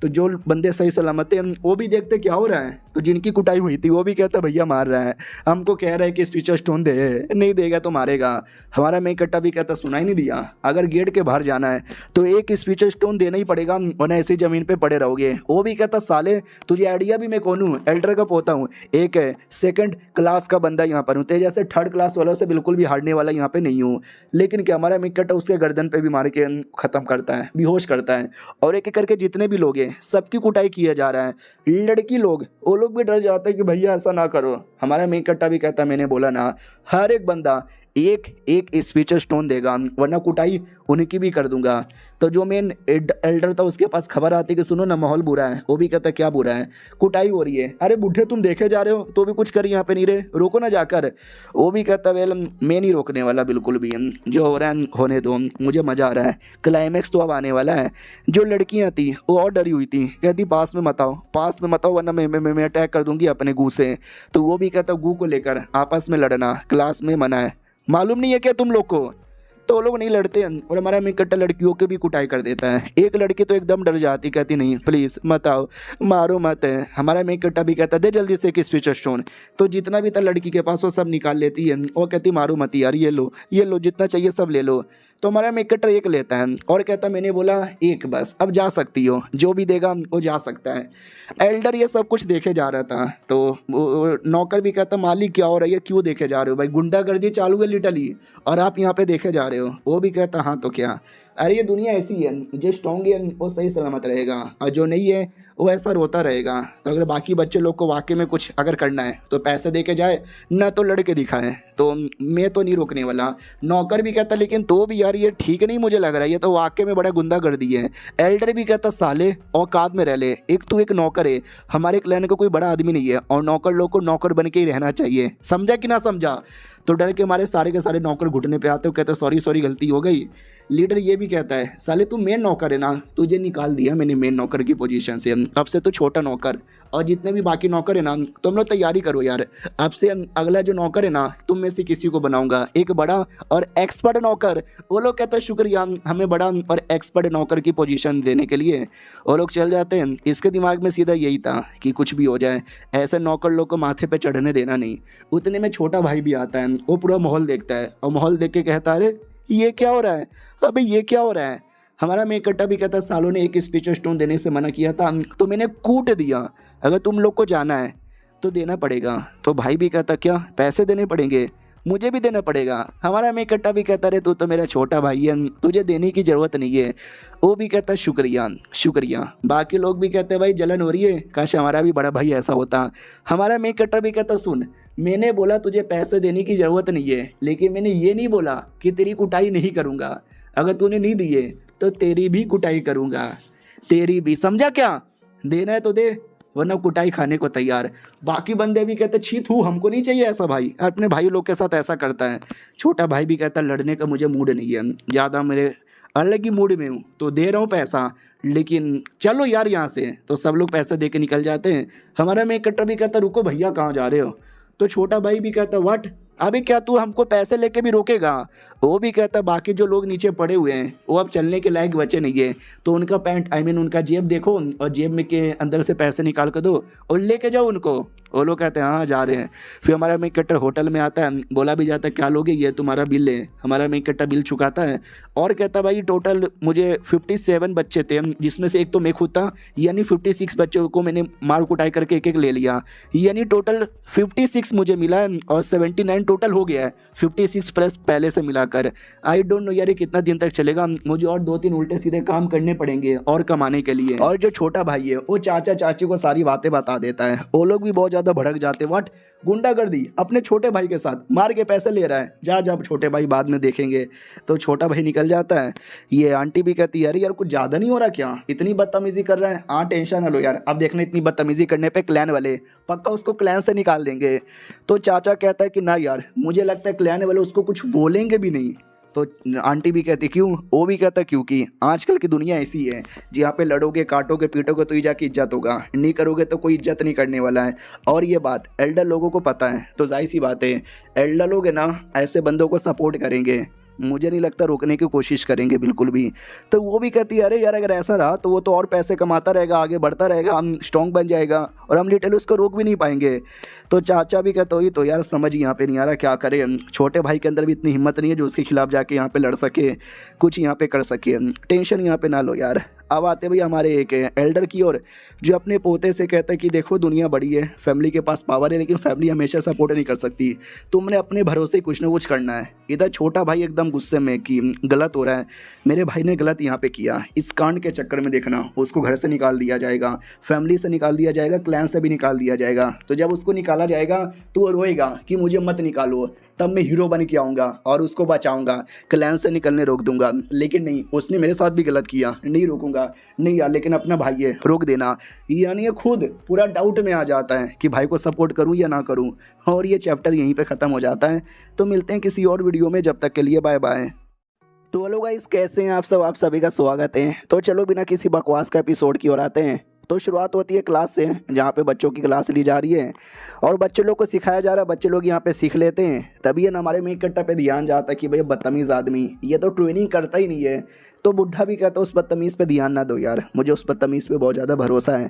तो जो बंदे सही सलामत हैं वो भी देखते क्या हो रहा है, तो जिनकी कुटाई हुई थी वो भी कहता भैया मार रहा है, हमको कह रहा है कि स्पीचर स्टोन दे, नहीं देगा तो मारेगा। हमारा मेक कट्टा भी कहता सुना ही नहीं दिया, अगर गेट के बाहर जाना है तो 1 स्पीचर स्टोन देना ही पड़ेगा, वरना ऐसी ज़मीन पे पड़े रहोगे। वो भी कहता साले तुझे आइडिया भी मैं कौन हूँ, एल्डर का पोता हूँ, एक सेकंड क्लास का बंदा यहाँ पर हूँ, तेरे जैसे 3rd क्लास वालों से बिल्कुल भी हारने वाला यहाँ पे नहीं हूँ। लेकिन क्या हमारा मेक कट्टा उसके गर्दन पे भी मार के ख़त्म करता है, बेहोश करता है। और एक एक करके जितने भी लोग हैं सबकी कुटाई किया जा रहा है। लड़की लोग, वो लोग भी डर जाते हैं कि भैया ऐसा ना करो। हमारा मेक कट्टा भी कहता मैंने बोला ना, हर एक बंदा एक स्पीचर स्टोन देगा, वरना कुटाई उनकी भी कर दूंगा। तो जो मेन एल्डर था उसके पास खबर आती कि सुनो ना माहौल बुरा है। वो भी कहता क्या बुरा है, कुटाई हो रही है। अरे बुढ़े तुम देखे जा रहे हो तो भी कुछ कर यहाँ पे नहीं रहे, रोको ना जाकर। वो भी कहता वेल मैं नहीं रोकने वाला बिल्कुल भी, जो हो रहा है होने दो, मुझे मज़ा आ रहा है, क्लाइमैक्स तो अब आने वाला है। जो लड़कियाँ थी वो और डरी हुई थी, कहती पास में मत आओ, पास में मत आओ वरना मैं अटैक कर दूंगी अपने गू से। तो वो भी कहता गू को लेकर आपस में लड़ना क्लास में मना है, मालूम नहीं है क्या तुम लोग को। तो वो लोग नहीं लड़ते हैं और हमारा मेक कट्टा लड़कियों के भी कुटाई कर देता है। एक लड़की तो एकदम डर जाती, कहती नहीं प्लीज़ मत आओ, मारो मत। हमारा मेक कट्टा भी कहता दे जल्दी से 1 स्पीचर स्टोन। तो जितना भी था लड़की के पास वो सब निकाल लेती है, वो कहती मारो मत यार, ये लो जितना चाहिए सब ले लो। तो हमारा मेक कट्टा 1 लेता है और कहता मैंने बोला 1 बस, अब जा सकती हो, जो भी देगा वो जा सकता है। एल्डर ये सब कुछ देखे जा रहा था, तो नौकर भी कहता मालिक क्या हो रहा है, क्यों देखे जा रहे हो भाई, गुंडागर्दी चालू है लिटरली और आप यहाँ पे देखे जा रहे हो। वो भी कहता हाँ तो क्या, अरे ये दुनिया ऐसी है, जो स्ट्रॉन्ग है वो सही सलामत रहेगा और जो नहीं है वो ऐसा रोता रहेगा। तो अगर बाकी बच्चे लोग को वाकई में कुछ अगर करना है तो पैसे दे के जाए, ना तो लड़के दिखाए। तो मैं तो नहीं रोकने वाला। नौकर भी कहता लेकिन तो भी यार ये ठीक नहीं मुझे लग रहा है, ये तो वाकई में बड़ा गुंडागर्दी है। एल्डर भी कहता साले औकात में रह ले, एक तू एक नौकर है, हमारे क्लैन का कोई बड़ा आदमी नहीं है और नौकर लोग को नौकर बन के ही रहना चाहिए, समझा कि ना समझा। तो डर के मारे सारे के सारे नौकर घुटने पे आते हो, कहते सॉरी गलती हो गई। लीडर ये भी कहता है साले तू मेन नौकर है ना, तुझे निकाल दिया मैंने मेन नौकर की पोजीशन से, अब से तो छोटा नौकर। और जितने भी बाकी नौकर है ना तुम लोग तैयारी करो यार, अब से अगला जो नौकर है ना तुम में से किसी को बनाऊंगा एक बड़ा और एक्सपर्ट नौकर। वो लोग कहते हैं शुक्रिया हमें बड़ा और एक्सपर्ट नौकर की पोजीशन देने के लिए। वो लोग चल जाते हैं। इसके दिमाग में सीधा यही था कि कुछ भी हो जाए ऐसे नौकर लोग को माथे पे चढ़ने देना नहीं। उतने में छोटा भाई भी आता है, वो पूरा माहौल देखता है और माहौल देख के कहता है अरे ये क्या हो रहा है, अबे ये क्या हो रहा है। हमारा मेक कट्टा भी कहता सालों ने 1 स्पीचर स्टोन देने से मना किया था तो मैंने कूट दिया, अगर तुम लोग को जाना है तो देना पड़ेगा। तो भाई भी कहता क्या पैसे देने पड़ेंगे, मुझे भी देना पड़ेगा। हमारा मेक कट्टा भी कहता रे तू तो मेरा छोटा भाई है, तुझे देने की ज़रूरत नहीं है। वो भी कहता शुक्रिया। बाकी लोग भी कहते भाई जलन हो रही है, काश हमारा भी बड़ा भाई ऐसा होता। हमारा मेक कट्टा भी कहता सुन मैंने बोला तुझे पैसे देने की ज़रूरत नहीं है, लेकिन मैंने ये नहीं बोला कि तेरी कुटाई नहीं करूँगा। अगर तूने नहीं दिए तो तेरी भी कुटाई करूँगा, तेरी भी, समझा क्या? देना है तो दे, वरना कुटाई खाने को तैयार। बाकी बंदे भी कहते छी थू, हमको नहीं चाहिए ऐसा भाई। अपने भाई लोग के साथ ऐसा करता है। छोटा भाई भी कहता है लड़ने का मुझे मूड नहीं है, ज़्यादा मेरे अलग ही मूड में हूँ, तो दे रहा हूँ पैसा, लेकिन चलो यार यहाँ से। तो सब लोग पैसे दे के निकल जाते हैं। हमारा मेन कट्टर भी कहता रुको भैया कहाँ जा रहे हो? तो छोटा भाई भी कहता व्हाट, अभी क्या तू हमको पैसे लेके भी रोकेगा? वो भी कहता बाकी जो लोग नीचे पड़े हुए हैं वो अब चलने के लायक बचे नहीं है, तो उनका पैंट उनका जेब देखो और जेब में के अंदर से पैसे निकाल कर दो और लेके जाओ उनको। वो लोग कहते हैं हाँ जा रहे हैं। फिर हमारा मेन कट्टर होटल में आता है, बोला भी जाता है क्या लोगे, ये तुम्हारा बिल है। हमारा मेन कट्टर बिल चुकाता है और कहता भाई टोटल मुझे 57 बच्चे थे, जिसमें से एक तो मैं खुद था, यानी 56 बच्चों को मैंने मार कुटाई करके एक एक ले लिया, यानी टोटल 56 मुझे मिला है और 79 टोटल हो गया है, 56 प्लस पहले से मिलाकर। आई डोंट नो यार ये कितना दिन तक चलेगा, मुझे और 2-3 उल्टे सीधे काम करने पड़ेंगे और कमाने के लिए। और जो छोटा भाई है वो चाचा चाची को सारी बातें बता देता है। वो लोग भी बहुत ज़्यादा भड़क जाते, व्हाट, गुंडागर्दी अपने छोटे भाई के साथ, मार के पैसे ले रहा है, जा जा छोटे भाई बाद में देखेंगे। तो छोटा भाई निकल जाता है। ये आंटी भी कहती है अरे यार कुछ ज़्यादा नहीं हो रहा क्या, इतनी बदतमीजी कर रहा है? हाँ टेंशन ना लो यार, अब देखना इतनी बदतमीजी करने पे क्लैन वाले पक्का उसको क्लैन से निकाल देंगे। तो चाचा कहता है कि ना यार मुझे लगता है क्लैन वाले उसको कुछ बोलेंगे भी नहीं। तो आंटी भी कहती क्यों? वो भी कहता क्योंकि आजकल की दुनिया ऐसी है, जहाँ पे लड़ोगे काटोगे पीटोगे तो ही जाके इज्जत होगा, नहीं करोगे तो कोई इज्जत नहीं करने वाला है। और ये बात एल्डर लोगों को पता है, तो जाहिर सी बात है एल्डर लोग है ना ऐसे बंदों को सपोर्ट करेंगे, मुझे नहीं लगता रोकने की कोशिश करेंगे बिल्कुल भी। तो वो भी कहती है अरे यार अगर ऐसा रहा तो वो तो और पैसे कमाता रहेगा, आगे बढ़ता रहेगा, हम स्ट्रॉन्ग बन जाएगा और हम लिटरली उसको रोक भी नहीं पाएंगे। तो चाचा भी कहते हो तो यार समझ यहाँ पे नहीं आ रहा क्या करे, छोटे भाई के अंदर भी इतनी हिम्मत नहीं है जो उसके खिलाफ जाके यहाँ पे लड़ सके, कुछ यहाँ पे कर सके। टेंशन यहाँ पे ना लो यार। अब आते भाई हमारे एक एल्डर की ओर, जो अपने पोते से कहता है कि देखो दुनिया बड़ी है, फैमिली के पास पावर है, लेकिन फैमिली हमेशा सपोर्ट नहीं कर सकती, तुमने अपने भरोसे कुछ ना कुछ करना है। इधर छोटा भाई एकदम गुस्से में कि गलत हो रहा है, मेरे भाई ने गलत यहाँ पे किया, इस कांड के चक्कर में देखना उसको घर से निकाल दिया जाएगा, फैमिली से निकाल दिया जाएगा, क्लैन से भी निकाल दिया जाएगा। तो जब उसको निकाला जाएगा तो वो रोएगा कि मुझे मत निकालो, तब मैं हीरो बन के आऊँगा और उसको बचाऊँगा, क्लैन से निकलने रोक दूंगा। लेकिन नहीं, उसने मेरे साथ भी गलत किया, नहीं रोकूंगा, नहीं यार लेकिन अपना भाई है रोक देना। यानी ये खुद पूरा डाउट में आ जाता है कि भाई को सपोर्ट करूं या ना करूं, और ये चैप्टर यहीं पे ख़त्म हो जाता है। तो मिलते हैं किसी और वीडियो में, जब तक के लिए बाय बाय। तो हेलो गाइस, कैसे हैं आप सब? आप सभी का स्वागत है। तो चलो बिना किसी बकवास का एपिसोड की ओर आते हैं। तो शुरुआत होती है क्लास से, जहाँ पे बच्चों की क्लास ली जा रही है और बच्चे लोग को सिखाया जा रहा है, बच्चे लोग यहाँ पे सीख लेते हैं। तभी है ना हमारे मेन कट्टा पे ध्यान जाता है कि भाई बदतमीज़ आदमी ये तो ट्रेनिंग करता ही नहीं है। तो बुढ़ा भी कहता है उस बदतमीज़ पे ध्यान ना दो यार, मुझे उस बदतमीज़ पे बहुत ज़्यादा भरोसा है।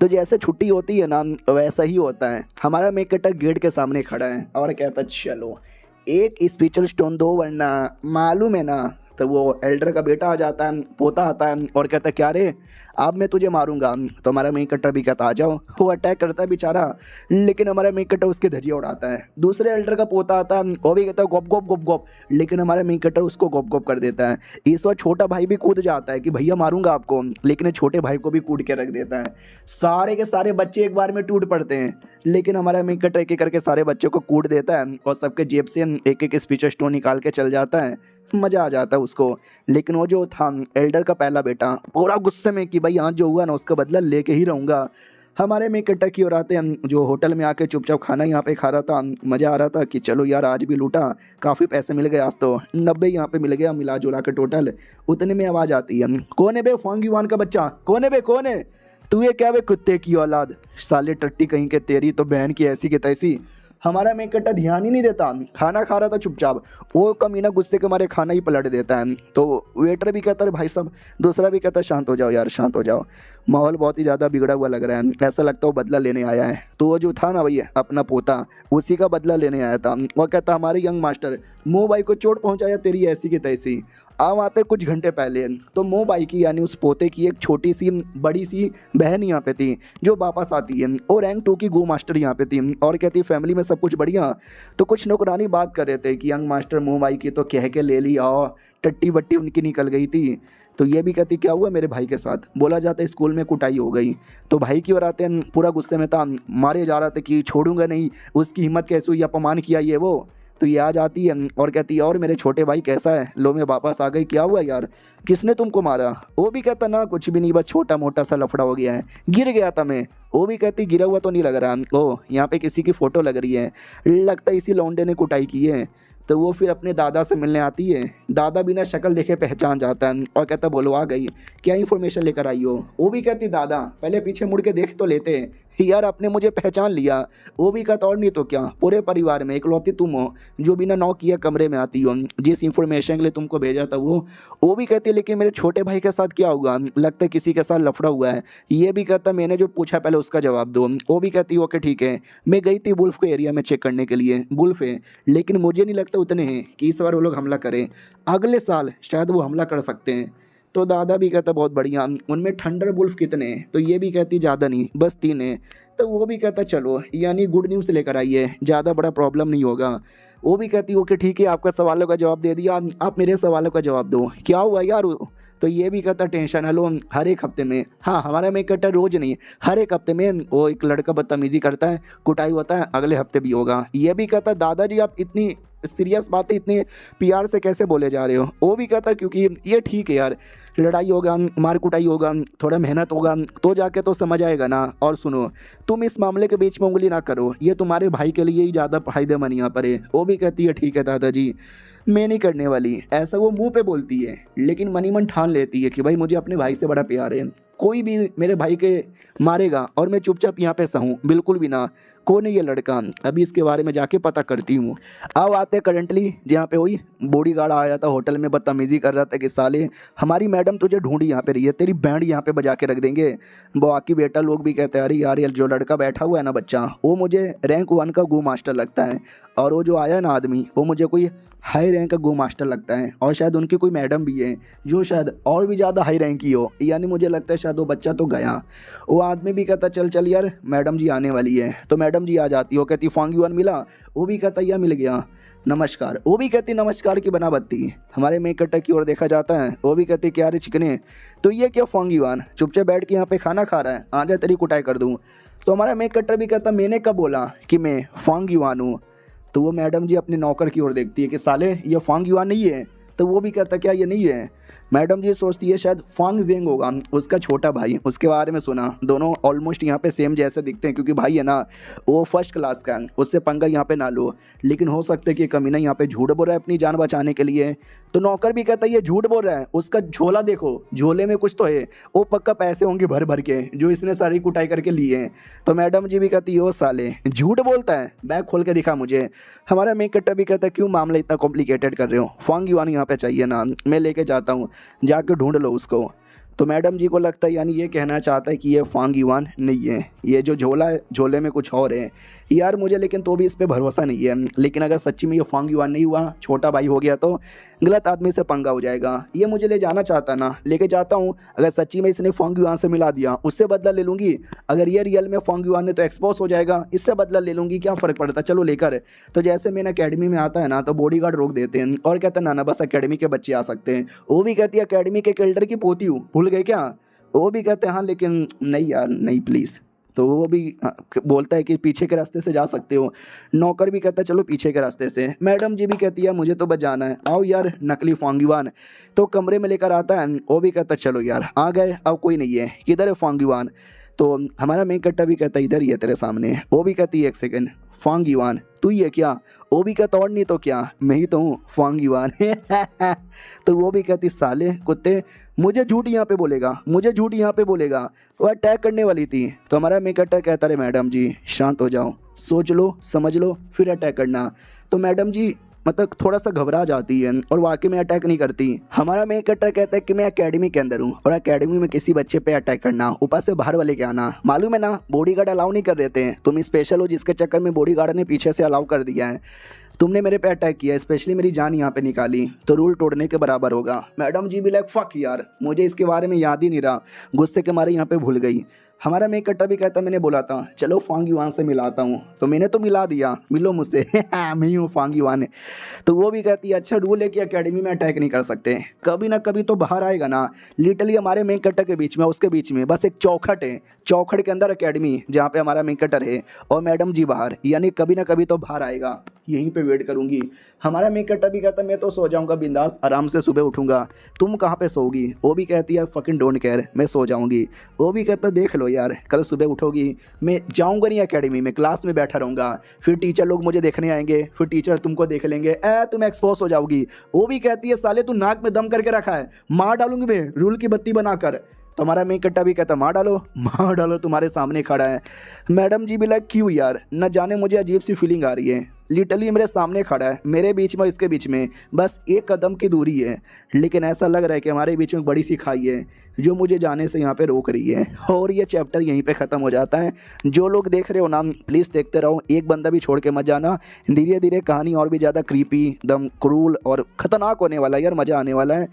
तो जैसे छुट्टी होती है ना वैसा ही होता है। हमारा मेन कट्टा गेट के सामने खड़ा है और कहता है चलो एक स्पिरिचुअल स्टोन दो वरना मालूम है ना। तो वो एल्डर का बेटा आ जाता है, पोता आता है और कहता है क्या रे अब मैं तुझे मारूंगा। तो हमारा मेन कट्टर भी कहता आ जाओ। वो अटैक करता है बेचारा, लेकिन हमारा मेन कट्टर उसके धजिया उड़ाता है। दूसरे एल्डर का पोता आता है, वो भी कहता है गोप गोप गोप गोप, लेकिन हमारा मेन कट्टर उसको गोप गोप कर देता है। इस बार छोटा भाई भी कूद जाता है कि भैया मारूंगा आपको, लेकिन छोटे भाई को भी कूद के रख देता है। सारे के सारे बच्चे एक बार में टूट पड़ते हैं, लेकिन हमारा मेन कट्टर एक एक करके सारे बच्चों को कूट देता है और सबके जेब से एक एक स्पीचर स्टोन निकाल के चल जाता है। मज़ा आ जाता है उसको। लेकिन वो जो था एल्डर का पहला बेटा पूरा गुस्से में कि भाई आज जो हुआ ना उसका बदला लेके ही रहूँगा। हमारे में कट्टा की ओर आते हैं, जो होटल में आके चुपचाप खाना यहाँ पे खा रहा था, मज़ा आ रहा था कि चलो यार आज भी लूटा, काफ़ी पैसे मिल गए, आज तो 90 यहाँ पे मिल गया मिला जुला के टोटल। उतने में आवाज़ आती है, कौन है बे फोंगीवान का बच्चा, कौन है बे, कौन है तू, ये क्या बे कुत्ते की औलाद, साले टट्टी कहीं के, तेरी तो बहन की ऐसी की तैसी। हमारा मेन कट्टा ध्यान ही नहीं देता, खाना खा रहा था चुपचाप, वो कमीना गुस्से के मारे खाना ही पलट देता है। तो वेटर भी कहता है भाई साहब, दूसरा भी कहता है शांत हो जाओ यार शांत हो जाओ, माहौल बहुत ही ज़्यादा बिगड़ा हुआ लग रहा है, ऐसा लगता है वो बदला लेने आया है। तो वो जो था ना भैया अपना पोता, उसी का बदला लेने आया था। वो कहता हमारे यंग मास्टर मोह भाई को चोट पहुँचाया तेरी ऐसी की तैसी। अब आते कुछ घंटे पहले तो मोह भाई की यानी उस पोते की एक छोटी सी बड़ी सी बहन यहाँ पे थी जो वापस आती है, और रैंक 2 की गो मास्टर यहाँ पे थी और कहती फैमिली में सब कुछ बढ़िया। तो कुछ नौकरानी बात कर रहे थे कि यंग मास्टर मोह भाई की तो कह के ले ली, आओ टट्टी वट्टी उनकी निकल गई थी। तो ये भी कहती क्या हुआ मेरे भाई के साथ, बोला जाता है स्कूल में कुटाई हो गई। तो भाई की ओर आते हैं, पूरा गुस्से में था, मारे जा रहा था कि छोड़ूंगा नहीं, उसकी हिम्मत कैसे हुई, अपमान किया ये वो। तो ये आ जाती है और कहती है और मेरे छोटे भाई कैसा है, लो मैं वापस आ गई, क्या हुआ यार, किसने तुमको मारा। वो भी कहता ना कुछ भी नहीं, बस छोटा मोटा सा लफड़ा हो गया है, गिर गया था मैं। वो भी कहती गिरा हुआ तो नहीं लग रहा, ओ यहाँ पे किसी की फ़ोटो लग रही है, लगता है इसी लौंडे ने कुटाई की है। तो वो फिर अपने दादा से मिलने आती है। दादा बिना शक्ल देखे पहचान जाता है और कहता बोलो आ गई, क्या इन्फॉर्मेशन लेकर आई हो। वो भी कहती दादा पहले पीछे मुड़ के देख तो लेते हैं, यार आपने मुझे पहचान लिया। वो भी कहता और नहीं तो क्या, पूरे परिवार में इकलौती तुम हो जो बिना नॉक किए कमरे में आती हो, जिस इन्फॉर्मेशन के लिए तुमको भेजा था वो भी कहती लेकिन मेरे छोटे भाई के साथ क्या हुआ, लगता है किसी के साथ लफड़ा हुआ है। ये भी कहता मैंने जो पूछा पहले उसका जवाब दो। वो भी कहती ओके ठीक है, मैं गई थी वुल्फ को एरिया में चेक करने के लिए, वुल्फ है लेकिन मुझे नहीं लगता उतने हैं कि इस बार वो लोग हमला करें, अगले साल शायद वो हमला कर सकते हैं। तो दादा भी कहता बहुत बढ़िया, उनमें थंडर वुल्फ कितने हैं, तो ये भी कहती ज़्यादा नहीं बस 3 हैं। तो वो भी कहता चलो यानी गुड न्यूज़ लेकर आइए, ज़्यादा बड़ा प्रॉब्लम नहीं होगा। वो भी कहती ओके ठीक है, आपका सवालों का जवाब दे दिया, आप मेरे सवालों का जवाब दो, क्या हुआ यार। तो ये भी कहता टेंशन हेलो हर एक हफ्ते में, हाँ हमारा में कहता रोज़ नहीं, हर एक हफ्ते में वो एक लड़का बदतमीज़ी करता है, कुटाई होता है, अगले हफ्ते भी होगा। ये भी कहता दादाजी आप इतनी सीरियस बातें इतने प्यार से कैसे बोले जा रहे हो। वो भी कहता क्योंकि ये ठीक है यार, लड़ाई होगा, मार कुटाई होगा, थोड़ा मेहनत होगा तो जाके तो समझ आएगा ना। और सुनो तुम इस मामले के बीच में उंगली ना करो, ये तुम्हारे भाई के लिए ही ज़्यादा फायदेमंद यहाँ पर है। वो भी कहती है ठीक है दादाजी मैं नहीं करने वाली, ऐसा वो मुंह पे बोलती है लेकिन मनी मन ठान लेती है कि भाई मुझे अपने भाई से बड़ा प्यार है, कोई भी मेरे भाई के मारेगा और मैं चुपचाप यहाँ पे सहूँ, बिल्कुल भी ना। कौन है ये लड़का, अभी इसके बारे में जाके पता करती हूँ। अब आते करंटली जहाँ पे वही बॉडी गार्ड आया था होटल में, बदतमीज़ी कर रहा था कि साले हमारी मैडम तुझे ढूंढी यहाँ पे रही है, तेरी बैंड यहाँ पे बजा के रख देंगे। बाकी बेटा लोग भी कहते हैं अरे यार ये जो लड़का बैठा हुआ है ना बच्चा, वो मुझे रैंक 1 का गो मास्टर लगता है, और वो जो आया ना आदमी वो मुझे कोई हाई रैंक का गो मास्टर लगता है, और शायद उनकी कोई मैडम भी है जो शायद और भी ज़्यादा हाई रैंक की हो, यानी मुझे लगता है शायद वो बच्चा तो गया। वो आदमी भी कहता चल चल यार मैडम जी आने वाली है। तो मैडम जी आ जाती है, वो कहती फॉन्ग्यूआन मिला, वो भी कहता यह मिल गया, नमस्कार। वो भी कहती नमस्कार की बना बत्ती। हमारे मेक कट्टा की ओर देखा जाता है, वो भी कहती क्या रे चिकने, तो ये क्या फॉन्ग्यूआन चुपचाप बैठ के यहाँ पे खाना खा रहा है, आ जा तेरी कुटाई कर दूँ। तो हमारा मेक कट्टर भी कहता मैंने कब बोला कि मैं फॉन्ग्यूआन हूँ। तो वो मैडम जी अपने नौकर की ओर देखती है कि साले ये फॉन्ग्यूआन नहीं है। तो वो भी कहता क्या ये नहीं है। मैडम जी सोचती है शायद फांग जेंग होगा उसका छोटा भाई, उसके बारे में सुना, दोनों ऑलमोस्ट यहाँ पे सेम जैसे दिखते हैं क्योंकि भाई है ना वो फर्स्ट क्लास का है, उससे पंगा यहाँ पे ना लो। लेकिन हो सकता है कि कमीना यहाँ पे झूठ बोल रहा है अपनी जान बचाने के लिए। तो नौकर भी कहता है ये झूठ बोल रहा है, उसका झोला देखो, झोले में कुछ तो है, वो पक्का पैसे होंगे भर भर के जो इसने सारी कुटाई करके लिए हैं। तो मैडम जी भी कहती है ओ साले झूठ बोलता है, बैग खोल के दिखा मुझे। हमारा मेक कट्टर भी कहता है क्यों मामला इतना कॉम्प्लिकेटेड कर रहे हो, फॉन्ग युवान यहाँ पे चाहिए ना, मैं लेके जाता हूँ, जाकर ढूंढ लो उसको। तो मैडम जी को लगता है यानी ये कहना चाहता है कि ये फांग युवान नहीं है, ये जो झोला है झोले में कुछ और है यार मुझे, लेकिन तो भी इस पे भरोसा नहीं है। लेकिन अगर सच्ची में ये फांग युवान नहीं हुआ, छोटा भाई हो गया तो गलत आदमी से पंगा हो जाएगा। ये मुझे ले जाना चाहता ना, लेके जाता हूँ, अगर सच्ची में इसने फांग युवान से मिला दिया उससे बदला ले लूँगी, अगर ये रियल में फांग युवान ने तो एक्सपोज हो जाएगा, इससे बदला ले लूँगी, क्या फ़र्क पड़ता, चलो लेकर। तो जैसे मैंने अकेडमी में आता है ना तो बॉडीगार्ड रोक देते हैं और कहते हैं ना ना बस अकेडमी के बच्चे आ सकते हैं। वो भी कहती है अकेडमी के केल्डर की पोती हूँ, भूल गए क्या। वो भी कहते हैं हाँ लेकिन नहीं यार नहीं प्लीज़। तो वो भी बोलता है कि पीछे के रास्ते से जा सकते हो। नौकर भी कहता है चलो पीछे के रास्ते से। मैडम जी भी कहती है मुझे तो बच जाना है, आओ यार नकली फांगयुआन। तो कमरे में लेकर आता है, वो भी कहता है चलो यार आ गए, अब कोई नहीं है, किधर है फांगयुआन। तो हमारा मेन कट्टा भी कहता है इधर ही है तेरे सामने। वो भी कहती है एक सेकंड, फांगयुआन तू ही है क्या। वो भी कहता और नहीं तो क्या, मैं ही तो हूँ फांगयुआन। तो वो भी कहती साले कुत्ते मुझे झूठ यहाँ पे बोलेगा, मुझे झूठ यहाँ पे बोलेगा, वो अटैक करने वाली थी। तो हमारा मेन कट्टा कहता है मैडम जी शांत हो जाओ, सोच लो समझ लो फिर अटैक करना। तो मैडम जी मतलब थोड़ा सा घबरा जाती है और वाकई में अटैक नहीं करती। हमारा मेन कट्टर कहता है कि मैं एकेडमी के अंदर हूँ और एकेडमी में किसी बच्चे पे अटैक करना, ऊपर से बाहर वाले के आना, मालूम है ना बॉडीगार्ड अलाउ नहीं कर रहे थे, तुम स्पेशल हो जिसके चक्कर में बॉडीगार्ड ने पीछे से अलाउ कर दिया है, तुमने मेरे पे अटैक किया, स्पेशली मेरी जान यहाँ पे निकाली, तो रूल तोड़ने के बराबर होगा। मैडम जी भी लाइक फक यार मुझे इसके बारे में याद ही नहीं रहा, गुस्से के मारे यहाँ पे भूल गई। हमारा मेक कटर भी कहता मैंने बोला था चलो फांग युआन से मिलाता हूँ, तो मैंने तो मिला दिया, मिलो मुझसे मैं ही हूँ फांग युआन। तो वो भी कहती है अच्छा रूल है कि एकेडमी में अटैक नहीं कर सकते, कभी ना कभी तो बाहर आएगा ना। लिटरली हमारे मेक कटर के बीच में उसके बीच में बस एक चौखट है, चौखट के अंदर एकेडमी जहाँ पे हमारा मेक कटर है और मैडम जी बाहर, यानी कभी ना कभी तो बाहर आएगा, यहीं पे वेट करूंगी। हमारा मेक कटर भी कहता मैं तो सो जाऊंगा बिंदास, आराम से सुबह उठूंगा, तुम कहाँ पे सोओगी? वो भी कहती है फकिंग डोंट केयर, मैं सो जाऊंगी। वो भी कहता देख लो यार कल सुबह उठोगी, मैं जाऊंगा नहीं एकेडमी में, क्लास में बैठा रहूंगा, फिर टीचर लोग मुझे देखने आएंगे, फिर टीचर तुमको देख लेंगे, तुम एक्सपोज हो जाओगी। वो भी कहती है साले तू नाक में दम करके रखा है, मार डालूंगी मैं रूल की बत्ती बनाकर। तो हमारा मेक कट्टा भी कहता मार डालो तुम्हारे सामने खड़ा है। मैडम जी भी लाइक क्यों यार, न जाने मुझे अजीब सी फीलिंग आ रही है, लिटरली मेरे सामने खड़ा है, मेरे बीच में इसके बीच में बस एक कदम की दूरी है, लेकिन ऐसा लग रहा है कि हमारे बीच में बड़ी सी खाई है जो मुझे जाने से यहाँ पे रोक रही है। और ये चैप्टर यहीं पे ख़त्म हो जाता है। जो लोग देख रहे हो ना प्लीज़ देखते रहो, एक बंदा भी छोड़ के मत जाना, धीरे धीरे कहानी और भी ज़्यादा क्रीपी दम क्रूल और ख़तरनाक होने वाला है यार, मज़ा आने वाला है,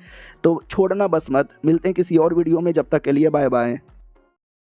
तो छोड़ना बस मत। मिलते हैं किसी और वीडियो में, जब तक के लिए बाय बाय।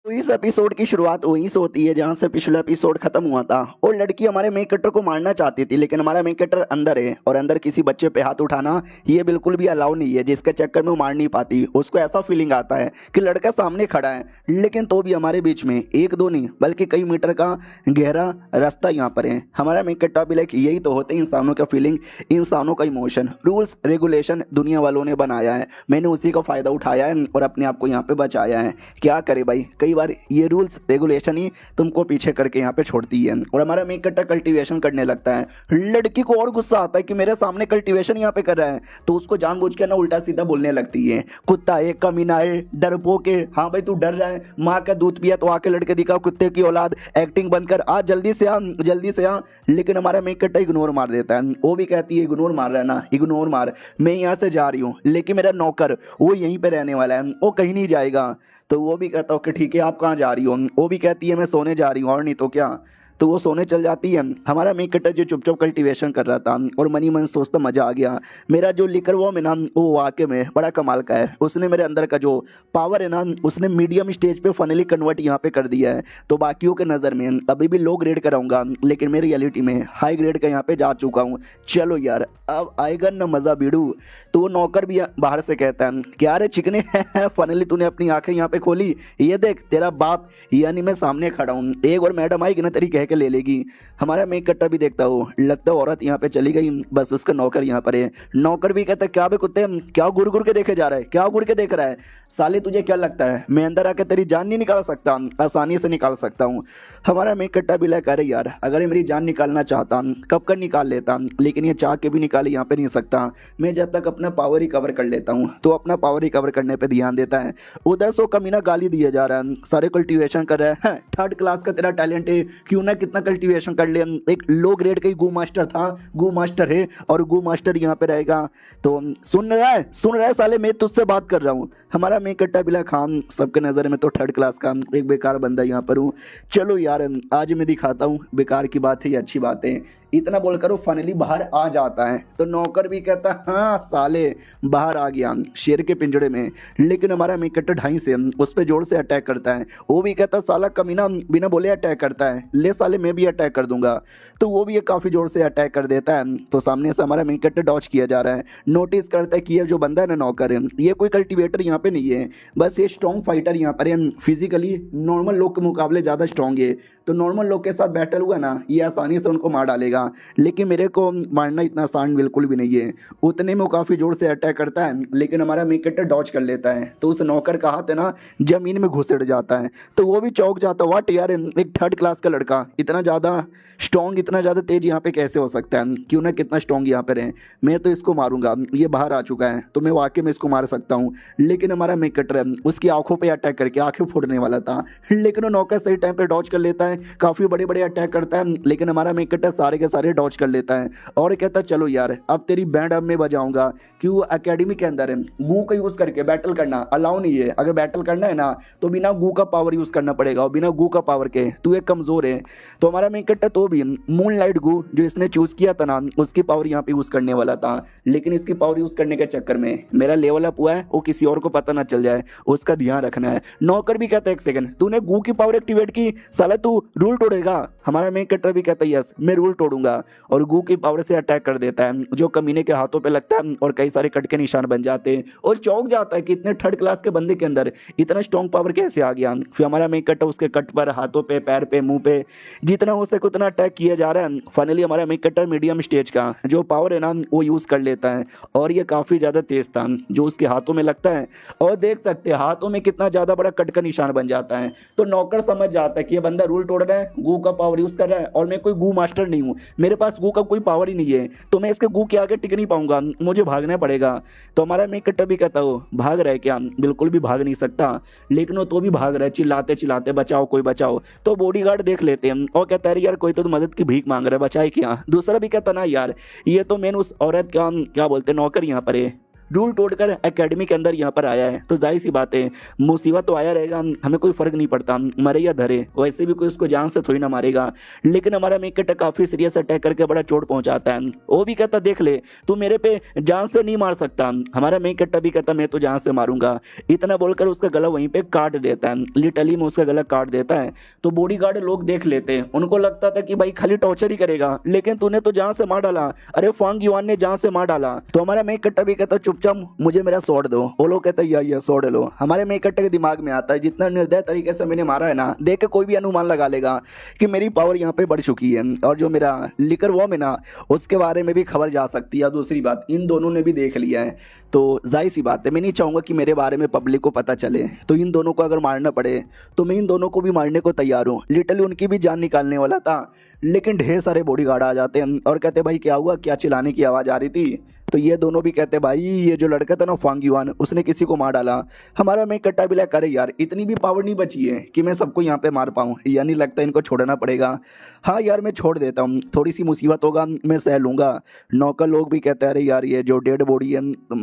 तो इस एपिसोड की शुरुआत वहीं से होती है जहां से पिछला एपिसोड खत्म हुआ था, और लड़की हमारे मेक कटर को मारना चाहती थी, लेकिन हमारा मेक कटर अंदर है और अंदर किसी बच्चे पे हाथ उठाना ये बिल्कुल भी अलाउ नहीं है, जिसके चक्कर में वो मार नहीं पाती। उसको ऐसा फीलिंग आता है कि लड़का सामने खड़ा है, लेकिन तो भी हमारे बीच में एक दो नहीं बल्कि कई मीटर का गहरा रास्ता यहाँ पर है। हमारा मेक कटर भी लाइक यही तो होते हैं इंसानों का फीलिंग, इंसानों का इमोशन, रूल्स रेगुलेशन दुनिया वालों ने बनाया है, मैंने उसी का फ़ायदा उठाया है और अपने आप को यहाँ पे बचाया है। क्या करे भाई, कई बार ये रूल्स रेगुलेशन ही तुमको पीछे करके यहाँ पे छोड़ती है। और हमारा मेक कटर कल्टीवेशन करने लगता है, लड़की को और गुस्सा आता है कि मेरे सामने कल्टीवेशन यहाँ पे कर रहा है, तो उसको जानबूझ के ना उल्टा सीधा बोलने लगती है, कुत्ता है, कमीना है, डरपोक है, हाँ भाई तू डर रहा है, माँ का दूध पिया तो आके लड़के दिखा, कुत्ते की औलाद, एक्टिंग बंद कर, आ जल्दी से आ जल्दी से आ। लेकिन हमारा मेक कटर इग्नोर मार देता है। वो भी कहती है इग्नोर मार रहा है ना, इग्नोर मार, मैं यहाँ से जा रही हूँ, लेकिन मेरा नौकर वो यहीं पे रहने वाला है, वो कहीं नहीं जाएगा। तो वो भी कहता ओके ठीक है आप कहाँ जा रही हो? वो भी कहती है मैं सोने जा रही हूँ, और नहीं तो क्या। तो वो सोने चल जाती है। हमारा मेक कटर जो चुपचाप कल्टीवेशन कर रहा था और मनी मन सोचता मज़ा आ गया, मेरा जो लिकर वो में ना वो वाकई में बड़ा कमाल का है, उसने मेरे अंदर का जो पावर है ना उसने मीडियम स्टेज पे फाइनली कन्वर्ट यहाँ पे कर दिया है। तो बाकियों के नज़र में अभी भी लो ग्रेड कराऊंगा, लेकिन मेरी रियलिटी में हाई ग्रेड का यहाँ पे जा चुका हूँ। चलो यार अब आएगा ना मज़ा बीड़ू। तो वो नौकर भी बाहर से कहता है क्या रे चिकने फाइनली तूने अपनी आंखें यहाँ पे खोली, ये देख तेरा बाप यानी मैं सामने खड़ा हूँ, एक और मैडम आएगी ना तेरी के ले लेगी। हमारा मेक कट्टा भी देखता हो, लगता है औरत यहाँ पे चली गई, बस उसका नौकर यहाँ पर है। नौकर भी कहता है क्या बे कुत्ते, क्या घूर घूर के देखे जा रहा है, क्या घूर के देख रहा है, साले तुझे क्या लगता है मैं अंदर आके तेरी जान नहीं निकाल सकता? आसानी से निकाल सकता हूँ। हमारा मेक कट्टा भी लगा अरे यार अगर ये मेरी जान निकालना चाहता कब कर निकाल लेता, लेकिन ये चाह के भी निकाले यहाँ पे नहीं सकता, मैं जब तक अपना पावर रिकवर कर लेता हूँ। तो अपना पावर रिकवर करने पर ध्यान देता है। उधर से कमीना गाली दिया जा रहा है, सारे कल्टीवेशन कर रहा है, थर्ड क्लास का तेरा टैलेंट है, क्यों ना कितना कल्टीवेशन कर ले, एक लो ग्रेड का ही गू मास्टर था, गू मास्टर है और गू मास्टर यहाँ पे रहेगा। तो सुन रहा है साले, मैं तुझसे बात कर रहा हूँ। हमारा मेक कट्टा बिला खान सबके नज़र में तो थर्ड क्लास का एक बेकार बंदा यहाँ पर हूँ। चलो यार आज मैं दिखाता हूँ बेकार की बात है या अच्छी बात है। इतना बोलकर वो फाइनली बाहर आ जाता है। तो नौकर भी कहता हाँ साले बाहर आ गया शेर के पिंजड़े में, लेकिन हमारा मेक कट्टा ढाई से उस पर जोर से अटैक करता है। वो भी कहता साला कमीना बिना बोले अटैक करता है, ले साले मैं भी अटैक कर दूंगा। तो वो भी ये काफ़ी जोर से अटैक कर देता है। तो सामने से हमारा मेक कट्टा डॉज किया जा रहा है। नोटिस करता है कि ये जो बंदा है ना नौकर है, ये कोई कल्टीवेटर यहाँ पे नहीं है, बस ये स्ट्रॉन्ग फाइटर यहाँ पर है, फिजिकली नॉर्मल लोग के मुकाबले ज़्यादा स्ट्रॉन्ग है। तो नॉर्मल लोग के साथ बैटल हुआ ना ये आसानी से उनको मार डालेगा, लेकिन मेरे को मारना इतना आसान बिल्कुल भी नहीं है। उतने में वो काफ़ी जोर से अटैक करता है, लेकिन हमारा मेक कट्टर डॉज कर लेता है। तो उस नौकर का हाथ है ना जमीन में घुसड़ जाता है। तो वो भी चौंक जाता है, वाट यार एक थर्ड क्लास का लड़का इतना ज़्यादा स्ट्रॉन्ग इतना ज़्यादा तेज यहाँ पे कैसे हो सकता है, क्यों ना कितना स्ट्रॉन्ग यहाँ पर है, मैं तो इसको मारूंगा, ये बाहर आ चुका है तो मैं वाकई में इसको मार सकता हूँ। लेकिन हमारा मेक कट्टर उसकी आंखों पे अटैक करके आंखें फोड़ने वाला था, लेकिन वो नौकर सही टाइम पे डॉज कर लेता है, काफ़ी बड़े बड़े अटैक करता है, लेकिन हमारा मेक कट्टर सारे के सारे डॉज कर लेता है और कहता है चलो यार अब तेरी बैंड अब मैं बजाऊंगा। क्यों एकेडमी के अंदर है, गू का यूज़ करके बैटल करना अलाउ नहीं है। अगर बैटल करना है ना तो बिना गू का पावर यूज़ करना पड़ेगा, और बिना गू का पावर के तू एक कमज़ोर है। तो हमारा मेन कैरेक्टर तो भी मून लाइट गू जो इसने चूज किया था ना, उसकी पावर यहाँ पे यूज करने वाला था, लेकिन इसकी पावर यूज करने के चक्कर में मेरा लेवल अप हुआ है, वो किसी और को पता ना चल जाए, उसका ध्यान रखना है। नौकर भी कहता है एक सेकंड, तूने गू की पावर एक्टिवेट की, साला तू रूल तोड़ेगा। हमारा मेन कैरेक्टर भी कहता है यस मैं रूल तोड़ूंगा, और गू की पावर से अटैक कर देता है, जो कमीने के हाथों पे लगता है और कई सारे कट के निशान बन जाते हैं, और चौंक जाता है कि इतने थर्ड क्लास के बंदे के अंदर इतना स्ट्रॉन्ग पावर कैसे आ गया। फिर हमारा मेन कैरेक्टर उसके कट पर, हाथों पे, पैर पे, मुंह पे जितना हो सके उतना अटैक किया जा रहा है। फाइनली हमारा मेन कैरेक्टर मीडियम स्टेज का जो पावर है ना वो यूज कर लेता है, और ये काफी ज्यादा तेज था जो उसके हाथों में लगता है, और देख सकते हैं हाथों में कितना ज्यादा बड़ा कट का निशान बन जाता है। तो नौकर समझ जाता है कि ये बंदा रूल तोड़ रहा है, गू का पावर यूज कर रहा है, और मैं कोई गू मास्टर नहीं हूँ, मेरे पास गू का कोई पावर ही नहीं है, तो मैं इसके गू के आगे टिक नहीं पाऊंगा, मुझे भागना पड़ेगा। तो हमारा मेन कैरेक्टर भी कहता हो भाग रहा है क्या, बिल्कुल भी भाग नहीं सकता, लेकिन वो तो भी भाग रहा है चिल्लाते चिल्लाते, बचाओ कोई बचाओ। तो बॉडीगार्ड देख लेते हैं और कहता है यार कोई तो मदद की भीख मांग रहा है, बचाए क्या। दूसरा भी कहता ना यार ये तो मैंने उस औरत का क्या बोलते हैं नौकर यहाँ पर है, रूल तोड़कर एकेडमी के अंदर यहाँ पर आया है, तो जाहिर सी बात है मुसीबत तो आया रहेगा, हमें कोई फर्क नहीं पड़ता मरे या धरे, वैसे भी कोई उसको जान से थोड़ी ना मारेगा। लेकिन हमारा मेन कैरेक्टर काफी सीरियस अटैक करके बड़ा चोट पहुंचाता है। वो भी कहता देख ले तू मेरे पे जान से नहीं मार सकता। हमारा मेन कैरेक्टर भी कहता मैं तो जान से मारूंगा। इतना बोलकर उसका गला वहीं पे काट देता है, लिटरली में उसका गला काट देता है। तो बॉडीगार्ड लोग देख लेते हैं, उनको लगता था कि भाई खाली टॉर्चर ही करेगा, लेकिन तूने तो जान से मार डाला, अरे फांग युआन ने जान से मार डाला। तो हमारा मेन कैरेक्टर भी कहता चुपचाप मुझे मेरा स्वॉर्ड दो। वो लोग कहते हैं या स्वॉर्ड लो। हमारे मेन कैरेक्टर के दिमाग में आता है जितना निर्दय तरीके से मैंने मारा है ना, देख के कोई भी अनुमान लगा लेगा कि मेरी पावर यहाँ पे बढ़ चुकी है, और जो मेरा लिकर वॉर्म है ना उसके बारे में भी खबर जा सकती है। दूसरी बात इन दोनों ने भी देख लिया है, तो जाहिर सी बात है मैं नहीं चाहूँगा कि मेरे बारे में पब्लिक को पता चले, तो इन दोनों को अगर मारना पड़े तो मैं इन दोनों को भी मारने को तैयार हूँ। लिटरली उनकी भी जान निकालने वाला था, लेकिन ढेर सारे बॉडीगार्ड आ जाते हैं और कहते भाई क्या हुआ, क्या चिल्लाने की आवाज़ आ रही थी। तो ये दोनों भी कहते भाई ये जो लड़का था ना फांग युआन उसने किसी को मार डाला। हमारा मैं कट्टा भी लगा करे यार इतनी भी पावर नहीं बची है कि मैं सबको यहाँ पे मार पाऊँ, यानी लगता है इनको छोड़ना पड़ेगा। हाँ यार मैं छोड़ देता हूँ, थोड़ी सी मुसीबत होगा मैं सह लूँगा। नौकर लोग भी कहते हैं अरे यार ये जो डेड बॉडी है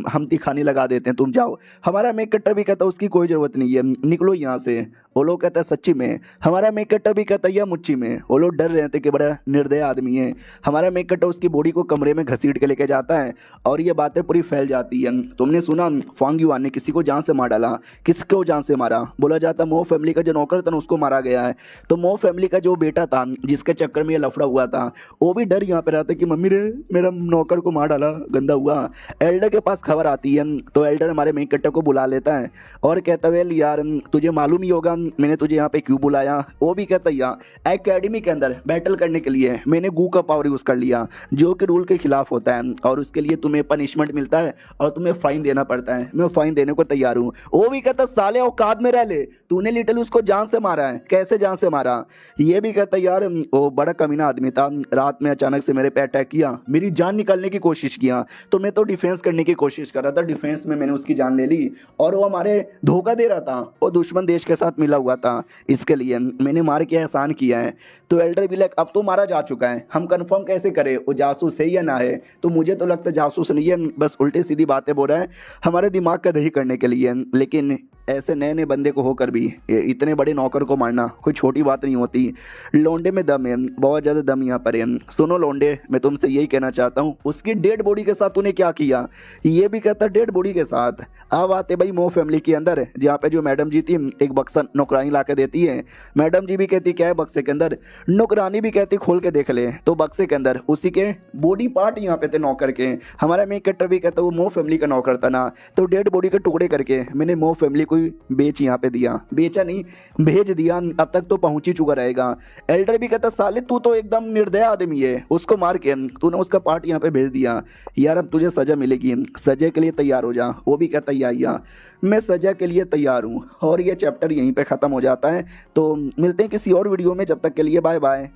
हम तिखाने लगा देते हैं, तुम जाओ। हमारा मेक कट्टर भी कहता है उसकी कोई ज़रूरत नहीं है, निकलो यहाँ से। वो लोग कहते हैं सच्ची में। हमारा मेक कट्टर भी कहता है या मुच्ची में। वो लोग डर रहे थे कि बड़ा निर्दय आदमी है। हमारा मेक कट्टर उसकी बॉडी को कमरे में घसीट के लेके जाता है और ये बातें पूरी फैल जाती है। तुमने सुना फांग युआन ने किसी को जान से मार डाला। किसको जान से मारा? बोला जाता मो फैमिली का जो नौकर था उसको मारा गया है। तो मो फैमिली का जो बेटा था जिसके चक्कर में ये लफड़ा हुआ था वो भी डर यहाँ पे रहता कि मम्मी रे मेरा नौकर को मार डाला, गंदा हुआ। एल्डर के पास खबर आती है तो एल्डर हमारे मेन कट्टर को बुला लेता है और कहता है यार तुझे मालूम ही होगा मैंने तुझे यहाँ पे क्यों बुलाया। वो भी कहता है यार एकेडमी के अंदर बैटल करने के लिए मैंने गू का पावर यूज कर लिया जो कि रूल के खिलाफ होता है और उसके लिए तुम्हें पनिशमेंट मिलता है और तुम्हें फाइन देना पड़ता है। मैं फाइन देने को तैयार हूँ। वो भी कहता साले औकात में रह ले, तूने लिटिल उसको जान से मारा है। कैसे जान से मारा? ये भी कहता यार वो बड़ा कमीना आदमी था, रात में अचानक से मेरे पे अटैक किया, मेरी जान निकालने की कोशिश किया तो मैं तो डिफेंस करने की कोशिश कर रहा था, डिफेंस में मैंने उसकी जान ले ली और वो हमारे धोखा दे रहा था, वो दुश्मन देश के साथ मिला हुआ था, इसके लिए मैंने मार के एहसान किया है। तो एल्डर भी अब तो मारा जा चुका है, हम कंफर्म कैसे करें वो जासूस है या ना है? तो मुझे तो लगता है जासूस नहीं है, बस उल्टी सीधी बातें बोल रहा है हमारे दिमाग का दही करने के लिए। लेकिन ऐसे नए नए बंदे को होकर भी इतने बड़े नौकर को मारना कोई छोटी बात नहीं होती। लोंडे में दम है, बहुत ज़्यादा दम यहाँ पर है। सुनो लोंडे, मैं तुमसे यही कहना चाहता हूँ उसकी डेड बॉडी के साथ तूने क्या किया? ये भी कहता डेड बॉडी के साथ। अब आते भाई मो फैमिली के अंदर जहाँ पे जो मैडम जी थी एक बक्सा नौकरानी ला के देती है। मैडम जी भी कहती क्या है बक्से के अंदर? नौकरानी भी कहती खोल के देख ले। तो बक्से के अंदर उसी के बॉडी पार्ट यहाँ पे थे नौकर के। हमारा मेक कट्टर भी कहता वो मो फैमिली का नौकर था ना, तो डेड बॉडी के टुकड़े करके मैंने मो फैमिली को बेच यहाँ पे दिया, बेचा नहीं भेज दिया, अब तक तो पहुंच ही चुका रहेगा। एल्डर भी कहता साले तू तो एकदम निर्दय आदमी है, उसको मार के तूने उसका पार्ट यहाँ पे भेज दिया। यार अब तुझे सजा मिलेगी, सजा के लिए तैयार हो जा। वो भी कहता या मैं सजा के लिए तैयार हूँ। और ये चैप्टर यहीं पे ख़त्म हो जाता है। तो मिलते हैं किसी और वीडियो में, जब तक के लिए बाय बाय।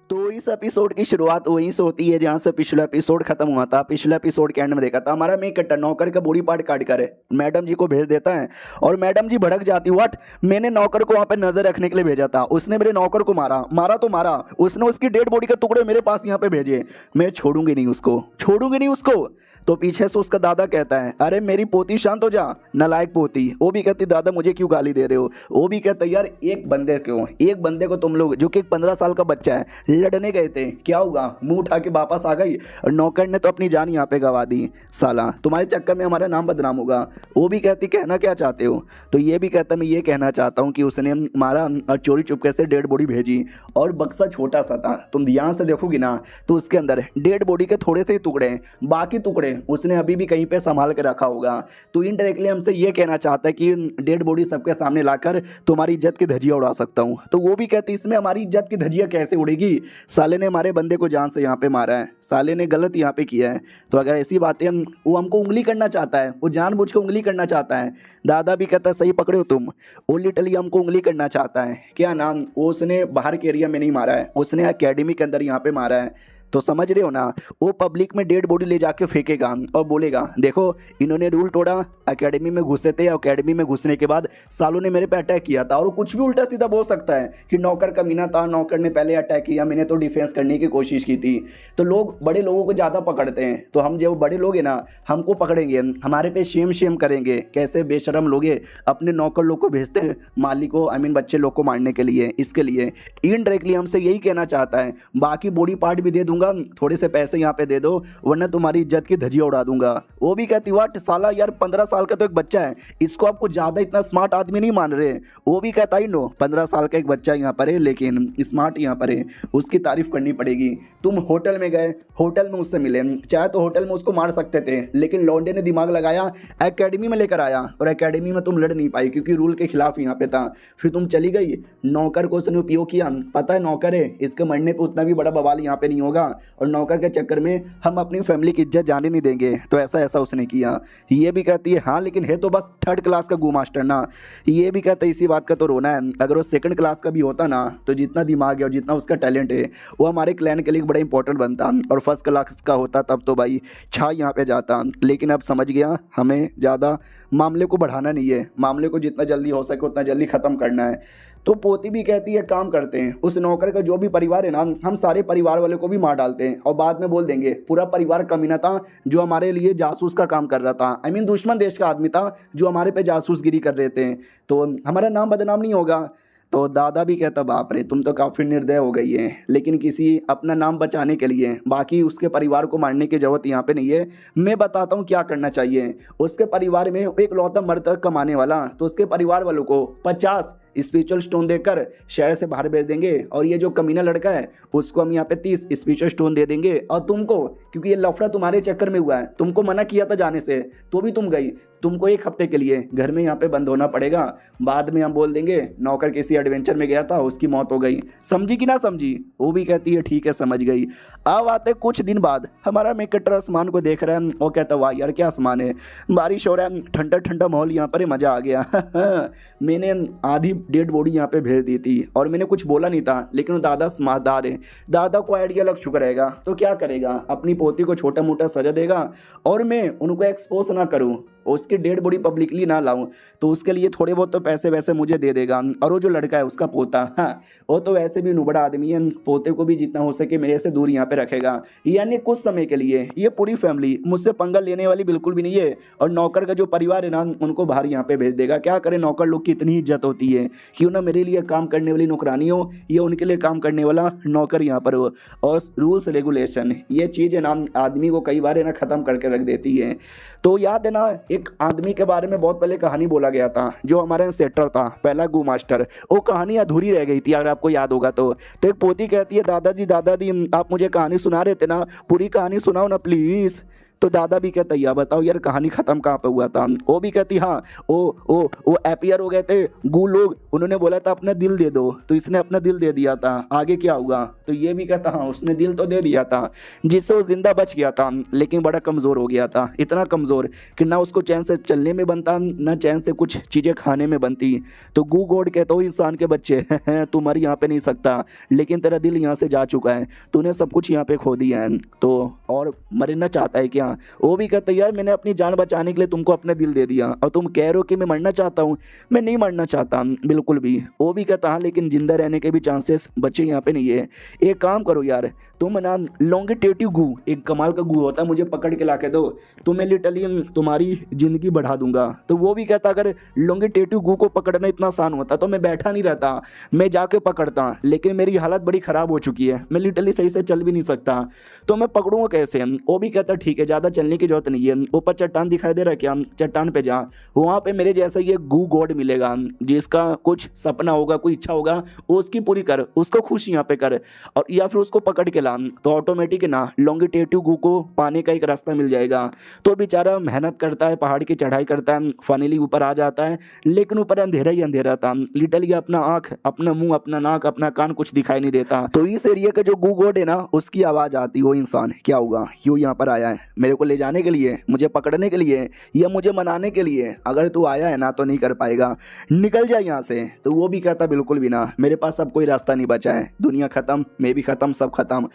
तो इस एपिसोड की शुरुआत वहीं से होती है जहाँ से पिछला एपिसोड खत्म हुआ था। पिछला एपिसोड के एंड में देखा था हमारा मेक कट्टर नौकर का बॉडी पार्ट काट कर मैडम जी को भेज देता है और मैडम जी भड़क जाती। व्हाट? मैंने नौकर को वहाँ पे नजर रखने के लिए भेजा था, उसने मेरे नौकर को मारा, मारा तो मारा, उसने उसकी डेड बॉडी के टुकड़े मेरे पास यहाँ पे भेजे, मैं छोड़ूंगी नहीं उसको, छोड़ूंगी नहीं उसको। तो पीछे से उसका दादा कहता है, अरे मेरी पोती शांत हो जा, नालायक पोती। वो भी कहती, दादा मुझे क्यों गाली दे रहे हो। वो भी कहता, यार एक बंदे को तुम लोग, जो कि एक 15 साल का बच्चा है, लड़ने गए थे, क्या हुआ, मुंह उठा के वापस आ गई और नौकर ने तो अपनी जान यहाँ पे गवा दी। साला तुम्हारे चक्कर में हमारा नाम बदनाम होगा। वो भी कहती, कहना क्या चाहते हो। तो ये भी कहता, मैं ये कहना चाहता हूँ कि उसने मारा और चोरी चुपके से डेड बॉडी भेजी, और बक्सा छोटा सा था, तुम ध्यान से देखोगी ना तो उसके अंदर डेड बॉडी के थोड़े से ही टुकड़े हैं, बाकी टुकड़े उसने अभी भी कहीं पे संभाल के रखा होगा। तो इनडायरेक्टली हमसे ये कहना चाहता है कि डेड बॉडी सबके सामने लाकर तुम्हारी इज्जत की धज्जियां उड़ा सकता हूँ। तो वो भी कहती, इसमें हमारी इज्जत की धज्जियां कैसे उड़ेगी, साले ने हमारे बंदे को जान से यहाँ पे मारा है, साले ने गलत यहाँ पे किया है। तो अगर ऐसी बातें वो हमको उंगली करना चाहता है, वो जानबूझ के उंगली करना चाहता है। दादा भी कहता है, सही पकड़े हो तुम, वो लिटरली हमको उंगली करना चाहता है। क्या नाम, उसने बाहर के एरिया में नहीं मारा है, उसने एकेडमी के अंदर यहाँ पे मारा है। तो समझ रहे हो ना, वो पब्लिक में डेड बॉडी ले जाके फेंकेगा और बोलेगा, देखो इन्होंने रूल तोड़ा, एकेडमी में घुसे थे, एकेडमी में घुसने के बाद सालों ने मेरे पे अटैक किया था। और वो कुछ भी उल्टा सीधा बोल सकता है कि नौकर कमीना था, नौकर ने पहले अटैक किया, मैंने तो डिफेंस करने की कोशिश की थी। तो लोग बड़े लोगों को ज़्यादा पकड़ते हैं, तो हम जो बड़े लोग हैं ना, हमको पकड़ेंगे, हमारे पे शेम करेंगे, कैसे बेशरम लोग अपने नौकर लोग को भेजते हैं मालिक को, बच्चे लोग को मारने के लिए। इसके लिए इनडायरेक्टली हमसे यही कहना चाहता है, बाकी बॉडी पार्ट भी दे दूंगा, थोड़े से पैसे यहाँ पे दे दो, वरना तुम्हारी इज्जत की धज्जियां उड़ा दूंगा। वो भी कहती, वाट साला, यार 15 साल का तो एक बच्चा है, इसको आपको ज़्यादा इतना स्मार्ट आदमी नहीं मान रहे। वो भी कहता ही, नो 15 साल का एक बच्चा यहाँ पर है, लेकिन स्मार्ट यहाँ पर है, उसकी तारीफ करनी पड़ेगी। तुम होटल में गए, होटल में उससे मिले, चाहे तो होटल में उसको मार सकते थे, लेकिन लौंडे ने दिमाग लगाया, एकेडमी में लेकर आया, और एकेडमी में तुम लड़ नहीं पाई क्योंकि रूल के खिलाफ यहाँ पे था। फिर तुम चली गई, नौकर को उसने उपयोग किया, पता है नौकर है, इसके मरने पर उतना भी बड़ा बवाल यहाँ पे नहीं होगा, और नौकर के चक्कर में हम अपनी फैमिली की इज्जत जाने नहीं देंगे। तो ऐसा उसने किया। ये भी कहती है, हाँ लेकिन है तो बस 3rd क्लास का गू मास्टर ना। ये भी कहता है, इसी बात का तो रोना है, अगर वो 2nd क्लास का भी होता ना, तो जितना दिमाग है और जितना उसका टैलेंट है, वो हमारे क्लैन के लिए बड़ा इंपॉर्टेंट बनता, और 1st क्लास का होता तब तो भाई छा यहाँ पे जाता। लेकिन अब समझ गया, हमें ज़्यादा मामले को बढ़ाना नहीं है, मामले को जितना जल्दी हो सके उतना जल्दी ख़त्म करना है। तो पोती भी कहती है, काम करते हैं, उस नौकर का जो भी परिवार है ना, हम सारे परिवार वाले को भी मार डालते हैं, और बाद में बोल देंगे पूरा परिवार कमीना था जो हमारे लिए जासूस का काम कर रहा था, दुश्मन देश का आदमी था जो हमारे पे जासूसगिरी कर रहे थे, तो हमारा नाम बदनाम नहीं होगा। तो दादा भी कहता, बाप रे तुम तो काफ़ी निर्दय हो गई है, लेकिन किसी अपना नाम बचाने के लिए बाकी उसके परिवार को मारने की ज़रूरत यहाँ पे नहीं है। मैं बताता हूँ क्या करना चाहिए। उसके परिवार में एक लौता मर्द कमाने वाला, तो उसके परिवार वालों को 50 स्पिरिचुअल स्टोन देकर शहर से बाहर भेज देंगे, और ये जो कमीना लड़का है उसको हम यहाँ पे 30 स्पिरिचुअल स्टोन दे देंगे। और तुमको, क्योंकि ये लफड़ा तुम्हारे चक्कर में हुआ है, तुमको मना किया था जाने से, तो भी तुम गई, तुमको 1 हफ्ते के लिए घर में यहाँ पे बंद होना पड़ेगा। बाद में हम बोल देंगे नौकर किसी एडवेंचर में गया था, उसकी मौत हो गई। समझी कि ना समझी। वो भी कहती है, ठीक है समझ गई। अब आते कुछ दिन बाद, हमारा मेकटर आसमान को देख रहा है और कहता, वाह यार क्या आसमान है, बारिश हो रहा है, ठंडा ठंडा माहौल यहाँ पर है, मज़ा आ गया। मैंने आधी डेड बॉडी यहाँ पे भेज दी थी और मैंने कुछ बोला नहीं था, लेकिन वो दादा समझदार है, दादा को आइडिया लग चुका रहेगा, तो क्या करेगा, अपनी पोती को छोटा मोटा सजा देगा, और मैं उनको एक्सपोज ना करूँ, उसकी डेड बॉडी पब्लिकली ना लाऊं, तो उसके लिए थोड़े बहुत तो पैसे वैसे मुझे दे देगा। और वो जो लड़का है उसका पोता, हाँ वो तो वैसे भी नुबड़ा आदमी है, पोते को भी जितना हो सके मेरे से दूर यहाँ पे रखेगा, यानी कुछ समय के लिए। ये पूरी फैमिली मुझसे पंगा लेने वाली बिल्कुल भी नहीं है, और नौकर का जो परिवार है ना उनको बाहर यहाँ पे भेज देगा। क्या करें, नौकर लोग की इतनी इज्जत होती है, क्यों ना मेरे लिए काम करने वाली नौकरानी हो, ये उनके लिए काम करने वाला नौकर यहाँ पर हो। और रूल्स रेगुलेशन ये चीज़ है ना आदमी को कई बार है ना ख़त्म करके रख देती है। तो याद है ना, एक आदमी के बारे में बहुत पहले कहानी बोला गया था, जो हमारे सेटर था, पहला गू मास्टर, वो कहानी अधूरी रह गई थी अगर आपको याद होगा तो। एक पोती कहती है, दादाजी आप मुझे कहानी सुना रहे थे ना, पूरी कहानी सुनाओ ना प्लीज़। तो दादा भी कहता, या बताओ यार कहानी ख़त्म कहाँ पे हुआ था। वो भी कहती, हाँ वो एपियर हो गए थे गू लोग, उन्होंने बोला था अपना दिल दे दो, तो इसने अपना दिल दे दिया था, आगे क्या हुआ। तो ये भी कहता, हाँ उसने दिल तो दे दिया था, जिससे वो जिंदा बच गया था, लेकिन बड़ा कमज़ोर हो गया था, इतना कमज़ोर कि ना उसको चैन से चलने में बनता, ना चैन से कुछ चीज़ें खाने में बनती। तो गू गॉड कहता, हो इंसान के बच्चे तू मर यहाँ पे नहीं सकता, लेकिन तेरा दिल यहाँ से जा चुका है, तूने सब कुछ यहाँ पे खो दिया है, तो और मरना चाहता है क्या। क्या? वो भी कहता यार मैंने अपनी जान बचाने के लिए तुमको अपना दिल दे दिया और तुम कह रहे हो कि मैं मरना चाहता हूँ। मैं नहीं मरना चाहता बिल्कुल भी। वो भी कहता हाँ लेकिन जिंदा रहने के भी चांसेस बच्चे यहाँ पे नहीं है। एक काम करो यार, तुम ना लॉन्गिटेटिव गू, एक कमाल का गू होता है, मुझे पकड़ के ला के दो तो मैं लिटरली तुम्हारी ज़िंदगी बढ़ा दूंगा। तो वो भी कहता अगर लॉन्गिटेटिव गू को पकड़ना इतना आसान होता तो मैं बैठा नहीं रहता, मैं जाके पकड़ता, लेकिन मेरी हालत बड़ी ख़राब हो चुकी है, मैं लिटरली सही से चल भी नहीं सकता, तो मैं पकड़ूंगा कैसे? वो भी कहता ठीक है ज़्यादा चलने की जरूरत नहीं है, ऊपर चट्टान दिखाई दे रहा है क्या? चट्टान पे जा, वहाँ पे मेरे जैसा ये गू गॉड मिलेगा जिसका कुछ सपना होगा, कोई इच्छा होगा, उसकी पूरी कर, उसको खुश यहाँ पे कर, और या फिर उसको पकड़ के ला, तो ऑटोमेटिक ना लॉन्गिटेटिव गू को पाने का एक रास्ता मिल जाएगा। तो बेचारा मेहनत करता है, पहाड़ की चढ़ाई करता है, फाइनली ऊपर आ जाता है, लेकिन ऊपर अंधेरा ही अंधेरा था, लिटरली अपना आँख, अपना मुंह, अपना नाक, अपना कान कुछ दिखाई नहीं देता। तो इस एरिया का जो गू गॉड है ना, उसकी आवाज़ आती, वो इंसान क्या होगा, क्यों यहाँ पर आया है, मेरे को ले जाने के लिए, मुझे पकड़ने के लिए, या मुझे मनाने के लिए? अगर तू आया है ना तो नहीं कर पाएगा, निकल जाए यहाँ से। तो वो भी कहता बिल्कुल भी ना, मेरे पास अब कोई रास्ता नहीं बचा है, दुनिया ख़त्म, मैं भी ख़त्म, सब ख़त्म।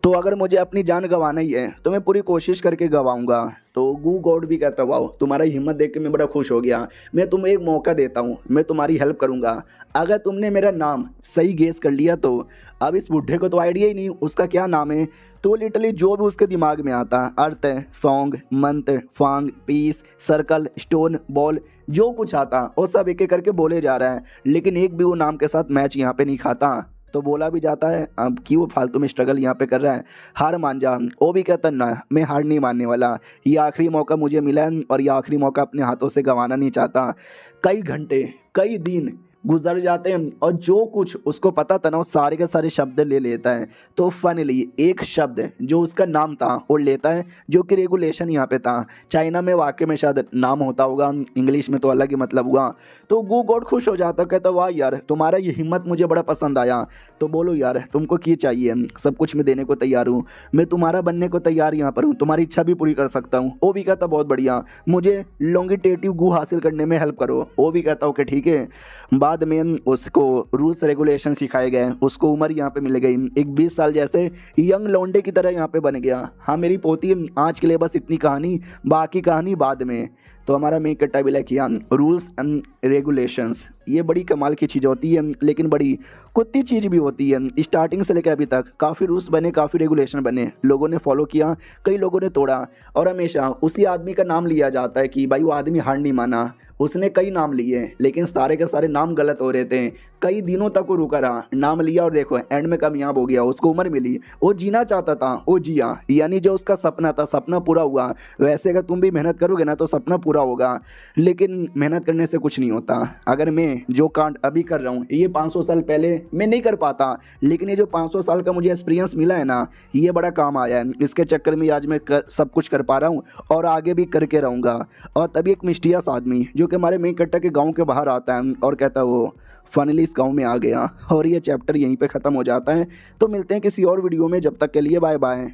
तो अगर मुझे अपनी जान गंवाना ही है तो मैं पूरी कोशिश करके गंवाऊंगा। तो गू गॉड भी कहता वाओ तुम्हारा हिम्मत देख के मैं बड़ा खुश हो गया, मैं तुम्हें एक मौका देता हूँ, मैं तुम्हारी हेल्प करूँगा। अगर तुमने मेरा नाम सही गेस कर लिया तो अब इस बुढ़े को तो आइडिया ही नहीं उसका क्या नाम है, तो लिटरली जो भी उसके दिमाग में आता, अर्थ, सॉन्ग, मंत्र, फांग, पीस, सर्कल, स्टोन, बॉल, जो कुछ आता वो सब एक एक करके बोले जा रहा है, लेकिन एक भी वो नाम के साथ मैच यहाँ पे नहीं खाता। तो बोला भी जाता है अब क्यों फालतू में स्ट्रगल यहाँ पे कर रहा है, हार मान जा। वो भी कहता ना मैं हार नहीं मानने वाला, ये आखिरी मौका मुझे मिला है और ये आखिरी मौका अपने हाथों से गंवाना नहीं चाहता। कई घंटे, कई दिन गुजर जाते हैं और जो कुछ उसको पता था ना वो सारे के सारे शब्द ले लेता है। तो फाइनली एक शब्द जो उसका नाम था वो लेता है, जो कि रेगुलेशन यहाँ पे था। चाइना में वाकई में शायद नाम होता होगा, इंग्लिश में तो अलग ही मतलब हुआ। तो गू गॉड खुश हो जाता, कहता वाह यार तुम्हारा ये हिम्मत मुझे बड़ा पसंद आया, तो बोलो यार तुमको क्या चाहिए, सब कुछ मैं देने को तैयार हूँ, मैं तुम्हारा बनने को तैयार यहाँ पर हूँ, तुम्हारी इच्छा भी पूरी कर सकता हूँ। वो भी कहता बहुत बढ़िया, मुझे लॉन्गिटेटिव गू हासिल करने में हेल्प करो। वो भी कहता ओके ठीक है। बाद में उसको रूल्स रेगुलेशन सिखाए गए, उसको उम्र यहाँ पे मिल गई, एक 20 साल जैसे यंग लौंडे की तरह यहाँ पे बन गया। हाँ मेरी पोती आज के लिए बस इतनी कहानी, बाकी कहानी बाद में। तो हमारा मेन कट्टा भी किया रूल्स एंड रेगुलेशंस, ये बड़ी कमाल की चीज़ होती है, लेकिन बड़ी कुत्ती चीज़ भी होती है। स्टार्टिंग से लेकर अभी तक काफ़ी रूल्स बने, काफ़ी रेगुलेशन बने, लोगों ने फॉलो किया, कई लोगों ने तोड़ा, और हमेशा उसी आदमी का नाम लिया जाता है कि भाई वो आदमी हार नहीं माना, उसने कई नाम लिए, लेकिन सारे के सारे नाम गलत हो रहे थे। कई दिनों तक वो रुका रहा, नाम लिया और देखो एंड में कामयाब हो गया, उसको उम्र मिली, वो जीना चाहता था, वो जिया, यानी जो उसका सपना था सपना पूरा हुआ। वैसे अगर तुम भी मेहनत करोगे ना तो सपना पूरा होगा, लेकिन मेहनत करने से कुछ नहीं होता। अगर मैं जो कांड अभी कर रहा हूँ ये 500 साल पहले मैं नहीं कर पाता, लेकिन ये जो 500 साल का मुझे एक्सपीरियंस मिला है ना, ये बड़ा काम आया है। इसके चक्कर में आज मैं सब कुछ कर पा रहा हूँ और आगे भी करके रहूँगा। और तभी एक मिस्टीरियस आदमी जो कि हमारे मेन कट्टा के गाँव के बाहर आता है और कहता है वो फाइनली इस गाँव में आ गया। और ये चैप्टर यहीं पे ख़त्म हो जाता है। तो मिलते हैं किसी और वीडियो में, जब तक के लिए बाय बाय।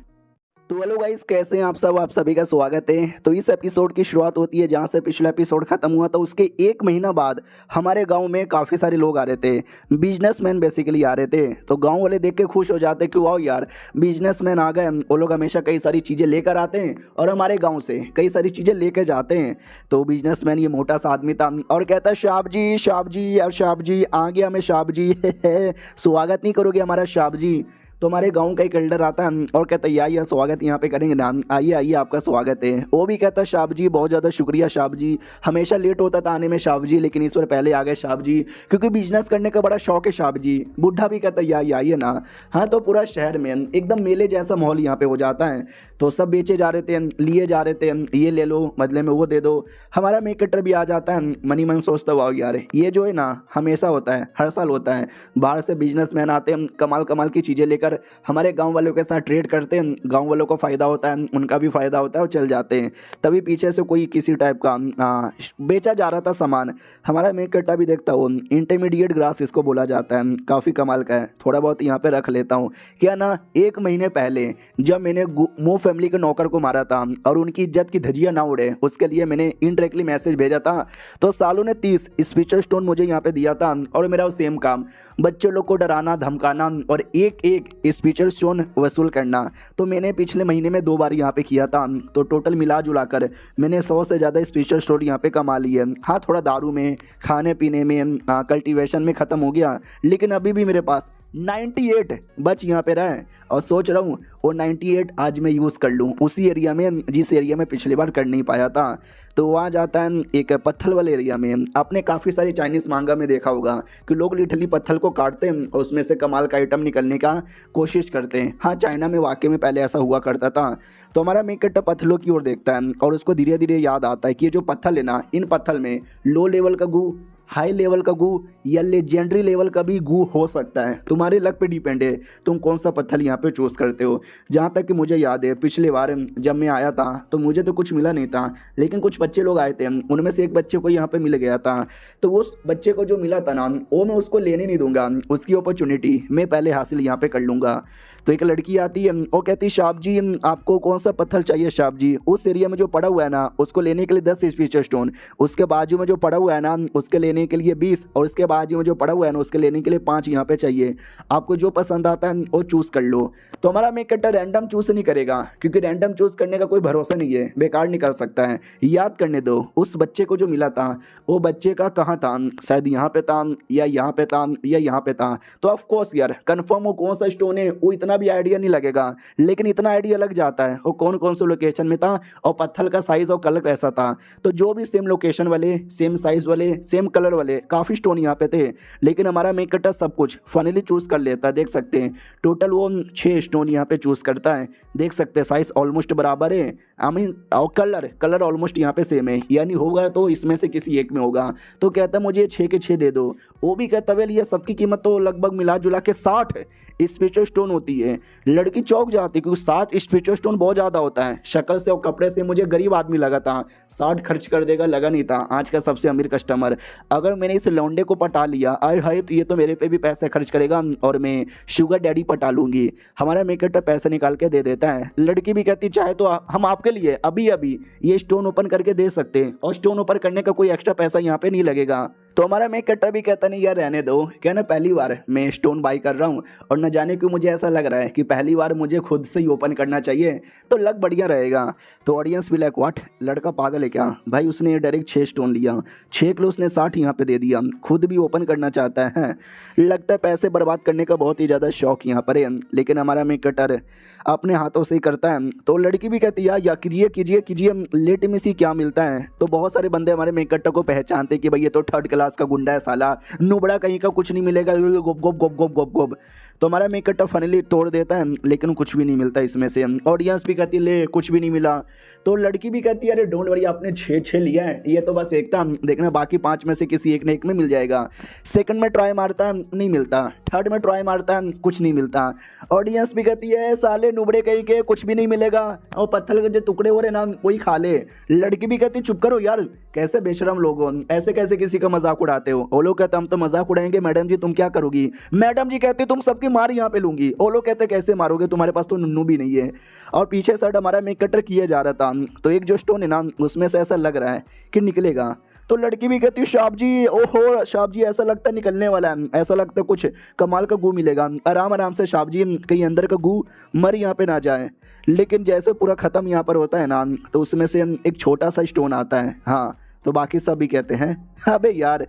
तो हेलो गाइस, कैसे हैं आप सब? आप सभी का स्वागत है। तो इस एपिसोड की शुरुआत होती है जहां से पिछला एपिसोड खत्म हुआ था उसके 1 महीना बाद हमारे गांव में काफ़ी सारे लोग आ रहे थे, बिजनेसमैन बेसिकली आ रहे थे। तो गांव वाले देख के खुश हो जाते कि वाह यार बिजनेसमैन आ गए, वो लोग हमेशा कई सारी चीज़ें लेकर आते हैं और हमारे गाँव से कई सारी चीज़ें लेकर जाते हैं। तो बिजनेसमैन ये मोटा सा आदमी था और कहता है शाप जी अब शाप जी आ गया, मैं शाप जी स्वागत नहीं करोगे हमारा शाप जी? तो हमारे गांव का एक एल्डर आता है और कहता है या स्वागत यहाँ पे करेंगे ना, आइए आइए आपका स्वागत है। वो भी कहता है शाप जी बहुत ज़्यादा शुक्रिया शाप जी, हमेशा लेट होता था आने में शाप जी, लेकिन इस बार पहले आ गए शाप जी, क्योंकि बिजनेस करने का बड़ा शौक है शाप जी। बुढ़ा भी कहता है आइए ना। हाँ तो पूरा शहर में एकदम मेले जैसा माहौल यहाँ पे हो जाता है। तो सब बेचे जा रहे थे, लिए जा रहे थे, ये ले लो बदले में वो दे दो। हमारा मेक कटर भी आ जाता है, मनी मन सोचता हुआ यार ये जो है ना हमेशा होता है, हर साल होता है। बाहर से बिजनेसमैन आते हैं कमाल कमाल की चीज़ें लेकर, हमारे गांव वालों के साथ ट्रेड करते हैं, गांव वालों को फ़ायदा होता है, उनका भी फ़ायदा होता है और चल जाते हैं। तभी पीछे से कोई किसी टाइप का बेचा जा रहा था सामान, हमारा मेक कट्टा भी देखता हूँ, इंटरमीडिएट ग्रास इसको बोला जाता है, काफ़ी कमाल का है, थोड़ा बहुत यहाँ पे रख लेता हूँ। क्या ना 1 महीने पहले जब मैंने मो फैमिली के नौकर को मारा था और उनकी इज्जत की धज्जियाँ ना उड़े उसके लिए मैंने इनडायरेक्टली मैसेज भेजा था, तो सालों ने 30 स्पिरिचुअल स्टोन मुझे यहाँ पे दिया था और मेरा वो सेम काम बच्चों लोग को डराना धमकाना और एक एक स्पेशल स्टोन वसूल करना। तो मैंने पिछले महीने में 2 बार यहाँ पे किया था, तो टोटल मिला जुला कर मैंने 100 से ज़्यादा स्पेशल स्टोन यहाँ पे कमा ली है। हाँ, थोड़ा दारू में, खाने पीने में, कल्टीवेशन में ख़त्म हो गया, लेकिन अभी भी मेरे पास 98 बच यहाँ पे रहे और सोच रहा हूँ वो 98 आज मैं यूज़ कर लूँ उसी एरिया में जिस एरिया में पिछली बार कर नहीं पाया था। तो वहाँ जाता है एक पत्थर वाले एरिया में। आपने काफ़ी सारी चाइनीज़ मांगा में देखा होगा कि लोग लिटरली पत्थर को काटते हैं और उसमें से कमाल का आइटम निकलने का कोशिश करते हैं। हाँ, चाइना में वाकई में पहले ऐसा हुआ करता था। तो हमारा मेन कैरेक्टर पत्थरों की ओर देखता है और उसको धीरे धीरे याद आता है कि ये जो पत्थर है ना, इन पत्थर में लो लेवल का गू, हाई लेवल का गू या लेजेंडरी लेवल का भी गू हो सकता है। तुम्हारे लक पे डिपेंड है तुम कौन सा पत्थर यहाँ पे चूज़ करते हो। जहाँ तक कि मुझे याद है पिछले बार जब मैं आया था तो मुझे तो कुछ मिला नहीं था, लेकिन कुछ बच्चे लोग आए थे, उनमें से एक बच्चे को यहाँ पे मिल गया था। तो उस बच्चे को जो मिला था ना, वो मैं उसको लेने नहीं दूंगा, उसकी अपॉर्चुनिटी मैं पहले हासिल यहाँ पे कर लूँगा। तो एक लड़की आती है, वो कहती है साहब जी आपको कौन सा पत्थर चाहिए साहब जी। उस एरिया में जो पड़ा हुआ है ना उसको लेने के लिए 10 स्पेशल स्टोन, उसके बाजू में जो पड़ा हुआ है ना उसके लेने के लिए 20 और उसके बाजू में जो पड़ा हुआ है ना उसके लेने के लिए 5 यहाँ पे चाहिए। आपको जो पसंद आता है वो चूज़ कर लो। तो हमारा मेन कैरेक्टर रैंडम चूज़ नहीं करेगा क्योंकि रैंडम चूज़ करने का कोई भरोसा नहीं है, बेकार निकल सकता है। याद करने दो उस बच्चे को जो मिला था वो बच्चे का कहाँ था, शायद यहाँ पे था या यहाँ पे था या यहाँ पे था। तो ऑफकोर्स यार कन्फर्म वो कौन सा स्टोन है वो इतना भी आइडिया नहीं लगेगा, लेकिन इतना आइडिया लग जाता है वो कौन कौन से लोकेशन में था और पत्थर का साइज और कलर कैसा था। तो जो भी सेम लोकेशन वाले, सेम साइज वाले, सेम कलर वाले काफ़ी स्टोन यहाँ पे थे, लेकिन हमारा मेक कैरेक्टर सब कुछ फाइनली चूज़ कर लेता है। देख सकते हैं टोटल वो 6 स्टोन यहाँ पे चूज़ करता है। देख सकते हैं साइज ऑलमोस्ट बराबर है, आई मीन और कलर ऑलमोस्ट यहाँ पे सेम है, यानी होगा तो इसमें से किसी एक में होगा। तो कहता है मुझे 6 के 6 दे दो। वो भी कहता है ये सबकी कीमत तो लगभग मिला जुला के 60 स्पेशल स्टोन होती है। लड़की चौंक जाती है क्योंकि 60 स्पेशल स्टोन बहुत ज़्यादा होता है। शक्ल से और कपड़े से मुझे गरीब आदमी लगा था, 60 खर्च कर देगा लगा नहीं था। आज का सबसे अमीर कस्टमर। अगर मैंने इस लौंडे को पटा लिया आए हाय तो ये तो मेरे पे भी पैसे खर्च करेगा और मैं शुगर डैडी पटा लूँगी। हमारा मेक कैरेक्टर पैसे निकाल के दे देता है। लड़की भी कहती चाहे तो हम आपके लिए अभी अभी ये स्टोन ओपन करके दे सकते हैं और स्टोन ओपन करने का कोई एक्स्ट्रा पैसा यहाँ पे नहीं लगेगा। तो हमारा मेक कैरेक्टर भी कहता नहीं यार रहने दो, क्या ना पहली बार मैं स्टोन बाई कर रहा हूँ और न जाने क्यों मुझे ऐसा लग रहा है कि पहली बार मुझे खुद से ही ओपन करना चाहिए तो लग बढ़िया रहेगा। तो ऑडियंस भी लाइक व्हाट, लड़का पागल है क्या भाई, उसने डायरेक्ट 6 स्टोन लिया, 6 किलो उसने 60 यहाँ पे दे दिया, खुद भी ओपन करना चाहता है। लगता है पैसे बर्बाद करने का बहुत ही ज़्यादा शौक यहाँ पर है, लेकिन हमारा मेक कैरेक्टर अपने हाथों से ही करता है। तो लड़की भी कहती है या कीजिए कीजिए कीजिए लेट में सी क्या मिलता है। तो बहुत सारे बंदे हमारे मेक कैरेक्टर को पहचानते कि भाई ये तो 3rd क्लास का गुंडा है साला, नुबड़ा कहीं का, कुछ नहीं मिलेगा, गोप गोप गोप गोप गोप गोप। तो हमारा मेक कैरेक्टर फाइनली तोड़ देता है, लेकिन कुछ भी नहीं मिलता इसमें से। ऑडियंस भी कहती है ले कुछ भी नहीं मिला। तो लड़की भी कहती है अरे डोंट वरी आपने 6 लिया है, ये तो बस एक था, देखना बाकी 5 में से किसी एक ने एक में मिल जाएगा। सेकंड में ट्राई मारता है नहीं मिलता, थर्ड में ट्राई मारता है कुछ नहीं मिलता। ऑडियंस भी कहती है साले नुबड़े कहीं के, कुछ भी नहीं मिलेगा और पत्थर के जो टुकड़े हो रहे ना वही खा ले। लड़की भी कहती चुप करो यार, कैसे बेशरम लोग हो, ऐसे कैसे किसी का मजाक उड़ाते हो। वो लोग कहते हम तो मजाक उड़ाएंगे, मैडम जी तुम क्या करोगी। मैडम जी कहते तुम सबकी मार यहाँ पे लूंगी। वो लोग कहते कैसे मारोगे, तुम्हारे पास तो नुन्नू भी नहीं है। और पीछे साइड हमारा मेक कैरेक्टर किया जा रहा था, तो एक जो स्टोन है ना उसमें से ऐसा लग रहा है कि निकलेगा। तो लड़की भी कहती है शाप जी, ओहो शाप जी ऐसा लगता है निकलने वाला है, ऐसा लगता है कुछ कमाल का गू मिलेगा, आराम आराम से शाप जी, कहीं अंदर का गू मर यहाँ पे ना जाए। लेकिन जैसे पूरा ख़त्म यहाँ पर होता है ना तो उसमें से एक छोटा सा स्टोन आता है। हाँ, तो बाकी सब भी कहते हैं अबे यार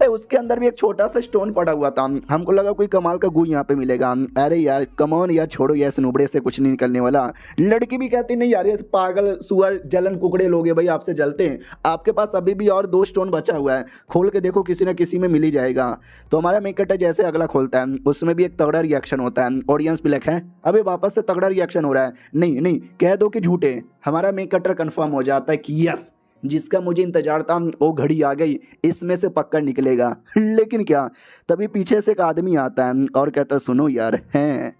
उसके अंदर भी एक छोटा सा स्टोन पड़ा हुआ था, हमको लगा कोई कमाल का गू यहाँ पे मिलेगा। अरे यार कमॉन यार छोड़ो यार, इस नुबड़े से कुछ नहीं निकलने वाला। लड़की भी कहती नहीं यार ये पागल सुअर जलन कुकड़े लोग भाई आपसे जलते हैं, आपके पास अभी भी और 2 स्टोन बचा हुआ है, खोल के देखो किसी न किसी में मिल ही जाएगा। तो हमारा मेक कैरेक्टर जैसे अगला खोलता है उसमें भी एक तगड़ा रिएक्शन होता है। ऑडियंस भी लिखा है अभी वापस से तगड़ा रिएक्शन हो रहा है, नहीं नहीं कह दो कि झूठे। हमारा मेक कैरेक्टर कन्फर्म हो जाता है कि यस जिसका मुझे इंतजार था वो घड़ी आ गई, इसमें से पक्का निकलेगा। लेकिन क्या, तभी पीछे से एक आदमी आता है और कहता है सुनो यार हैं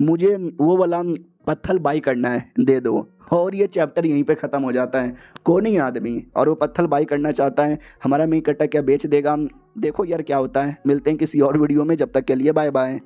मुझे वो वाला पत्थर बाई करना है, दे दो। और ये चैप्टर यहीं पे ख़त्म हो जाता है। कौन ही आदमी और वो पत्थर बाई करना चाहता है, हमारा मेक कैरेक्टर क्या बेच देगा। देखो यार क्या होता है, मिलते हैं किसी और वीडियो में, जब तक के लिए बाय बाय।